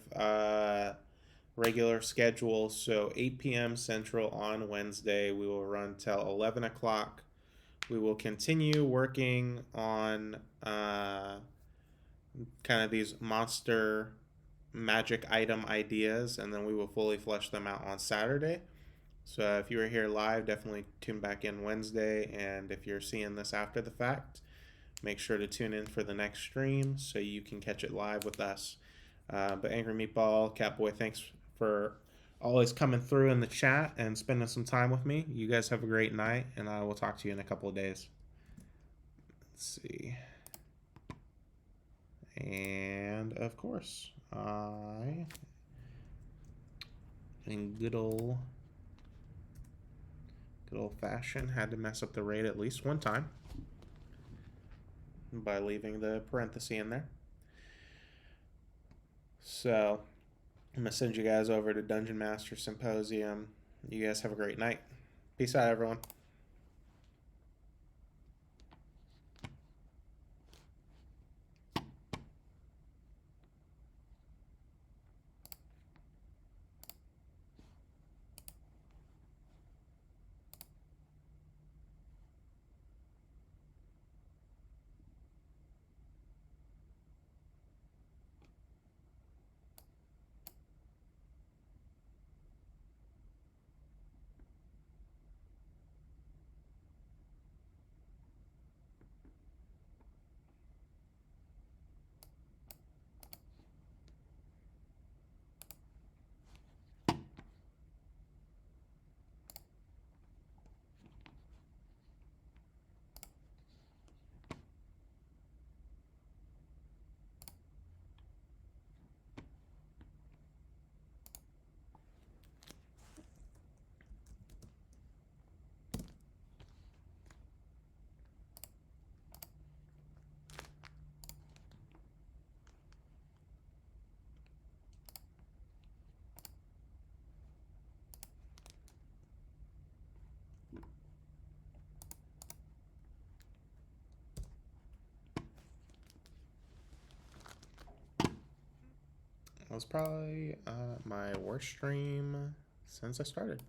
regular schedule. So 8 p.m. Central on Wednesday. We will run till 11 o'clock. We will continue working on kind of these monster magic item ideas, and then we will fully flesh them out on Saturday. So if you were here live, definitely tune back in Wednesday. And if you're seeing this after the fact, make sure to tune in for the next stream so you can catch it live with us. But Angry Meatball, Catboy, thanks for always coming through in the chat and spending some time with me. You guys have a great night, and I will talk to you in a couple of days. Let's see. And of course, I, in good old fashion, had to mess up the rate at least one time by leaving the parenthesis in there. So I'm gonna send you guys over to Dungeon Master Symposium. You guys have a great night. Peace out, everyone. That was probably my worst stream since I started.